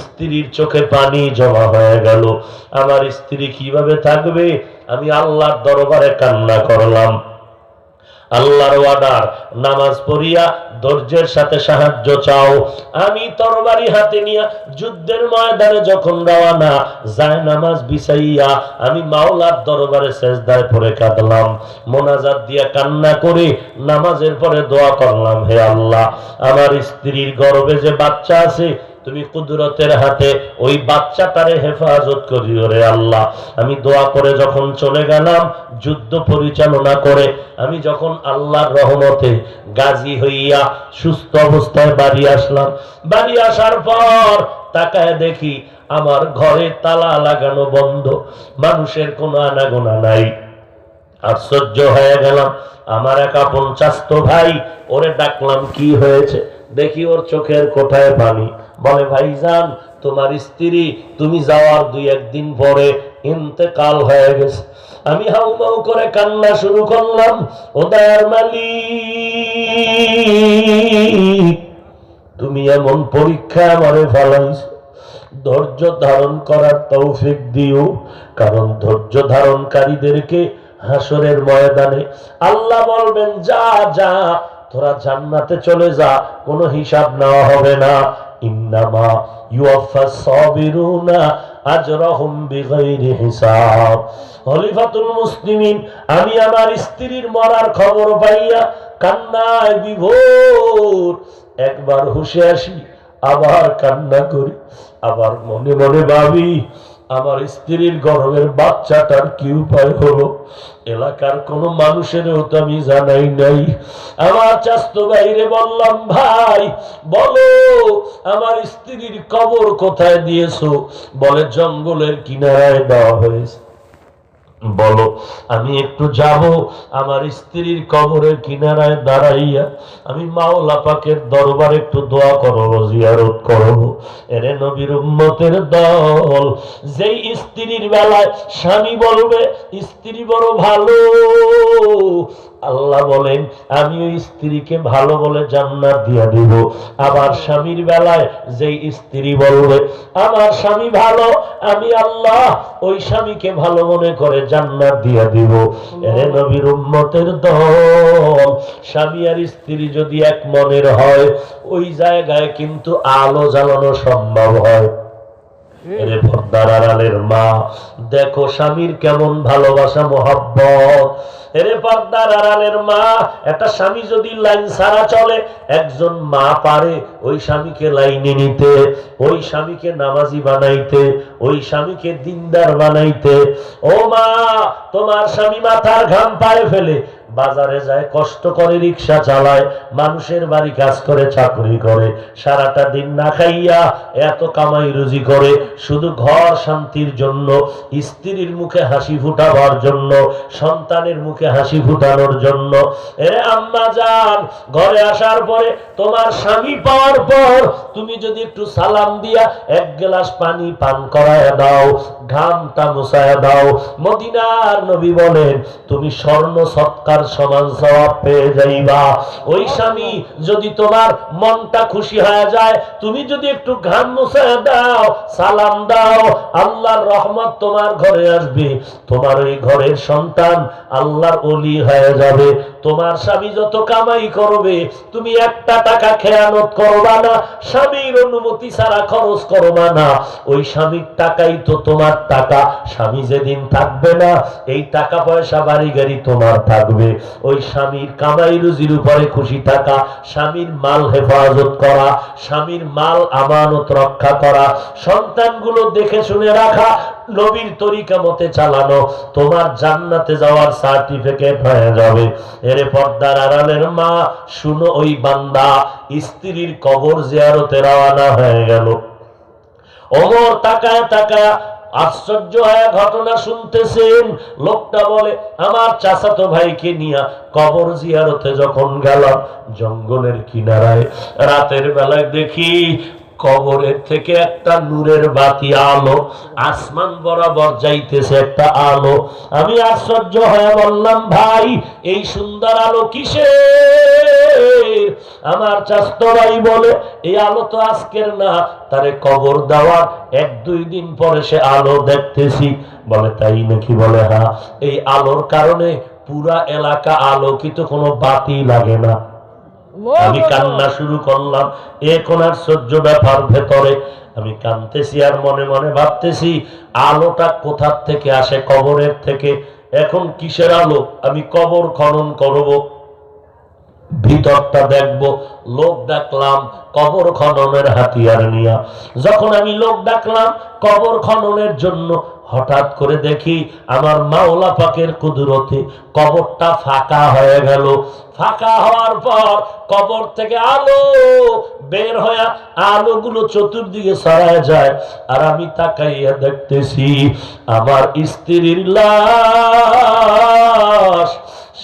স্ত্রীর চোখে পানি জমা হয়ে গেল, আমার স্ত্রী কিভাবে থাকবে? আমি আল্লাহর দরবারে কান্না করলাম, আল্লাহর ওয়াদার নামাজ পড়িয়া ধৈর্যের সাথে সাহায্য চাও। আমি তরবারি হাতে নিয়ে যুদ্ধের ময়দানে যখন রওনা, যায় নামাজ বিছাইয়া আমি মাওলার দরবারে সেজদায় পড়ে কাঁদলাম, মোনাজাত দিয়া কান্না করে নামাজের পরে দোয়া করলাম, হে আল্লাহ, আমার স্ত্রীর গর্ভে যে বাচ্চা আছে, তুমি কুদরতের হাতে ওই বাচ্চাটারে হেফাজত করিও রে আল্লাহ। আমি দোয়া করে যখন চলে গেলাম, যুদ্ধ পরিচালনা করে আমি যখন আল্লাহর রহমতে গাজী হইয়া সুস্থ অবস্থায় বাড়ি আসলাম, বাড়ি আসার পর তাকায় দেখি আমার ঘরে তালা লাগানো বন্ধ, মানুষের কোনো আনাগোনা নাই। আশ্চর্য হয়ে গেলাম, আমার এক আপন চাচতো ভাই, ওরে ডাকলাম, কি হয়েছে? দেখি ওর চোখের কোঠায় পানি। বলে ভাইজান, তোমার স্ত্রী তুমি যাওয়ার 2-1 দিন পরে ইন্তেকাল হয়ে গেছে। আমি হাউমাউ করে কান্না শুরু করলাম, ও দয়ার মালিক, তুমি এমন পরীক্ষা আমারে ফেলাইছো, ধৈর্য ধারণ করার তৌফিক দিও। কারণ ধৈর্য ধারণকারীদেরকে হাসরের ময়দানে আল্লাহ বলবেন, যা যা তোরা জান্নাতে চলে যা, কোনো হিসাব নেওয়া হবে না। ইন্নামা ইউয়াফাস সাবিরুনা আজরাহুম বিগাইরি হিসাব। খলিফাতুল মুসলিমিন, আমি আমার স্ত্রীর মরার খবর পাইয়া কান্নায় বিভোর, একবার হুঁশে আসি, আবার কান্না করি, আবার মনে মনে ভাবি আমার স্ত্রীর গর্ভের বাচ্চাটার কি উপায় হলো। এলাকার কোন মানুষেরও তো আমি জানাই নাই। আমার চাস্তো ভাইরে বললাম, ভাই বলো আমার স্ত্রীর কবর কোথায় দিয়েছো? বলে জঙ্গলের কিনারায় দেওয়া হয়েছে। বলো আমি একটু যাব, আমার স্ত্রীর কবরের কিনারায় দাঁড়াইয়া আমি মাওলা পাকের দরবারে একটু দোয়া করব, জিয়ারত করব। এরে নবীর উম্মতের দল, যেই স্ত্রীর বেলায় স্বামী বলবে স্ত্রী বড় ভালো, আল্লাহ বলেন আমি ওই স্ত্রীকে ভালো বলে জান্নাত দিয়া দিব। আবার স্বামীর বেলায় যেই স্ত্রী বলবে আমার স্বামী ভালো, আমি আল্লাহ ওই স্বামীকে ভালো মনে করে জান্নাত দিয়া দিব। এরে নবীর উম্মতের দল, স্বামী আর স্ত্রী যদি এক মনের হয়, ওই জায়গায় কিন্তু আলো জ্বালানো সম্ভব হয়। এরে পর্দার আড়ালের মা, দেখো স্বামীর কেমন ভালোবাসা মহব্বত। এরে পর্দার আড়ালের মা, একটা স্বামী যদি লাইন ছাড়া চলে, একজন মা পারে ওই স্বামীকে লাইনে নিতে, ওই স্বামীকে নামাজি বানাইতে, ওই স্বামীকে দিনদার বানাইতে। ও মা, তোমার স্বামী মাথার ঘাম পায়ে ফেলে বাজারে যায়, কষ্ট করে রিক্সা চালায়, মানুষের বাড়ি কাজ করে, চাকরি করে, সারাটা দিন না খাইয়া এত কামাই রুজি করে শুধু ঘর শান্তির জন্য, স্ত্রীর মুখে হাসি ফুটাবার জন্য, সন্তানের মুখে হাসি ফুটানোর জন্য। এরে আম্মা জান, ঘরে আসার পরে তোমার স্বামী পাওয়ার পর তুমি যদি একটু সালাম দিয়া 1 গ্লাস পানি পান করায় দাও, ঘামটা মুছায় দাও, মদিনার নবী বলেন তুমি স্বর্ণ সৎকার সমান সওয়াব পেয়ে যাইবা। ওই স্বামী যদি তোমার মনটা খুশি হয়ে যায়, তুমি যদি একটু ঘাম মুছায় দাও, সালাম দাও, আল্লাহর রহমত তোমার ঘরে আসবে, তোমার ওই ঘরের সন্তান আল্লাহর ওলি হয়ে যাবে। তোমার স্বামী যত কামাই করবে, তুমি একটা টাকা খেয়ানত করবা না, স্বামীর অনুমতি ছাড়া খরচ করবা না। ওই স্বামীর টাকাই তো তোমার টাকা। স্বামী যেদিন থাকবে না, এই টাকা পয়সা বাড়ি গাড়ি তোমার থাকবে। ওই স্বামীর কামাই রুজির উপরে খুশি থাকা, স্বামীর মাল হেফাজত করা, স্বামীর মাল আমানত রক্ষা করা, সন্তানগুলো দেখে শুনে রাখা, নবীর তরিকা মতে চালানো, তোমার জান্নাতে যাওয়ার সার্টিফিকেট হয়ে যাবে। এরে পর্দার আড়ালের মা, শুনো, ওই বান্দা স্ত্রীর কবর জিয়ারতে রওনা হয়ে গেল। ওমর তাকায় তাকায় আশ্চর্য হয়ে ঘটনা শুনতেছেন। লোকটা বলে আমার চাচাতো ভাইকে নিয়ে কবর জিয়ারতে যখন গেলাম জঙ্গলের কিনারায়, রাতের বেলায় দেখি কবরের থেকে একটা নূরের বাতি আলো আসমান বরাবর যাইতেছে, একটা আলো। আমি আশ্চর্য হয়ে বললাম, ভাই এই সুন্দর আলো কিসের? আমার চাচাতো ভাই বলে এই আলো তো আজকের না, তারে কবর দেওয়ার 1-2 দিন পরে সে আলো দেখতেছি। বলে তাই নাকি? বলে হ্যাঁ, এই আলোর কারণে পুরা এলাকা আলোকিত, কোনো বাতি লাগে না। আমি কান্না শুরু করলাম। এখন আর সহ্য ব্যাপার, ভেতরে আমি কাঁদতেছি আর মনে মনে ভাবতেছি আলোটা কোথার থেকে আসে? কবরের থেকে। এখন কিসের আলো? আমি কবর খনন করব, ভিতরটা দেখবো। লোক ডাকলাম কবর খননের হাতিয়ার নিয়া। যখন আমি লোক ডাকলাম কবর খননের জন্য, হঠাৎ করে দেখি আমার মাওলা পাকের কুদরতে কবরটা ফাঁকা হয়ে গেল। ফাঁকা হওয়ার পর কবর থেকে আলো বের হয়ে আলোগুলো চতুর্দিকে ছড়ায় যায়, আর আমি তাকাইয়া দেখতেছি আমার স্ত্রীর লাশ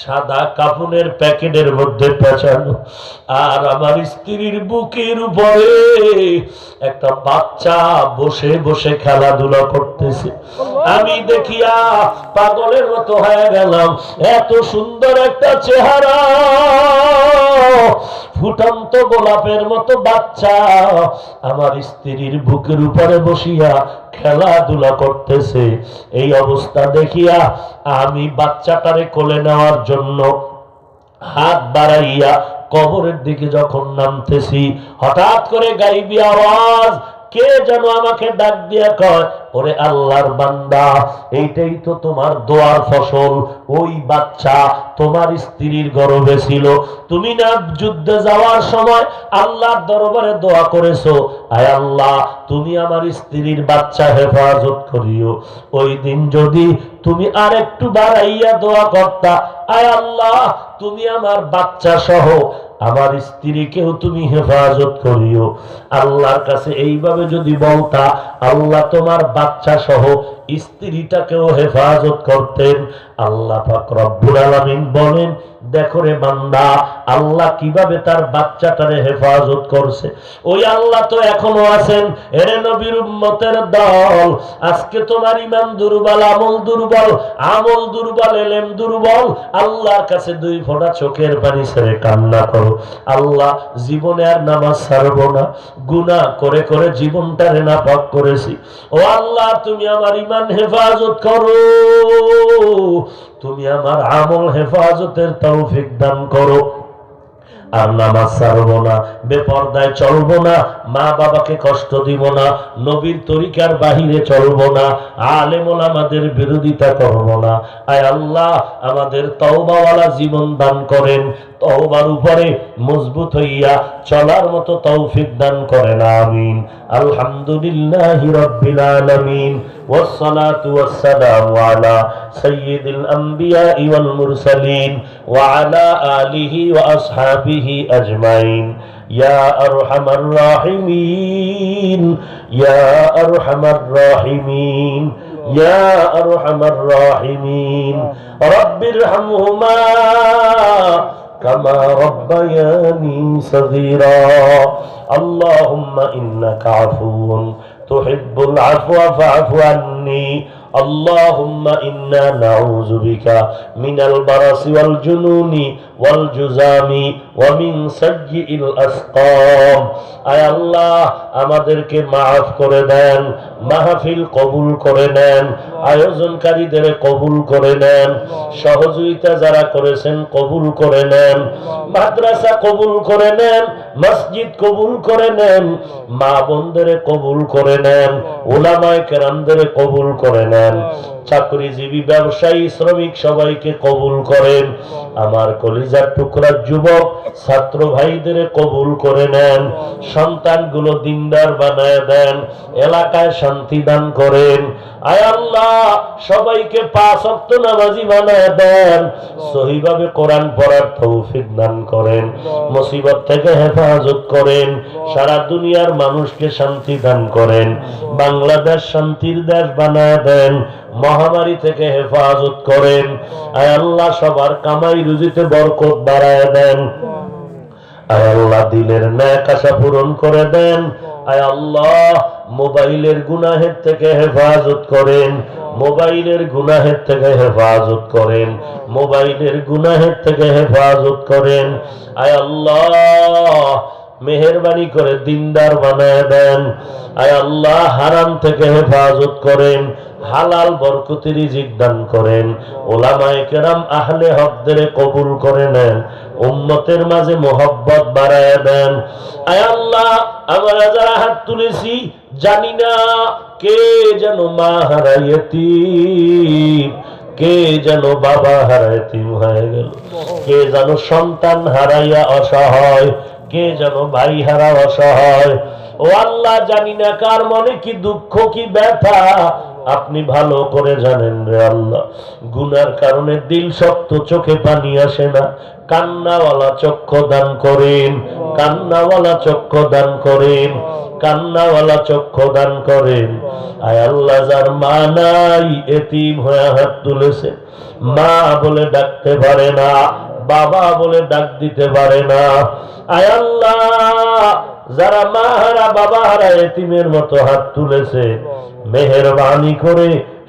সাদা কাপড়ের প্যাকেটের মধ্যে পেঁচানো, আর আমার স্ত্রীর বুকের উপরে একটা বাচ্চা বসে বসে খেলাধুলা করতেছে। আমি দেখিয়া পাগলের মতো হয়ে গেলাম। এত সুন্দর একটা চেহারা, ফুটন্ত গোলাপের মতো বাচ্চা আমার স্ত্রীর বুকের উপরে বসিয়া খেলাধুলা করতেছে। এই অবস্থা দেখিয়া আমি বাচ্চাটারে কোলে নেওয়ার জন্য হাত বাড়াইয়া কবরের দিকে যখন নামতেছি, হঠাৎ করে গাইবি আওয়াজ, কে যেন আমাকে ডাক দিয়া কয়, ওরে আল্লাহর বান্দা, এইটাই তো তোমার দোয়ার ফসল। ওই বাচ্চা তোমার স্ত্রীর গর্ভে ছিল, তুমি না যুদ্ধে যাওয়ার সময় আল্লাহর দরবারে দোয়া করেছো, আয় আল্লাহ তুমি আমার স্ত্রীর বাচ্চা হেফাজত করিও। ওই দিন যদি তুমি আর একটু বাড়াইয়া দোয়া করতা, আয় আল্লাহ তুমি আমার বাচ্চা সহ আমার স্ত্রীকেও তুমি হেফাজত করিও। আল্লাহর কাছে এইভাবে যদি বলতা, আল্লাহ তোমার বাচ্চা সহ স্ত্রীটাকেও হেফাজত করতেন। আল্লাহ পাক রব্বুল আলামিন বলেন, দেখো রে বান্দা, আল্লাহ কিভাবে তার বাচ্চাটারে হেফাজত করছে। ওই আল্লাহ তো এখনো আছেন। এরে নবীর উম্মতের দল, আজকে তোমার ঈমান দুর্বল, আমল দুর্বল, আমল দুর্বল, ইলম দুর্বল, আল্লাহর কাছে দুই ফোঁটা চোখের পানি ছেড়ে কান্না করো, আল্লাহ জীবনে আর নামাজ ছাড়বো না, গুনাহ করে করে জীবনটারে নাপাক করেছি, ও আল্লাহ তুমি আমার ঈমান হেফাজত করো, তুমি আমার আমল হেফাজতের তৌফিক দান করো। আর নামাজ ছাড়বো না, বেপরদায় চলবো না, মা বাবাকে কষ্ট দিব না, নবীর তরিকার বাহিরে চলবো না, আলেম ওলামাদের বিরোধিতা করবো না। আয় আল্লাহ আমাদের তওবাওয়ালা জীবন দান করেন, তওবার উপরে মজবুত হইয়া চলার মতো তৌফিক দান করেন, আমিন। আলহামদুলিল্লাহি রাব্বিল আলামিন, ওয়াসসালাতু ওয়াসসালামু আলা সাইয়্যিদিল আমবিয়াই ওয়াল মুরসালিন ওয়া আলা আলিহি ওয়া আসহাবিহি আজমাইন। ইয়া আরহামার রাহিমিন, ইয়া আরহামার রাহিমিন, ইয়া আরহামার রাহিমিন। রাব্বিরহামহুমা কামা রাব্বায়ানি সগীরা। আল্লাহুম্মা ইন্নাকা আফুউন তুহিব্বুল আফওয়া ফা'ফু আন্নী। আল্লাহুম্মা ইন্না নাউযু বিকা মিনাল বারাসি ওয়াল জুনুনি ওয়াল জুজামি ওয়া মিন সাইয়্যিল আসকাম। আয় আল্লাহ আমাদেরকে মাফ করে দেন, মাহফিল কবুল করে নেন, আয়োজনকারীদের কবুল করে নেন, সহযোগিতা যারা করেছেন কবুল করে নেন, মাদ্রাসা কবুল করে নেন, মসজিদ কবুল করে নেন, মা বোনদের কবুল করে নেন, উলামায়ে কেরামদের কবুল করে নেন, চাকরিজীবী ব্যবসায়ী শ্রমিক সবাইকে কবুল করেন। আমার কলিজার টুকরা যুবক ছাত্র ভাইদের কবুল করে নেন, সন্তানগুলো দিনদার বানায় দেন, এলাকায় শান্তি দান করেন। আয় আল্লাহ সবাইকে 5 ওয়াক্ত নামাজি বানায় দেন, সহিভাবে কোরআন পড়ার তৌফিক দান করেন, মুসিবত থেকে হেফাজত করেন, সারা দুনিয়ার মানুষকে শান্তি দান করেন, বাংলাদেশ শান্তির দেশ বানায় দেন, মহামারী থেকে হেফাজত করেন। আয় আল্লাহ সবার কামাই রুজিতে বরকত বাড়ায় দেন। আয় আল্লাহ দিলের ন্যাক আশা পূরণ করে দেন। আয় আল্লাহ মোবাইলের গুনাহের থেকে হেফাজত করেন, মোবাইলের গুনাহের থেকে হেফাজত করেন, মোবাইলের গুনাহের থেকে হেফাজত করেন। আয় আল্লাহ মেহেরবানি করে দিনদার বানায় দেন। আয় আল্লাহ হারাম থেকে হেফাজত করেন, হালাল বরকতি রিজিক দান করেন, উলামায়ে কেরাম আহলে হকদের কবুল করে নেন, উম্মতের মাঝে মোহব্বত বাড়ায় দেন। আয় আল্লাহ আমরা যারা হাত তুলেছি জানি না কে যেন মা হারায় এতিম, কে যেন বাবা হারায় এতিম হয়ে গেল, কে যেন সন্তান হারাইয়া অসহায়, কে যেন ভাই হারা অসহায়। ও আল্লাহ জানি না কার মনে কি দুঃখ কি ব্যথা, আপনি ভালো করে জানেন রে আল্লাহ। গুনার কারণে দিল শক্ত, চোখে পানি আসে না, কান্নাওয়ালা চক্ষু দান করেন, কান্নাওয়ালা চক্ষু দান করেন, কান্নাওয়ালা চক্ষু দান করেন। আয় আল্লাহ, যার মা নাই, এতিম হয়ে হাত তুলেছে, মা বলে ডাকতে পারে না, বাবা বলে ডাক দিতে পারে না, আয় আল্লাহ যারা মা হারা বাবা হারা এতিমের মতো হাত তুলেছে, মেহেরবানি করে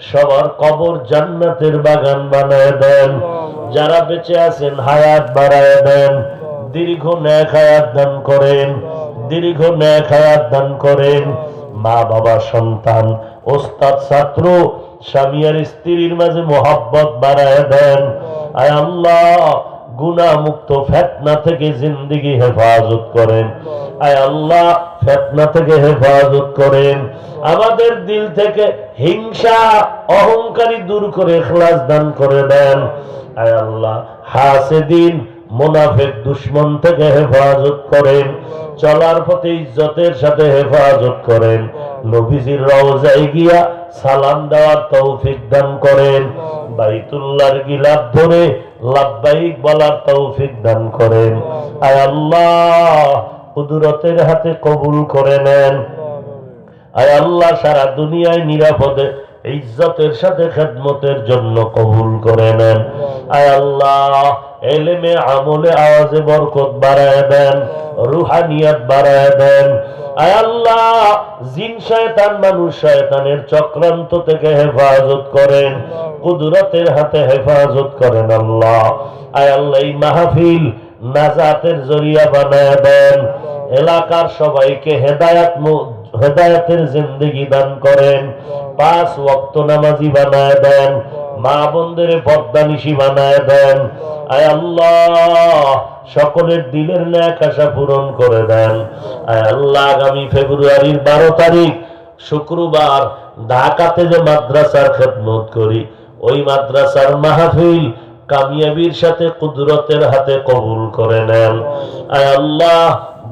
সবার কবর জান্নাতের বাগান বানায় দেন। যারা বেঁচে আছেন হায়াত বাড়ায় দেন, দীর্ঘ নেক হায়াত দান করেন, দীর্ঘ নেক হায়াত দান করেন। মা বাবা সন্তান ওস্তাদ ছাত্র স্বামী আর স্ত্রীর মাঝে মোহাব্বত বাড়ায় দেন। আয় আল্লাহ গুনাহ মুক্ত ফিতনা থেকে জিন্দেগি হেফাজত করেন। আয় আল্লাহ ফিতনা থেকে হেফাজত করেন। আমাদের দিল থেকে হিংসা অহংকারী দূর করে ইখলাস দান করে দেন। আয় আল্লাহ হাসেদিন মুনাফিক দুশমন থেকে হেফাজত করেন। চলার পথে ইজ্জতের সাথে হেফাজত করেন। নবীজির রওজায় গিয়া সালাম দেওয়ার তৌফিক দান করেন। বাইতুল্লাহর গিলাফ ধরে লাব্বাইক বলার তৌফিক দান করেন। আয় আল্লাহ কুদরতের হাতে কবুল করে নেন। আয় আল্লাহ সারা দুনিয়ায় নিরাপদে ইজ্জতের সাথে খেদমতের জন্য কবুল করে নেন। আয় আল্লাহ এলেমে আমলে আওয়াজে বরকত বাড়ায় দেন, রুহানিয়াত বাড়ায় দেন। আয় আল্লাহ জিন শয়তান মানুষ শয়তানের চক্রান্ত থেকে হেফাজত করেন, কুদরতের হাতে হেফাজত করেন আল্লাহ। আয় আল্লাহ এই মাহফিল নাজাতের জরিয়া বানায় দেন। এলাকার সবাইকে হেদায়েতের জিন্দেগি দান করেন। 5 ওয়াক্ত নামাজি বানায় দেন। মা বোনদের পর্দানিশী বানায় দেন। আয় আল্লাহ সকলের দিলের নেক আশা পূরণ করে দেন। আয় আল্লাহ আগামী ফেব্রুয়ারির 12 তারিখ শুক্রবার ঢাকাতে যে মাদ্রাসার খেদমত করি, ওই মাদ্রাসার মাহফিল কামিয়াবির সাথে কুদরতের হাতে কবুল করে নেন। আয় আল্লাহ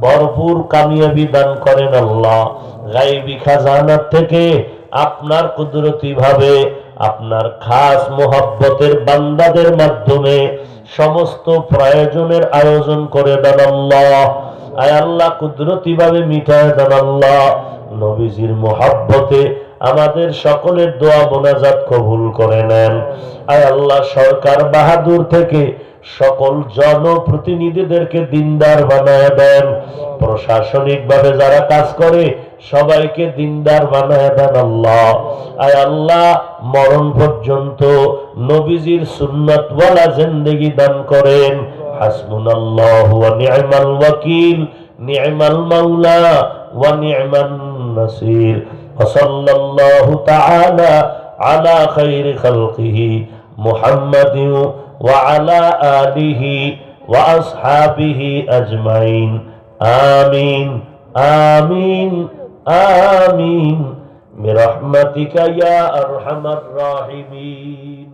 ভরপুর কামিয়াবি দান করেন আল্লাহ। গায়বী খাজানা থেকে আপনার কুদরতি ভাবে আপনার খাস মোহাব্বতের বান্দাদের মাধ্যমে সমস্ত প্রয়োজনের আয়োজন করে দেন আল্লাহ। আয় আল্লাহ কুদরতি ভাবে মিটায় দেন আল্লাহ। নবীজির মোহাব্বতে আমাদের সকলের দোয়া মোনাজাত কবুল করে নেন। আয় আল্লাহ সরকার বাহাদুর থেকে সকল জনপ্রতিনিধিদেরকে দিনদার বানায় দেন। প্রশাসনিক ভাবে যারা কাজ করে সবাইকে দিনদার বানায় দেন আল্লাহ। আয় আল্লাহ মরণ পর্যন্ত নবীজির সুন্নাতওয়ালা জিন্দেগি দান করেন। হাসবুনাল্লাহু ওয়া নি'মাল ওয়াকিল, নি'মাল মাওলা ওয়া নি'মান নাসির। ওয়া সাল্লাল্লাহু তাআলা আলা খায়রি খালকিহি মুহাম্মাদিন ওয়া আলা আলিহি ওয়া আসহাবিহি আজমাইন। আমিন আমিন আমিন বিরহমাতিকা ইয়া আরহামার রাহিমিন।